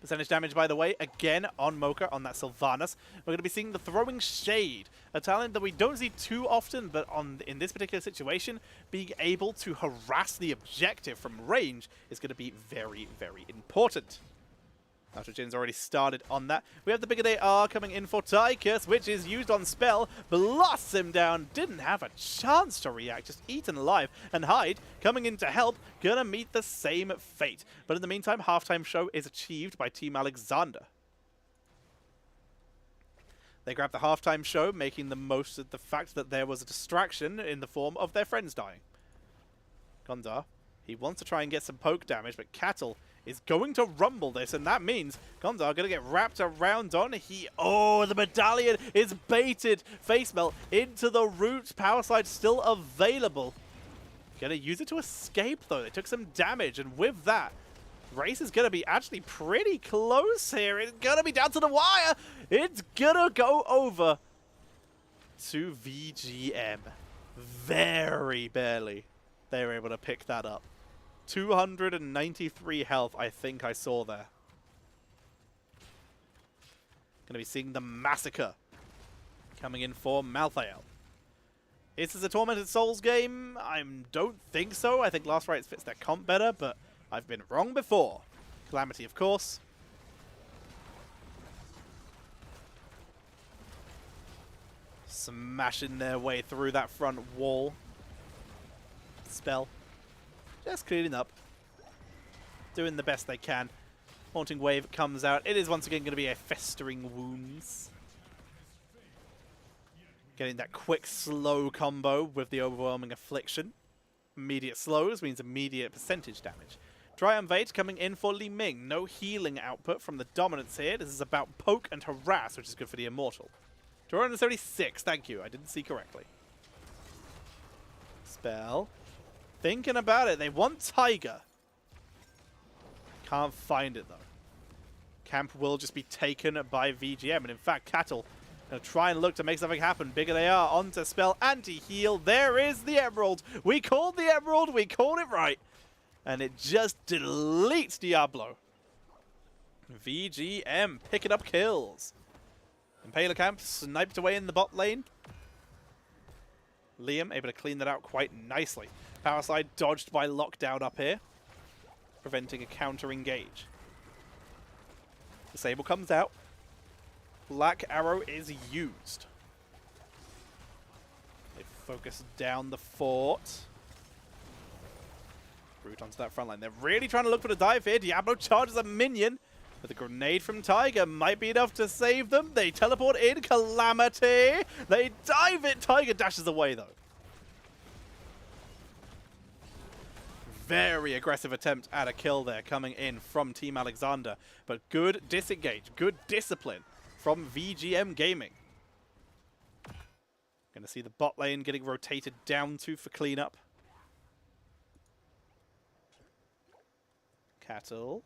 Percentage damage, by the way, again on Mocha, on that Sylvanas. We're going to be seeing the Throwing Shade, a talent that we don't see too often, but in this particular situation, being able to harass the objective from range is going to be very, very important. Nacho Jin's already started on that. We have the bigger they are coming in for Tychus, which is used on Spell. Blasts him down. Didn't have a chance to react. Just eaten alive. And Hyde, coming in to help, gonna meet the same fate. But in the meantime, halftime show is achieved by Team Alexander. They grab the halftime show, making the most of the fact that there was a distraction in the form of their friends dying. Gondar, he wants to try and get some poke damage, but Cattle is going to rumble this, and that means Gondar going to get wrapped around on. Oh, the medallion is baited. Face melt into the root. Power slide still available. Going to use it to escape, though. They took some damage, and with that, race is going to be actually pretty close here. It's going to be down to the wire. It's going to go over to VGM. Very barely they were able to pick that up. 293 health, I think I saw there. Going to be seeing the Massacre coming in for Malthael. Is this a Tormented Souls game? I don't think so. I think Last Rites fits their comp better, but I've been wrong before. Calamity, of course. Smashing their way through that front wall. Spell. Just cleaning up. Doing the best they can. Haunting Wave comes out. It is once again going to be a Festering Wounds. Getting that quick, slow combo with the Overwhelming Affliction. Immediate slows means immediate percentage damage. Triumvirate coming in for Li Ming. No healing output from the Dominance here. This is about poke and harass, which is good for the Immortal. 276, thank you. I didn't see correctly. Spell. Thinking about it, they want Tiger. Can't find it, though. Camp will just be taken by VGM, and in fact, Cattle gonna try and look to make something happen. Bigger they are, onto Spell, anti-heal. There is the Emerald. We called the Emerald, we called it right. And it just deletes Diablo. VGM picking up kills. Impaler Camp sniped away in the bot lane. Liam able to clean that out quite nicely. Power slide dodged by Lockdown up here, preventing a counter engage. Disable comes out. Black Arrow is used. They focus down the fort. Root onto that front line. They're really trying to look for the dive here. Diablo charges a minion, but the grenade from Tiger might be enough to save them. They teleport in. Calamity. They dive it. Tiger dashes away, though. Very aggressive attempt at a kill there coming in from Team Alexander. But good disengage, good discipline from VGM Gaming. Going to see the bot lane getting rotated down to for cleanup. Cattle.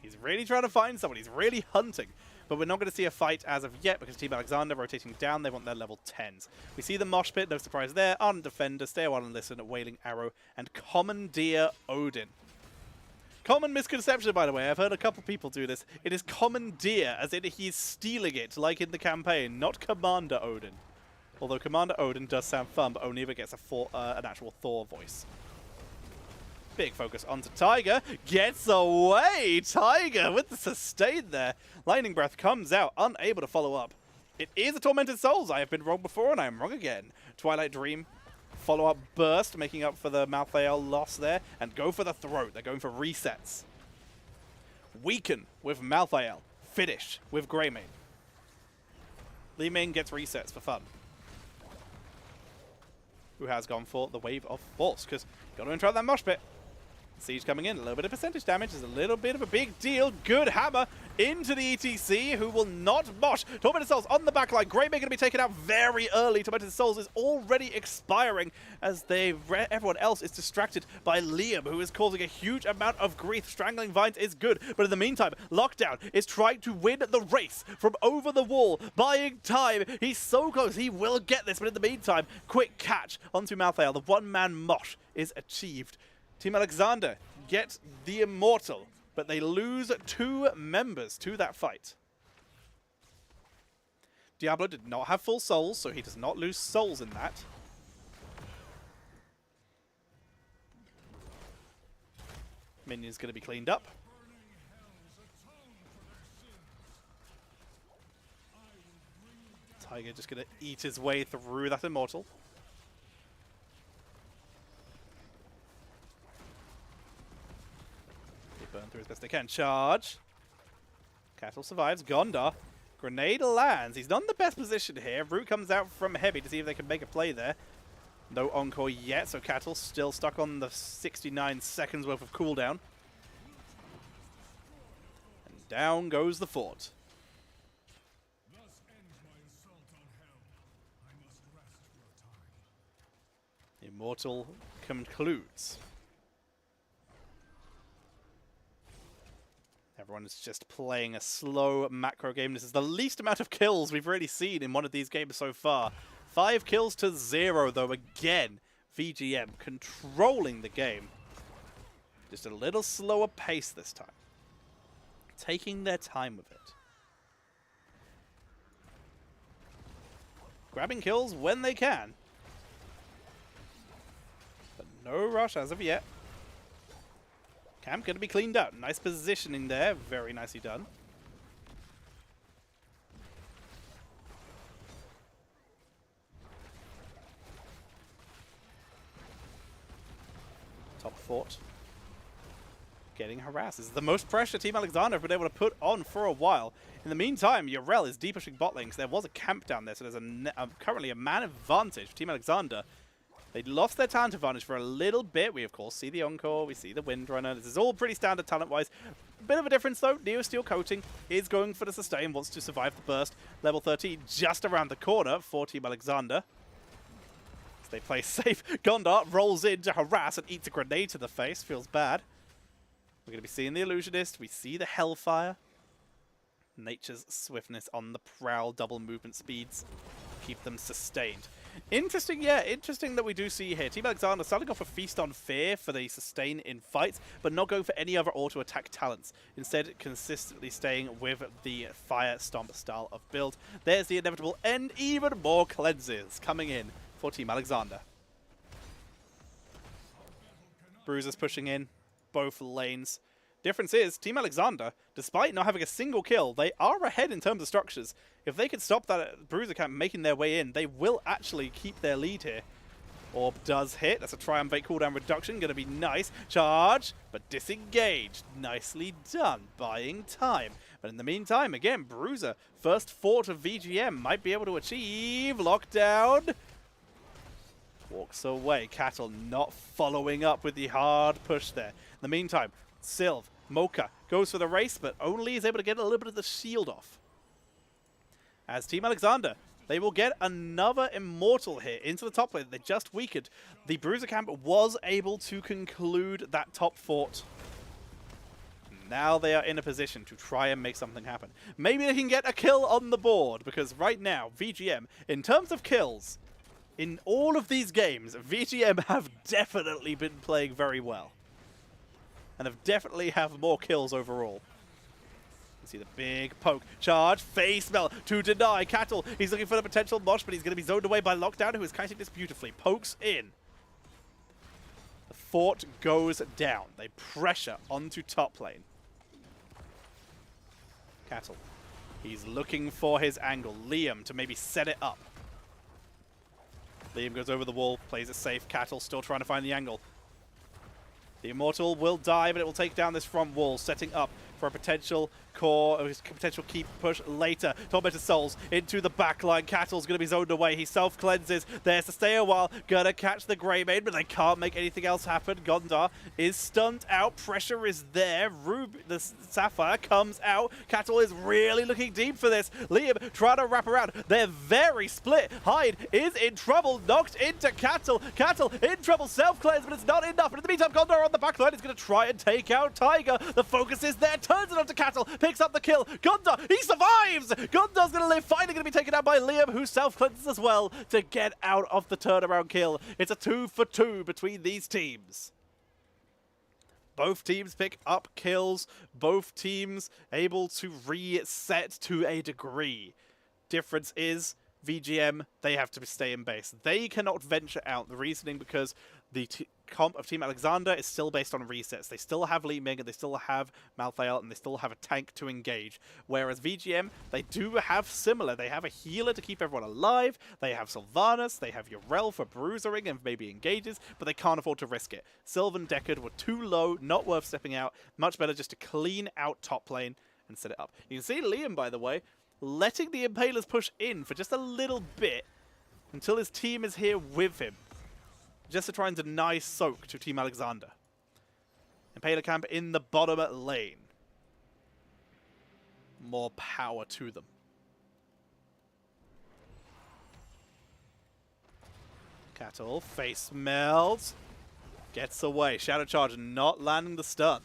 He's really trying to find someone. He's really hunting. But we're not going to see a fight as of yet because Team Alexander rotating down. They want their level 10s. We see the mosh pit. No surprise there. Ardent Defender, Stay a While and Listen, Wailing Arrow, and Commandeer Odin. Common misconception, by the way. I've heard a couple people do this. It is Commandeer, as in he's stealing it, like in the campaign, not Commander Odin. Although Commander Odin does sound fun, but only if it gets an actual Thor voice. Big focus onto Tiger. Gets away! Tiger with the sustain there. Lightning Breath comes out, unable to follow up. It is a Tormented Souls. I have been wrong before, and I am wrong again. Twilight Dream. Follow-up burst, making up for the Malthael loss there. And go for the throat. They're going for resets. Weaken with Malthael. Finish with Greymane. Li Ming gets resets for fun. Who has gone for the Wave of Force, because got to interrupt that mosh pit. Siege coming in, a little bit of percentage damage is a little bit of a big deal. Good hammer into the ETC, who will not mosh. Tormented Souls on the back line. Greymane going to be taken out very early. Tormented Souls is already expiring as everyone else is distracted by Liam, who is causing a huge amount of grief. Strangling Vines is good, but in the meantime, Lockdown is trying to win the race from over the wall, buying time. He's so close, he will get this, but in the meantime, quick catch onto Malthael. The one-man mosh is achieved. Team Alexander get the Immortal, but they lose 2 members to that fight. Diablo did not have full souls, so he does not lose souls in that. Minion's going to be cleaned up. Tiger just going to eat his way through that Immortal. Burn through as best they can. Charge. Cattle survives. Gondar. Grenade lands. He's not in the best position here. Root comes out from heavy to see if they can make a play there. No encore yet, so Cattle still stuck on the 69 seconds worth of cooldown. And down goes the fort. Immortal concludes. Everyone is just playing a slow macro game. This is the least amount of kills we've really seen in one of these games so far. 5 kills to 0, though. Again, VGM controlling the game. Just a little slower pace this time. Taking their time with it. Grabbing kills when they can. But no rush as of yet. Camp going to be cleaned out. Nice positioning there. Very nicely done. Top fort. Getting harassed. This is the most pressure Team Alexander have been able to put on for a while. In the meantime, Yorel is deep pushing bot lane because there was a camp down there, so there's currently a man advantage for Team Alexander. They lost their talent advantage for a little bit. We, of course, see the Encore. We see the Windrunner. This is all pretty standard talent-wise. Bit of a difference, though. Neo Steel Coating is going for the sustain, wants to survive the burst. Level 13 just around the corner for Team Alexander. As they play safe. Gondar rolls in to harass and eats a grenade to the face. Feels bad. We're going to be seeing the Illusionist. We see the Hellfire. Nature's swiftness on the prowl. Double movement speeds. Keep them sustained. Interesting, yeah, interesting that we do see here. Team Alexander starting off a Feast on Fear for the sustain in fights, but not going for any other auto-attack talents. Instead, consistently staying with the Fire Stomp style of build. There's the inevitable and even more cleanses coming in for Team Alexander. Bruiser's pushing in both lanes. Difference is, Team Alexander, despite not having a single kill, they are ahead in terms of structures. If they can stop that Bruiser camp making their way in, they will actually keep their lead here. Orb does hit. That's a Triumphate cooldown reduction. Going to be nice. Charge, but disengaged. Nicely done. Buying time. But in the meantime, again, Bruiser, first fort of VGM, might be able to achieve. Lockdown. Walks away. Cattle not following up with the hard push there. In the meantime, Sylv, Mocha goes for the race, but only is able to get a little bit of the shield off. As Team Alexander, they will get another Immortal here into the top lane. They just weakened. The Bruiser camp was able to conclude that top fort. Now they are in a position to try and make something happen. Maybe they can get a kill on the board, because right now, VGM, in terms of kills, in all of these games, VGM have definitely been playing very well. And have definitely have more kills overall. You see the big poke, charge, face melt to deny. Cattle, he's looking for the potential mosh, but he's going to be zoned away by Lockdown, who is kiting this beautifully. Pokes in. The fort goes down. They pressure onto top lane. Cattle, he's looking for his angle. Liam to maybe set it up. Liam goes over the wall, plays it safe. Cattle still trying to find the angle. The Immortal will die, but it will take down this front wall, setting up for a potential core, or potential keep push later. Tormented Souls into the backline. Cattle's going to be zoned away. He self-cleanses. There's to stay a while. Gonna catch the Grey Maid, but they can't make anything else happen. Gondar is stunned out. Pressure is there. The Sapphire comes out. Cattle is really looking deep for this. Liam trying to wrap around. They're very split. Hyde is in trouble. Knocked into Cattle. Cattle in trouble. Self-cleanse, but it's not enough. But in the meantime, Gondar on the backline is going to try and take out Tiger. The focus is there. Turns it onto Cattle. Picks up the kill. Gondar, he survives! Gondar's going to live. Finally going to be taken out by Liam, who self-cleanses as well to get out of the turnaround kill. It's a 2-for-2 between these teams. Both teams pick up kills. Both teams able to reset to a degree. Difference is VGM, they have to stay in base. They cannot venture out. The reasoning because the comp of Team Alexander is still based on resets. They still have Li Ming, and they still have Malthael, and they still have a tank to engage. Whereas VGM, they do have similar. They have a healer to keep everyone alive. They have Sylvanas. They have Yrel for bruisering and maybe engages, but they can't afford to risk it. Sylvan Deckard were too low, not worth stepping out. Much better just to clean out top lane and set it up. You can see Liam, by the way, letting the Impalers push in for just a little bit until his team is here with him, just to try and deny soak to Team Alexander. Impaler camp in the bottom lane. More power to them. Cattle, face melts, gets away. Shadow Charge not landing the stun.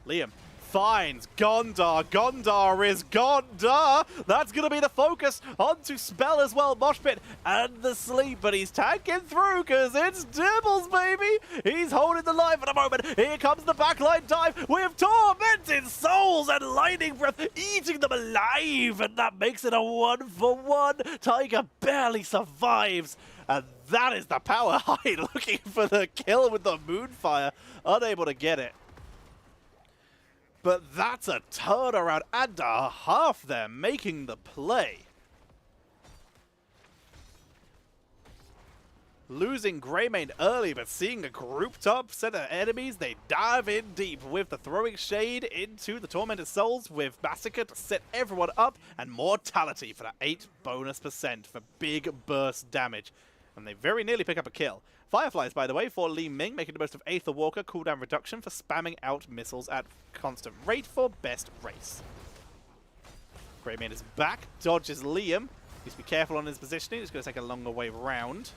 Liam finds Gondar. Gondar is Gondar. That's going to be the focus onto Spell as well. Moshpit and the sleep, but he's tanking through because it's Dibbles, baby. He's holding the line for the moment. Here comes the backline dive with Tormented Souls and Lightning Breath eating them alive, and that makes it a 1-for-1. Tiger barely survives, and that is the power. Hyde looking for the kill with the Moonfire, unable to get it. But that's a turnaround and a half there, making the play. Losing Greymane early, but seeing a grouped up set of enemies, they dive in deep with the throwing shade into the Tormented Souls with Massacre to set everyone up, and Mortality for that 8% bonus for big burst damage. And they very nearly pick up a kill. Fireflies, by the way, for Li Ming, making the most of Aether Walker cooldown reduction for spamming out missiles at constant rate for best race. Greymane is back, dodges Liam. Needs to be careful on his positioning. He's going to take a longer way round.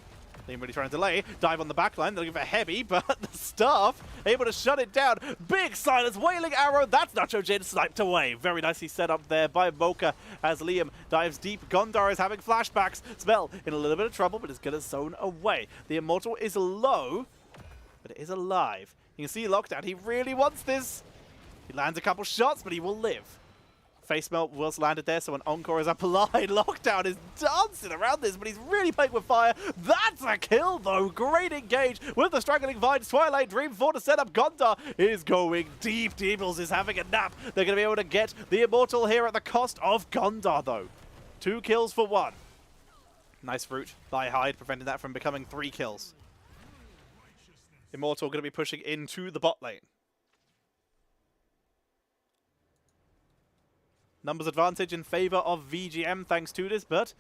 Liam really trying to delay. Dive on the backline. They'll give it heavy, but the staff able to shut it down. Big silence. Wailing Arrow. That's Nacho Jin sniped away. Very nicely set up there by Mocha as Liam dives deep. Gondar is having flashbacks. Spell in a little bit of trouble, but is going to zone away. The Immortal is low, but it is alive. You can see Lockdown. He really wants this. He lands a couple shots, but he will live. Face melt was landed there, so an encore is applied. Lockdown is dancing around this, but he's really playing with fire. That's a kill, though. Great engage with the Straggling Vines. Twilight Dream for to set up. Gondar is going deep. Deebles is having a nap. They're going to be able to get the Immortal here at the cost of Gondar, though. 2 kills for 1. Nice route by Hyde, preventing that from becoming 3 kills. Immortal going to be pushing into the bot lane. Numbers advantage in favor of VGM thanks to this, but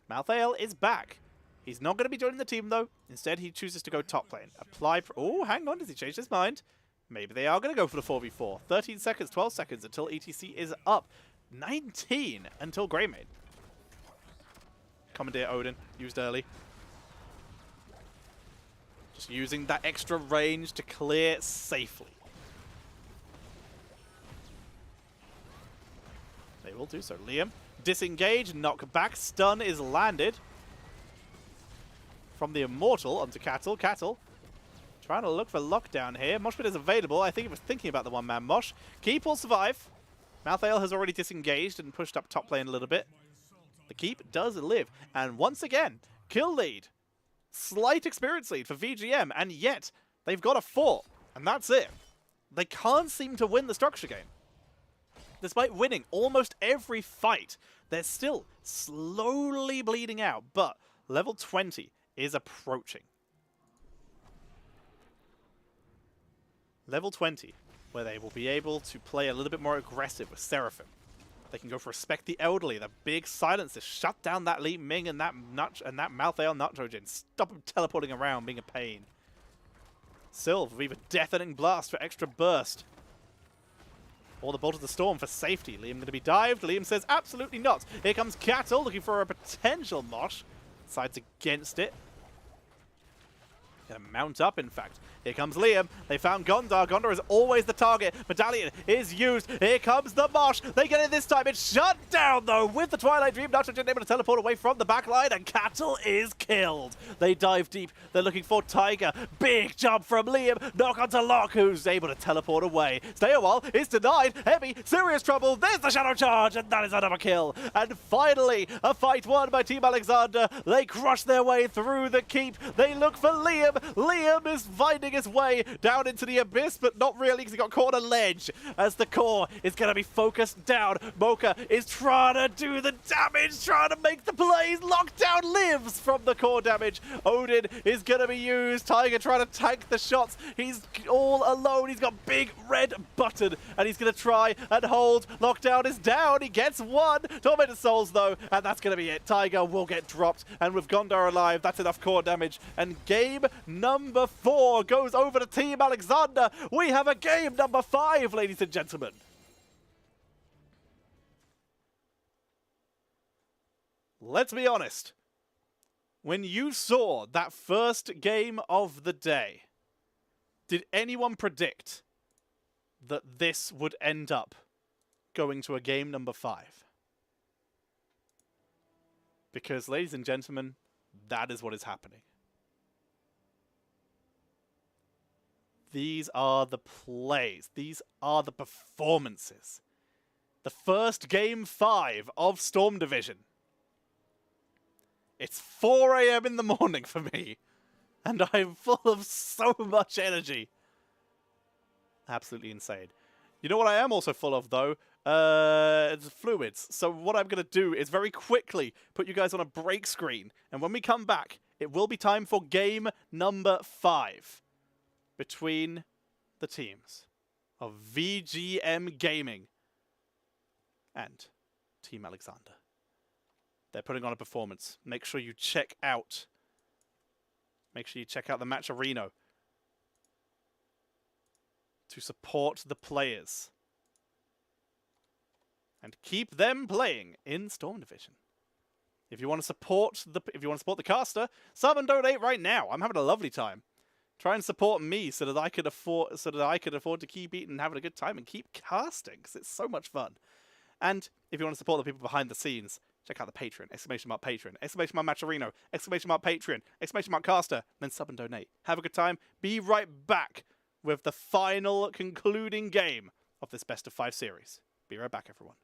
Malthael is back. He's not going to be joining the team, though. Instead, he chooses to go top lane. Apply... Oh, hang on. Does he change his mind? Maybe they are going to go for the 4v4. 13 seconds, 12 seconds until ETC is up. 19 until Greymane. Commandeer Odin, used early. Just using that extra range to clear safely. They will do so. Liam, disengage, knock back, stun is landed. From the Immortal onto Cattle. Cattle trying to look for lockdown here. Moshpit is available. I think it was thinking about the one-man Mosh. Keep will survive. Malthael has already disengaged and pushed up top lane a little bit. The Keep does live. And once again, kill lead. Slight experience lead for VGM. And yet, they've got a 4. And that's it. They can't seem to win the structure game. Despite winning almost every fight, they're still slowly bleeding out. But level 20 is approaching. Level 20, where they will be able to play a little bit more aggressive with Seraphim. They can go for Respect the Elderly, the big silencer, shut down that Li Ming and that Malthael Nitrogen, stop him teleporting around, being a pain. Sylve with either Deafening Blast for extra burst, or the Bolt of the Storm for safety. Liam going to be dived. Liam says absolutely not. Here comes Cattle looking for a potential Mosh. Decides against it. Gonna mount up, in fact. Here comes Liam. They found Gondar. Gondar is always the target. Medallion is used. Here comes the Mosh. They get it this time. It's shut down, though, with the Twilight Dream. Nitrogen able to teleport away from the backline, and Cattle is killed. They dive deep. They're looking for Tiger. Big jump from Liam. Knock onto Locke, who's able to teleport away. Stay a while. Is denied. Heavy. Serious trouble. There's the Shadow Charge, and that is another kill. And finally, a fight won by Team Alexander. They crush their way through the keep. They look for Liam. Liam is finding his way down into the abyss, but not really because he got caught on a ledge. As the core is going to be focused down. Mocha is trying to do the damage, trying to make the plays. Lockdown lives from the core damage. Odin is going to be used. Tiger trying to tank the shots. He's all alone. He's got big red button, and he's going to try and hold. Lockdown is down. He gets one. Tormented Souls, though, and that's going to be it. Tiger will get dropped, and with Gondar alive, that's enough core damage. And game number 4 goes over to Team Alexander. We have a game number 5, ladies and gentlemen. Let's be honest. When you saw that first game of the day, did anyone predict that this would end up going to a game number 5? Because, ladies and gentlemen, that is what is happening. These are the plays. These are the performances. The first game 5 of Storm Division. It's 4 AM in the morning for me, and I'm full of so much energy. Absolutely insane. You know what I am also full of, though? It's fluids. So what I'm going to do is very quickly put you guys on a break screen, and when we come back, it will be time for game number 5. Between the teams of VGM Gaming and Team Alexander. They're putting on a performance. Make sure you check out the match arena to support the players and keep them playing in Storm Division. If you want to support the caster, sub and donate right now. I'm having a lovely time. Try and support me so that I could afford to keep eating and having a good time and keep casting, because it's so much fun. And if you want to support the people behind the scenes, check out the Patreon, !Patreon, !Matcherino, !Patreon, !Caster, then sub and donate. Have a good time. Be right back with the final concluding game of this best of 5 series. Be right back, everyone.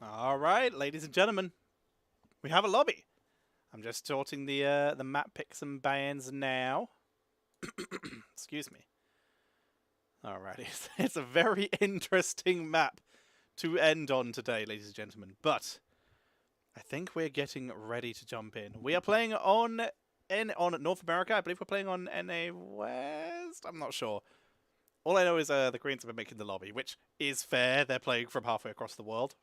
All right, ladies and gentlemen, we have a lobby. I'm just sorting the map picks and bans now. Excuse me. Alrighty, it's a very interesting map to end on today, ladies and gentlemen. But I think we're getting ready to jump in. We are playing on North America. I believe we're playing on NA West. I'm not sure. All I know is the Koreans have been making the lobby, which is fair. They're playing from halfway across the world.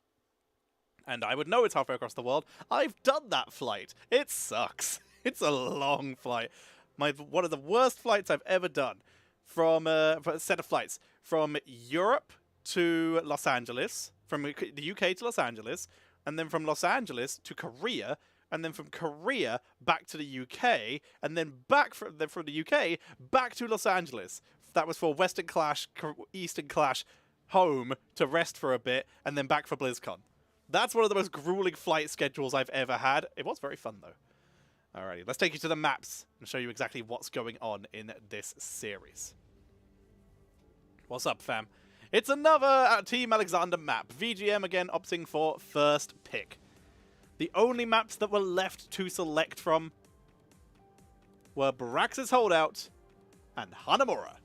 And I would know it's halfway across the world. I've done that flight. It sucks. It's a long flight. One of the worst flights I've ever done. From a set of flights from Europe to Los Angeles, from the UK to Los Angeles, and then from Los Angeles to Korea, and then from Korea back to the UK, and then back from the UK back to Los Angeles. That was for Western Clash, Eastern Clash, home to rest for a bit, and then back for BlizzCon. That's one of the most grueling flight schedules I've ever had. It was very fun, though. Alrighty, let's take you to the maps and show you exactly what's going on in this series. What's up, fam? It's another Team Alexander map. VGM again opting for first pick. The only maps that were left to select from were Brax's Holdout and Hanamura.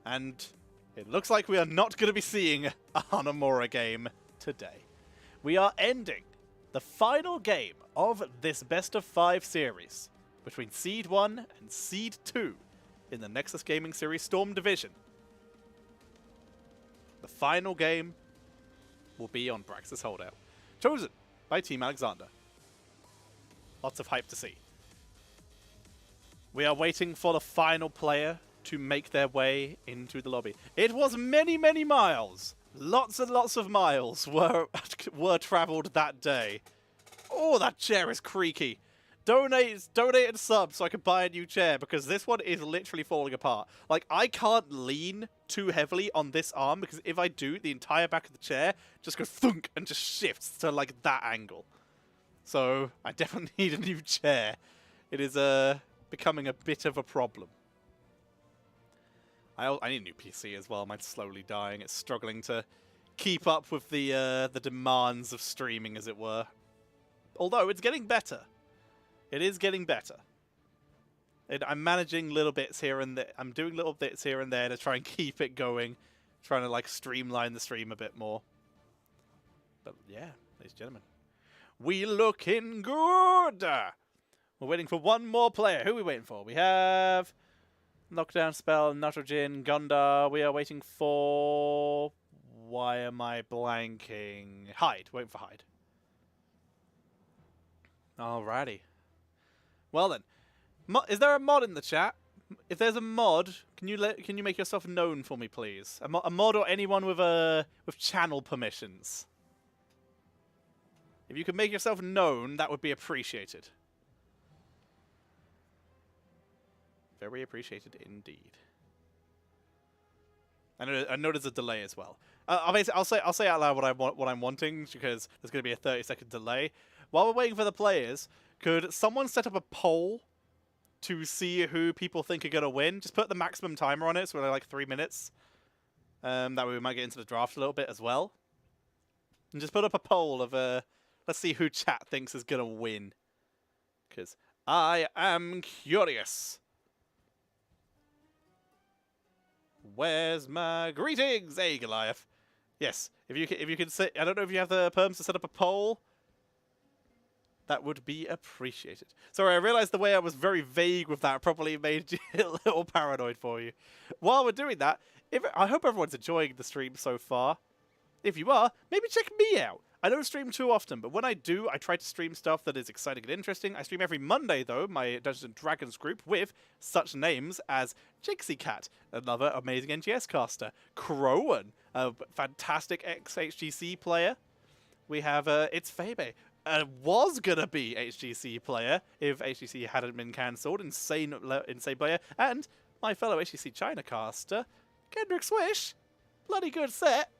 And it looks like we are not going to be seeing a Hanamura game today. We are ending the final game of this best of 5 series between Seed 1 and Seed 2 in the Nexus Gaming Series Storm Division. The final game will be on Brax's Holdout, chosen by Team Alexander. Lots of hype to see. We are waiting for the final player to make their way into the lobby. It was many, many miles. Lots and lots of miles were traveled that day. Oh, that chair is creaky. Donate and sub so I can buy a new chair, because this one is literally falling apart. Like, I can't lean too heavily on this arm, because if I do, the entire back of the chair just goes thunk and just shifts to, like, that angle. So, I definitely need a new chair. It is becoming a bit of a problem. I need a new PC as well. Mine's slowly dying. It's struggling to keep up with the demands of streaming, as it were. Although, it's getting better. It is getting better. I'm managing little bits here and there. I'm doing little bits here and there to try and keep it going. Trying to, like, streamline the stream a bit more. But, yeah, ladies and gentlemen. We looking good! We're waiting for one more player. Who are we waiting for? We have Knockdown Spell, Nitrogen, Gundar. We are waiting for... Why am I blanking? Hyde. Waiting for Hyde. Alrighty. Well then, is there a mod in the chat? If there's a mod, can you make yourself known for me, please? A mod or anyone with channel permissions. If you could make yourself known, that would be appreciated. Very appreciated indeed. I know there's a delay as well. I'll say out loud what I'm wanting, because there's going to be a 30-second delay. While we're waiting for the players, could someone set up a poll to see who people think are going to win? Just put the maximum timer on it, so we're like 3 minutes. That way we might get into the draft a little bit as well. And just put up a poll of, let's see who chat thinks is going to win. Because I am curious. Where's my greetings? Hey, Goliath. Yes, if you can say, I don't know if you have the perms to set up a poll. That would be appreciated. Sorry, I realized the way I was very vague with that probably made you a little paranoid for you. While we're doing that, I hope everyone's enjoying the stream so far. If you are, maybe check me out. I don't stream too often, but when I do, I try to stream stuff that is exciting and interesting. I stream every Monday, though, my Dungeons & Dragons group, with such names as Jixie Cat, another amazing NGS caster, Crowan, a fantastic ex-HGC player. We have It's Febe, was gonna be HGC player if HGC hadn't been cancelled, insane player, and my fellow HGC China caster, Kendrick Swish. Bloody good set.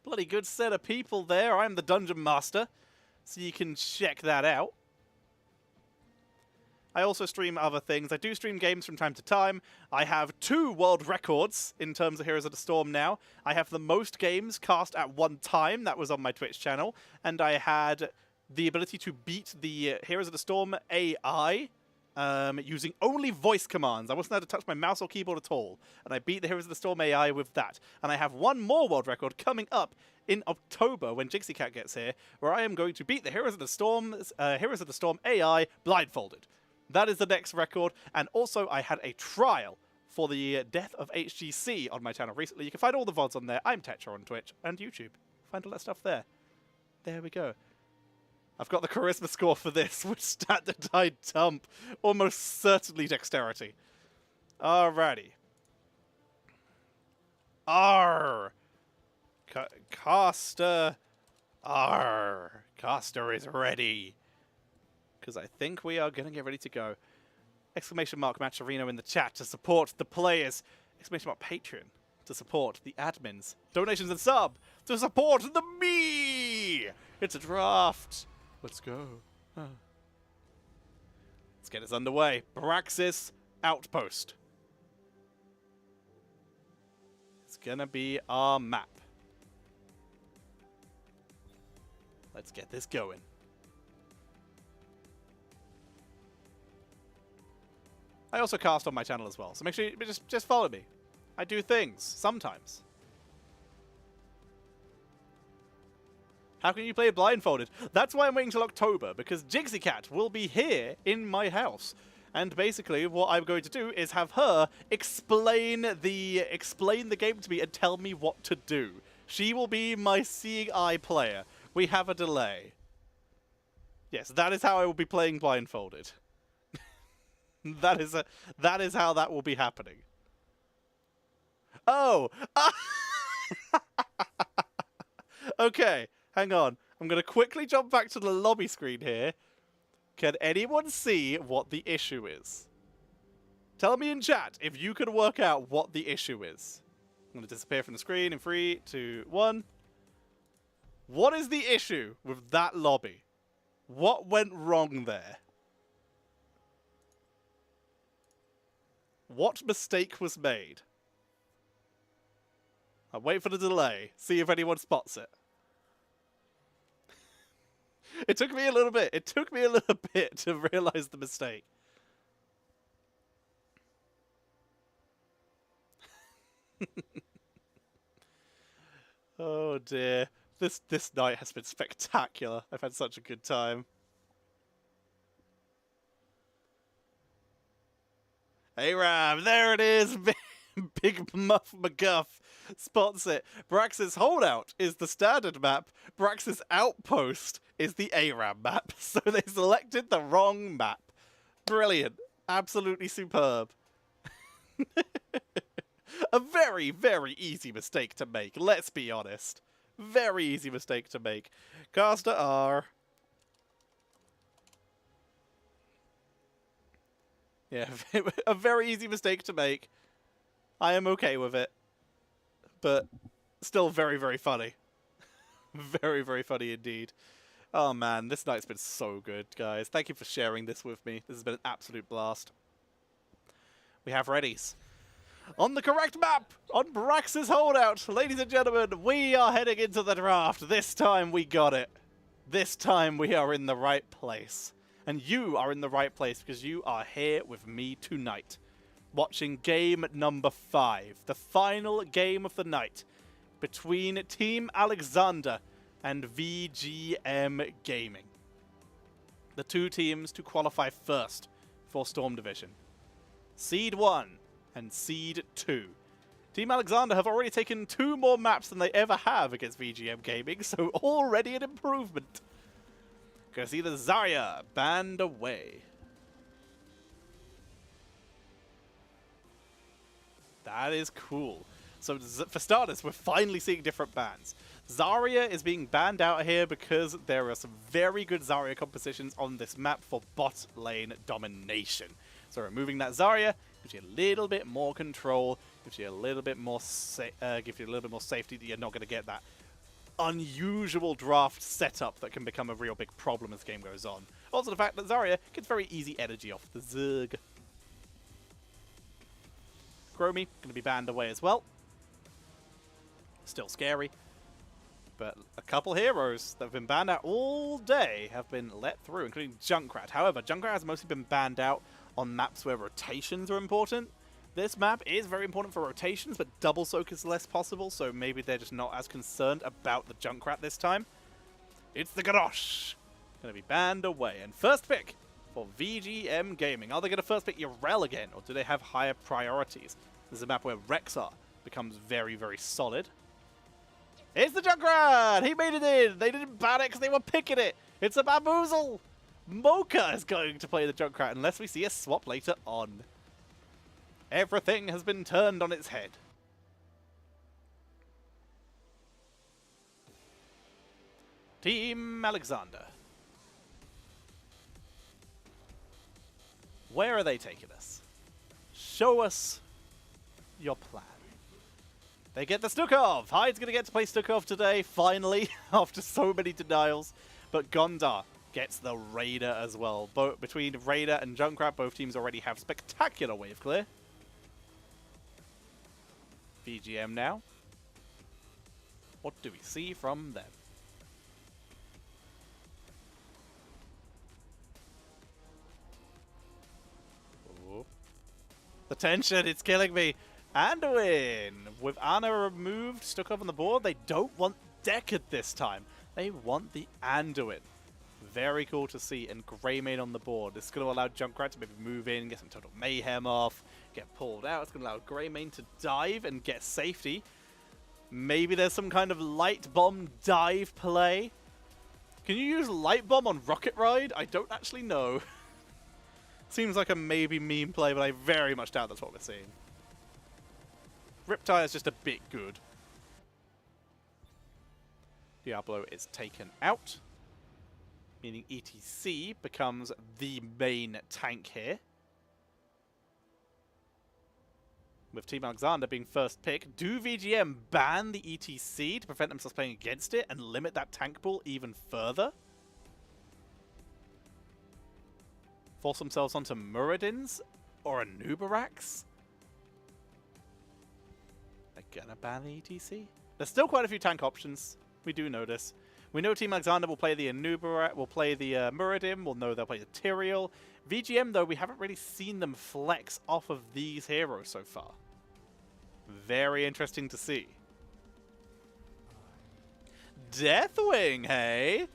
Bloody good set of people there. I'm the Dungeon Master, so you can check that out. I also stream other things. I do stream games from time to time. I have 2 world records in terms of Heroes of the Storm now. I have the most games cast at one time. That was on my Twitch channel. And I had the ability to beat the Heroes of the Storm AI using only voice commands. I wasn't allowed to touch my mouse or keyboard at all. And I beat the Heroes of the Storm AI with that. And I have one more world record coming up in October when Jixie Cat gets here, where I am going to beat the Heroes of the Storm AI blindfolded. That is the next record. And also, I had a trial for the Death of HGC on my channel recently. You can find all the VODs on there. I'm Tetra on Twitch and YouTube. Find all that stuff there. There we go. I've got the charisma score for this, with standard die dump. Almost certainly dexterity. Alrighty. Arr! Caster. Arr! Caster is ready. Because I think we are going to get ready to go. Exclamation mark Matcherino in the chat to support the players. Exclamation mark Patreon to support the admins. Donations and sub to support the me. It's a draft. Let's go. Let's get this underway. Braxis Outpost. It's gonna be our map. Let's get this going. I also cast on my channel as well, so make sure you just follow me. I do things sometimes. How can you play it blindfolded? That's why I'm waiting till October, because Jixie Cat will be here in my house. And basically, what I'm going to do is have her explain the game to me and tell me what to do. She will be my seeing eye player. We have a delay. Yes, that is how I will be playing blindfolded. That is how that will be happening. Oh! Okay. Hang on. I'm going to quickly jump back to the lobby screen here. Can anyone see what the issue is? Tell me in chat if you can work out what the issue is. I'm going to disappear from the screen in 3, 2, 1. What is the issue with that lobby? What went wrong there? What mistake was made? I'll wait for the delay. See if anyone spots it. It took me a little bit. It took me a little bit to realize the mistake. Oh dear. This night has been spectacular. I've had such a good time. Hey Ram, there it is. Big Muff McGuff spots it. Brax's Holdout is the standard map. Brax's Outpost is the ARAM map. So they selected the wrong map. Brilliant. Absolutely superb. A very, very easy mistake to make. Let's be honest. Very easy mistake to make. Caster R. Yeah, a very easy mistake to make. I am okay with it. But still very, very funny. Very, very funny indeed. Oh man, this night's been so good, guys. Thank you for sharing this with me. This has been an absolute blast. We have readies. On the correct map, on Brax's Holdout, ladies and gentlemen, we are heading into the draft. This time we got it. This time we are in the right place. And you are in the right place because you are here with me tonight, watching game number 5, the final game of the night between Team Alexander and VGM Gaming. The 2 teams to qualify first for Storm Division. Seed 1 and Seed 2. Team Alexander have already taken 2 more maps than they ever have against VGM Gaming, so already an improvement. Gonna see the Zarya banned away. That is cool. So for starters, we're finally seeing different bans. Zarya is being banned out here because there are some very good Zarya compositions on this map for bot lane domination. So removing that Zarya gives you a little bit more control, gives you a little bit more safety that you're not going to get that unusual draft setup that can become a real big problem as the game goes on. Also the fact that Zarya gets very easy energy off the Zerg. Chromie going to be banned away as well. Still scary. But a couple heroes that have been banned out all day have been let through, including Junkrat. However, Junkrat has mostly been banned out on maps where rotations are important. This map is very important for rotations, but double soak is less possible, so maybe they're just not as concerned about the Junkrat this time. It's the Garrosh. Going to be banned away. And first pick for VGM Gaming. Are they going to first pick Yrel again, or do they have higher priorities? This is a map where Rexar becomes very, very solid. It's the Junkrat! He made it in! They didn't ban it because they were picking it! It's a bamboozle! Mocha is going to play the Junkrat unless we see a swap later on. Everything has been turned on its head. Team Alexander. Where are they taking us? Show us your plan. They get the Stukov! Hyde's going to get to play Stukov today, finally, after so many denials. But Gondar gets the Raider as well. Between Raider and Junkrat, both teams already have spectacular wave clear. VGM now. What do we see from them? Ooh. The tension, it's killing me. Anduin! With Ana removed, Stukov on the board, they don't want Deckard this time. They want the Anduin. Very cool to see, and Greymane on the board. This is going to allow Junkrat to maybe move in, get some total mayhem off, get pulled out. It's going to allow Greymane to dive and get safety. Maybe there's some kind of light bomb dive play. Can you use light bomb on Rocket Ride? I don't actually know. Seems like a maybe meme play, but I very much doubt that's what we're seeing. Riptide is just a bit good. Diablo is taken out, meaning ETC becomes the main tank here. With Team Alexander being first pick, do VGM ban the ETC to prevent themselves playing against it and limit that tank pool even further? Force themselves onto Muradins or a Nubarax? They're gonna ban the ETC? There's still quite a few tank options. We do know this. We know Team Alexander will play the Anubarak, will play the Muradin, we'll know they'll play the Tyrael. VGM, though, we haven't really seen them flex off of these heroes so far. Very interesting to see. Deathwing, hey?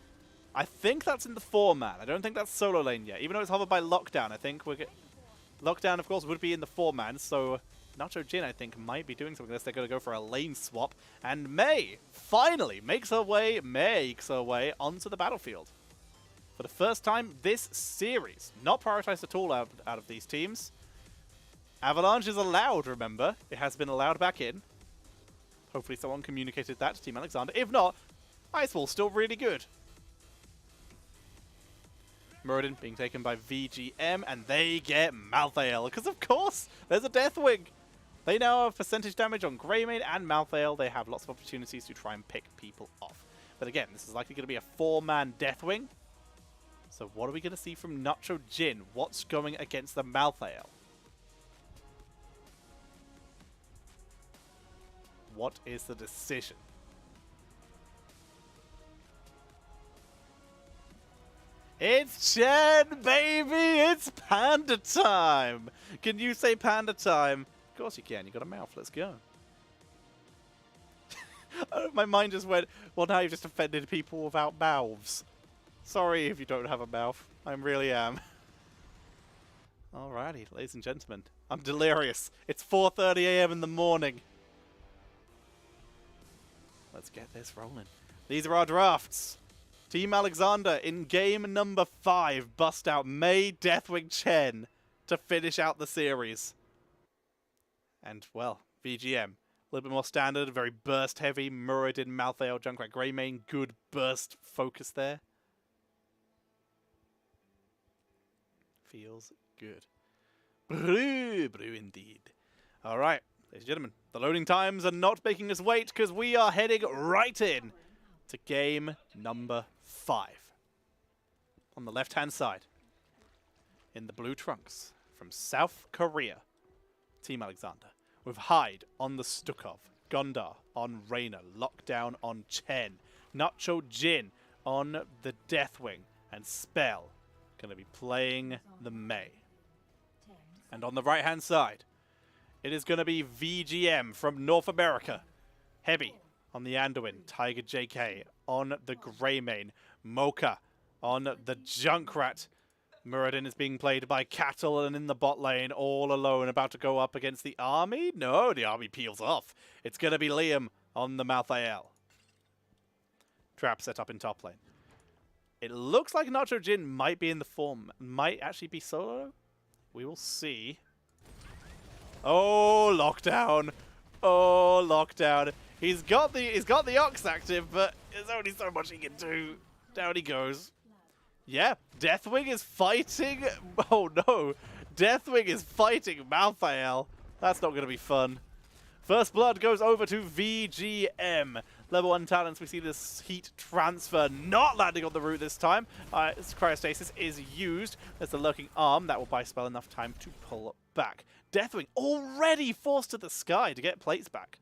I think that's in the 4-man. I don't think that's solo lane yet. Even though it's hovered by Lockdown, I think we're Lockdown, of course, would be in the 4-man, so Nacho Jin, I think, might be doing something unless they're going to go for a lane swap. And Mei finally makes her way onto the battlefield. For the first time this series, not prioritized at all out of these teams. Avalanche is allowed, remember. It has been allowed back in. Hopefully someone communicated that to Team Alexander. If not, Icewall's still really good. Muradin being taken by VGM, and they get Malthael. Because of course, there's a Deathwing. They now have percentage damage on Greymane and Malthael. They have lots of opportunities to try and pick people off. But again, this is likely going to be a 4-man Deathwing. So what are we going to see from Nacho Jin? What's going against the Malthael? What is the decision? It's Chen, baby! It's panda time! Can you say panda time? Of course you can. You got a mouth. Let's go. My mind just went, well, now you've just offended people without mouths. Sorry if you don't have a mouth. I really am. Alrighty, ladies and gentlemen. I'm delirious. It's 4:30 AM in the morning. Let's get this rolling. These are our drafts. Team Alexander in game number 5 bust out Mei, Deathwing, Chen to finish out the series. And, well, VGM. A little bit more standard, very burst heavy. Muradin, Malthael, Junkrat, Greymane. Good burst focus there. Feels good. Brew indeed. Alright, ladies and gentlemen. The loading times are not making us wait because we are heading right in to game number 5. On the left-hand side, in the blue trunks, from South Korea, Team Alexander, with Hyde on the Stukov, Gondar on Reyna, Lockdown on Chen, Nacho Jin on the Deathwing, and Spell going to be playing the Mei. And on the right-hand side, it is going to be VGM from North America, Heavy on the Anduin, Tiger JK on the Greymane, Mocha on the Junkrat. Muradin is being played by Cattle and in the bot lane, all alone, about to go up against the army. No, the army peels off. It's going to be Liam on the Malthael. Trap set up in top lane. It looks like Nacho Jin might be in the form, might actually be solo. We will see. Oh, lockdown. Oh, lockdown. He's got the Ox active, but there's only so much he can do. Down he goes. Yeah, Deathwing is fighting. Oh no, Deathwing is fighting Malthael. That's not going to be fun. First blood goes over to VGM. Level 1 talents, we see this heat transfer not landing on the root this time. Cryostasis is used. There's the lurking arm. That will buy Spell enough time to pull back. Deathwing already forced to the sky to get plates back.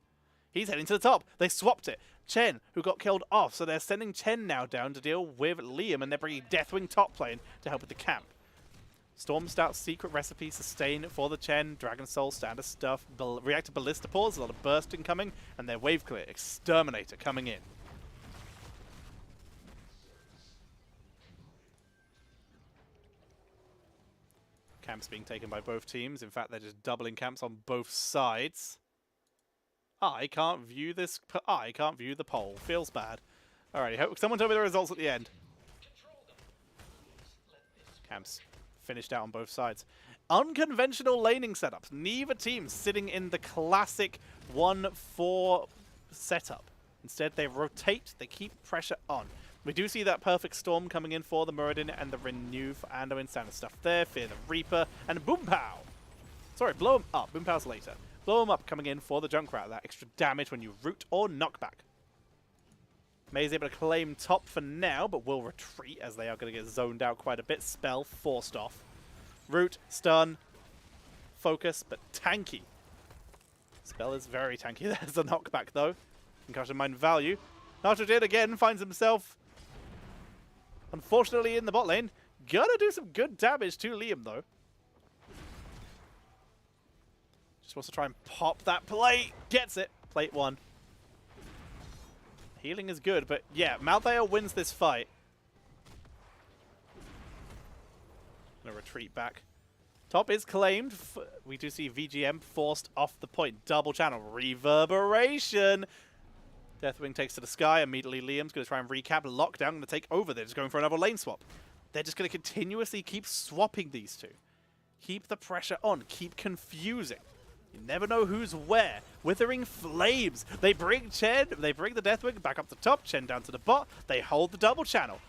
He's heading to the top. They swapped it. Chen, who got killed off, so they're sending Chen now down to deal with Liam, and they're bringing Deathwing top lane to help with the camp. Storm Stout's secret recipe, sustain for the Chen, Dragon Soul, standard stuff, reactor Ballista Pause, a lot of bursting coming, and their wave clear, Exterminator coming in. Camps being taken by both teams. In fact, they're just doubling camps on both sides. I can't view this. I can't view the poll. Feels bad. Alrighty, hope someone tell me the results at the end. Camps finished out on both sides. Unconventional laning setups. Neither team sitting in the classic 1-4 setup. Instead, they rotate. They keep pressure on. We do see that perfect storm coming in for the Muradin and the Renew for Anduin. Standard stuff there. Fear the Reaper and Boom Pow. Sorry, blow him up. Boom Pow's later. Blow him up coming in for the Junkrat. That extra damage when you root or knockback. Mei is able to claim top for now, but will retreat as they are going to get zoned out quite a bit. Spell forced off. Root, stun, focus, but tanky. Spell is very tanky. There's a knockback though. Concussion Mind value. Nacho Jin again finds himself, unfortunately, in the bot lane. Gonna do some good damage to Liam though. Just wants to try and pop that plate. Gets it. Plate 1. Healing is good, but yeah, Malthael wins this fight. Gonna retreat back. Top is claimed. We do see VGM forced off the point. Double channel. Reverberation. Deathwing takes to the sky. Immediately Liam's going to try and recap. Lockdown going to take over. They're just going for another lane swap. They're just going to continuously keep swapping these two. Keep the pressure on. Keep confusing. You never know who's where. Withering Flames. They bring Chen. They bring the Deathwing back up the top. Chen down to the bot. They hold the double channel.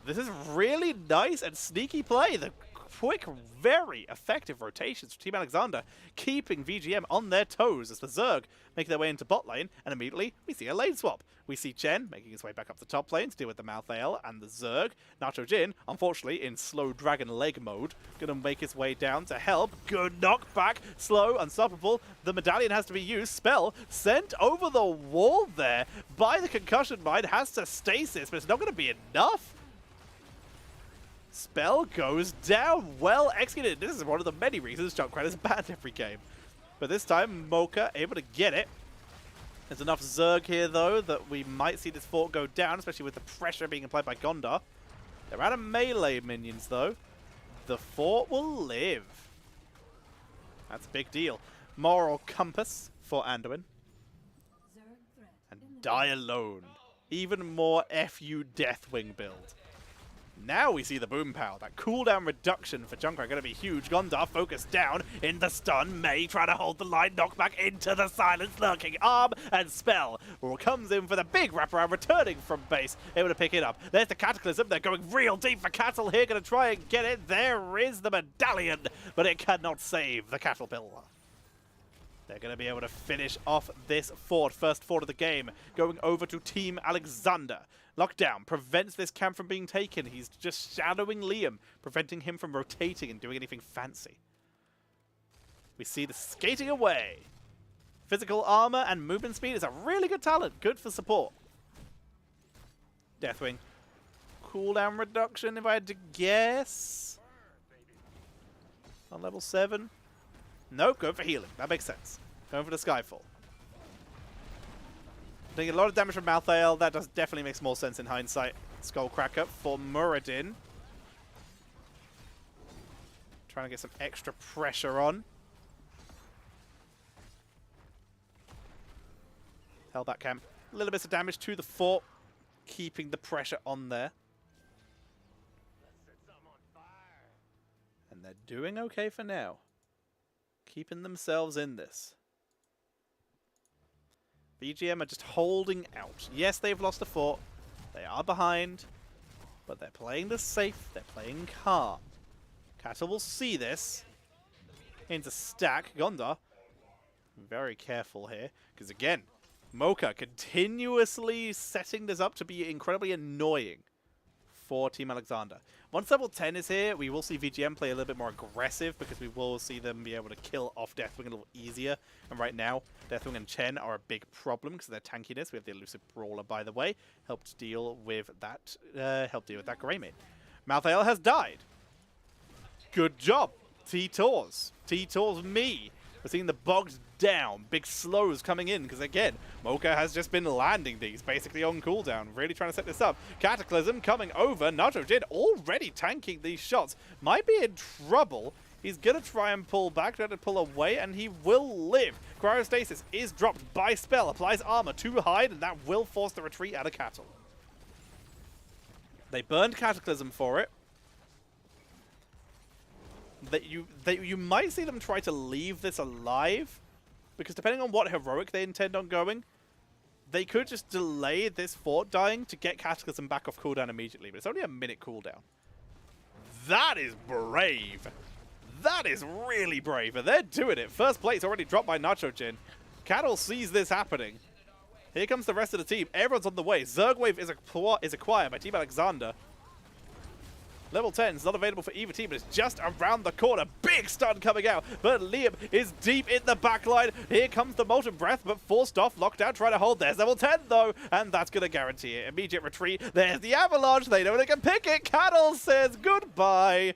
This is really nice and sneaky play. The quick, very effective rotations for Team Alexander, keeping VGM on their toes as the Zerg make their way into bot lane, and immediately we see a lane swap. We see Chen making his way back up the top lane to deal with the Malthael and the Zerg. Nacho Jin, unfortunately, in slow dragon leg mode, gonna make his way down to help. Good knockback, slow, unstoppable. The medallion has to be used. Spell sent over the wall there by the Concussion Mind, has to stasis, but it's not gonna be enough. Spell goes down. Well executed. This is one of the many reasons Junkrat is banned every game. But this time, Mocha able to get it. There's enough Zerg here, though, that we might see this fort go down, especially with the pressure being applied by Gondar. They're out of melee minions, though. The fort will live. That's a big deal. Moral Compass for Anduin. And die alone. Even more FU Deathwing build. Now we see the Boom Pow. That cooldown reduction for Junkrat going to be huge. Gondar focused down in the stun. Mei trying to hold the line. Knockback into the silence. Lurking arm and Spell comes in for the big wraparound. Returning from base. Able to pick it up. There's the Cataclysm. They're going real deep for Cattle here. Going to try and get it. There is the medallion. But it cannot save the Caterpillar. They're going to be able to finish off this fort. First fort of the game going over to Team Alexander. Lockdown prevents this camp from being taken. He's just shadowing Liam, preventing him from rotating and doing anything fancy. We see the skating away. Physical armor and movement speed is a really good talent. Good for support. Deathwing. Cooldown reduction, if I had to guess. On level 7. Nope, go for healing. That makes sense. Going for the Skyfall. Taking a lot of damage from Malthael. That definitely makes more sense in hindsight. Skullcracker for Muradin. Trying to get some extra pressure on. Held that camp. A little bit of damage to the fort. Keeping the pressure on there. And they're doing okay for now. Keeping themselves in this. VGM are just holding out. Yes, they've lost a fort. They are behind. But they're playing this safe. They're playing calm. Cattle will see this. Into stack. Gondar. Very careful here. Because again, Mocha continuously setting this up to be incredibly annoying for Team Alexander. Once level 10 is here, we will see VGM play a little bit more aggressive because we will see them be able to kill off Deathwing a little easier. And right now, Deathwing and Chen are a big problem because of their tankiness. We have the Elusive Brawler, by the way, helped deal with that. Greymane. Malthael has died. Good job, T-Tors. T-Tors me. We're seeing the bogs down, big slows coming in, because again, Mocha has just been landing these basically on cooldown, really trying to set this up. Cataclysm coming over, Nitrogen already tanking these shots, might be in trouble. He's going to try and pull back, try to pull away, and he will live. Cryostasis is dropped by spell, applies armor to hide, and that will force the retreat out of Cattle. They burned Cataclysm for it. You might see them try to leave this alive, because depending on what heroic they intend on going, they could just delay this fort dying to get Cataclysm back off cooldown immediately, but it's only a minute cooldown. That is brave. That is really brave, and they're doing it. First place already dropped by Nitrogen. Cattle sees this happening. Here comes the rest of the team. Everyone's on the way. Zergwave is acquired by Team Alexander. Level 10 is not available for either team, but it's just around the corner. Big stun coming out, but Liam is deep in the backline. Here comes the Molten Breath, but forced off. Lockdown trying to hold. There's level 10, though, and that's going to guarantee it. Immediate retreat. There's the Avalanche. They know they can pick it. Cattle says goodbye.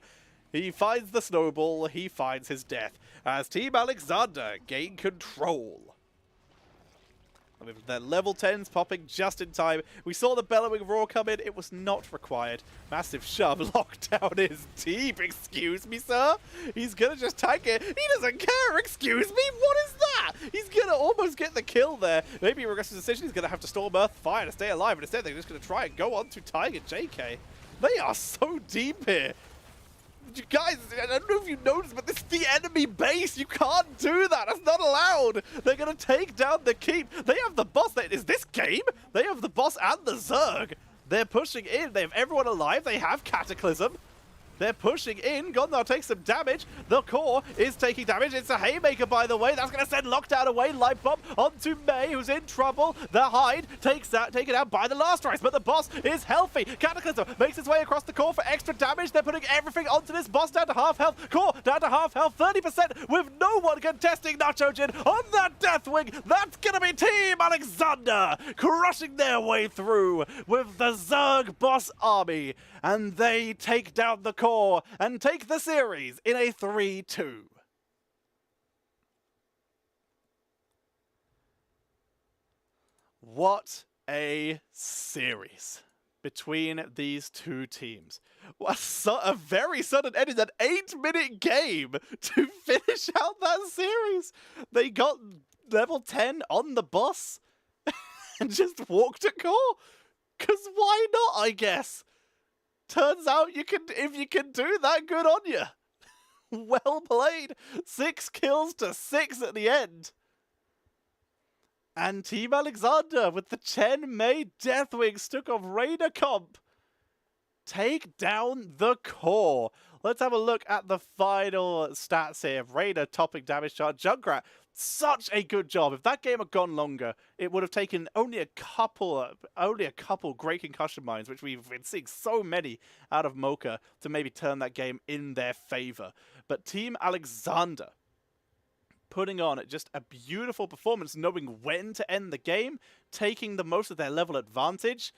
He finds the snowball. He finds his death as Team Alexander gain control. With their level 10s popping just in time. We saw the bellowing roar come in. It was not required. Massive shove. Lockdown is deep. Excuse me, sir? He's going to just tank it. He doesn't care. Excuse me? What is that? He's going to almost get the kill there. Maybe he regrets his decision. He's going to have to storm Earth Fire to stay alive. And instead, they're just going to try and go on to Tiger JK. They are so deep here. You guys, I don't know if you noticed, but this is the enemy base. You can't do that. That's not allowed. They're going to take down the keep. They have the boss. Is this game? They have the boss and the Zerg. They're pushing in. They have everyone alive. They have Cataclysm. They're pushing in. Gondar takes some damage. The core is taking damage. It's a Haymaker, by the way. That's going to send Lockdown away. Light Bomb onto May, who's in trouble. The Hide takes that, taken out by the Last Rise, but the boss is healthy. Cataclysm makes its way across the core for extra damage. They're putting everything onto this boss down to half health. Core down to half health, 30%, with no one contesting Nitrogen on that Deathwing. That's going to be Team Alexander crushing their way through with the Zerg boss army. And they take down the core and take the series in a 3-2. What a series between these two teams. A very sudden end in an 8-minute game to finish out that series. They got level 10 on the boss and just walked a core. Because why not, I guess? Turns out if you can do that, good on you. Well played. 6 kills to 6 at the end. And Team Alexander with the Chen Mei Deathwing stuck of Raider comp take down the core. Let's have a look at the final stats here. Raider topping damage chart. Junkrat Such a good job. If that game had gone longer, it would have taken only a couple great concussion mines, which we've been seeing so many out of Mocha, to maybe turn that game in their favor. But Team Alexander putting on just a beautiful performance, knowing when to end the game, taking the most of their level advantage,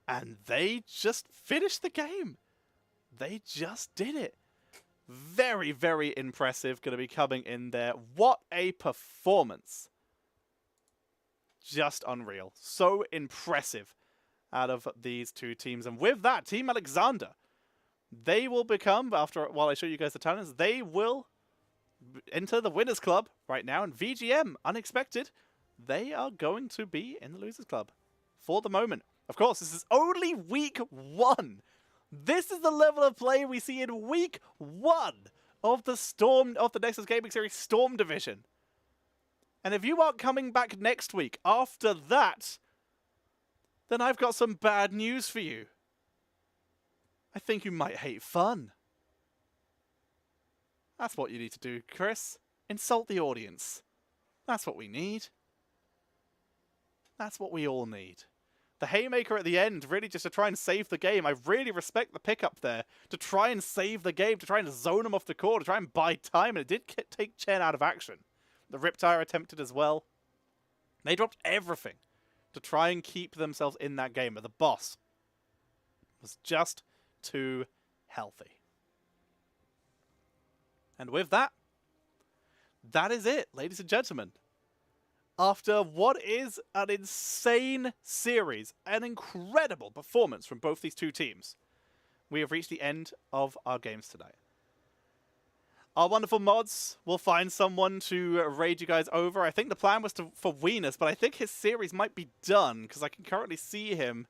and they just finished the game. They just did it. Very, very impressive. Going to be coming in there. What a performance. Just unreal. So impressive out of these two teams. And with that, Team Alexander, they will become, while I show you guys the talents, they will enter the Winners Club right now. And VGM, unexpected, they are going to be in the Losers Club for the moment. Of course, this is only week 1. This is the level of play we see in week 1 of the Nexus Gaming Series Storm Division. And if you aren't coming back next week after that, then I've got some bad news for you. I think you might hate fun. That's what you need to do, Chris. Insult the audience. That's what we need. That's what we all need. The haymaker at the end, really just to try and save the game. I really respect the pickup there. To try and save the game, to try and zone him off the core, to try and buy time, and it did take Chen out of action. The Riptire attempted as well. They dropped everything to try and keep themselves in that game, but the boss was just too healthy. And with that, that is it, ladies and gentlemen. After what is an insane series, an incredible performance from both these two teams, we have reached the end of our games tonight. Our wonderful mods will find someone to raid you guys over. I think the plan was for Weenus, but I think his series might be done, because I can currently see him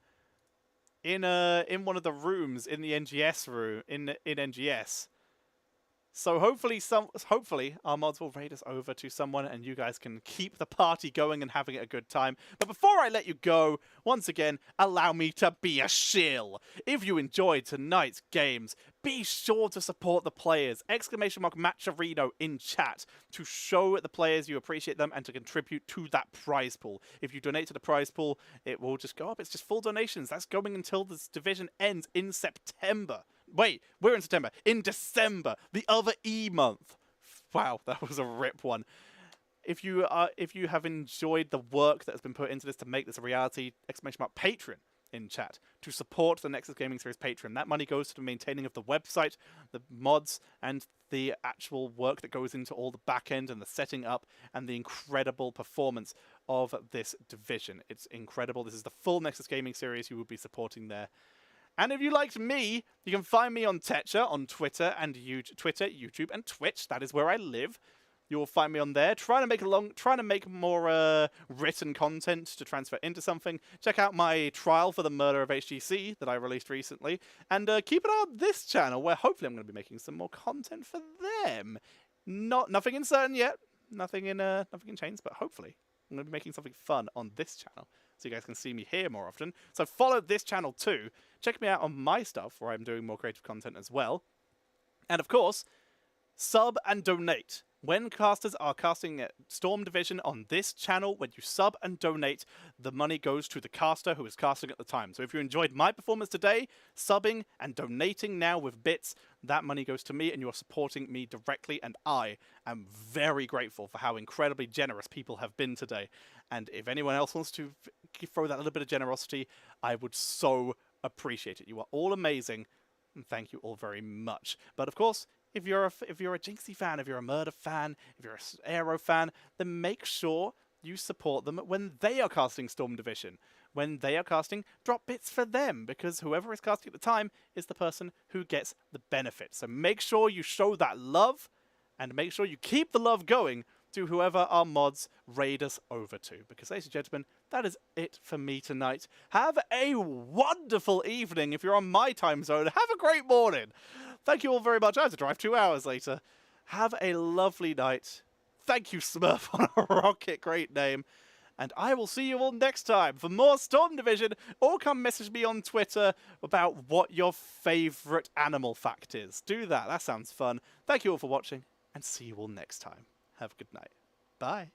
in one of the rooms in the NGS room in NGS. So hopefully our mods will raid us over to someone and you guys can keep the party going and having a good time. But before I let you go, once again, allow me to be a shill. If you enjoyed tonight's games, be sure to support the players. ! Matcherino in chat to show the players you appreciate them and to contribute to that prize pool. If you donate to the prize pool, it will just go up. It's just full donations. That's going until this division ends in September. Wait, we're in September. In December, the other E month. Wow, that was a rip one. If you have enjoyed the work that has been put into this to make this a reality, ! Patreon in chat to support the Nexus Gaming Series Patreon. That money goes to the maintaining of the website, the mods, and the actual work that goes into all the back end and the setting up and the incredible performance of this division. It's incredible. This is the full Nexus Gaming Series you will be supporting there. And if you liked me, you can find me on Tetcher, on Twitter, and YouTube, and Twitch. That is where I live. You will find me on there. Trying to make more written content to transfer into something. Check out my trial for the murder of HGC that I released recently, and keep an eye on this channel, where hopefully I'm going to be making some more content for them. Nothing in certain yet, nothing in chains, but hopefully I'm going to be making something fun on this channel, so you guys can see me here more often. So follow this channel too. Check me out on my stuff, where I'm doing more creative content as well. And of course, sub and donate. When casters are casting Storm Division on this channel, when you sub and donate, the money goes to the caster who is casting at the time. So if you enjoyed my performance today, subbing and donating now with bits, that money goes to me and you're supporting me directly, and I am very grateful for how incredibly generous people have been today. And if anyone else wants to throw that little bit of generosity, I would so appreciate it. You are all amazing, and thank you all very much. But of course, if you're a Jinxie fan, if you're a Murder fan, if you're an Aero fan, then make sure you support them when they are casting Storm Division. When they are casting, drop bits for them, because whoever is casting at the time is the person who gets the benefit. So make sure you show that love, and make sure you keep the love going to whoever our mods raid us over to. Because, ladies and gentlemen, that is it for me tonight. Have a wonderful evening if you're on my time zone. Have a great morning. Thank you all very much. I have to drive 2 hours later. Have a lovely night. Thank you, Smurf, on a rocket. Great name. And I will see you all next time for more Storm Division, or come message me on Twitter about what your favourite animal fact is. Do that. That sounds fun. Thank you all for watching, and see you all next time. Have a good night. Bye.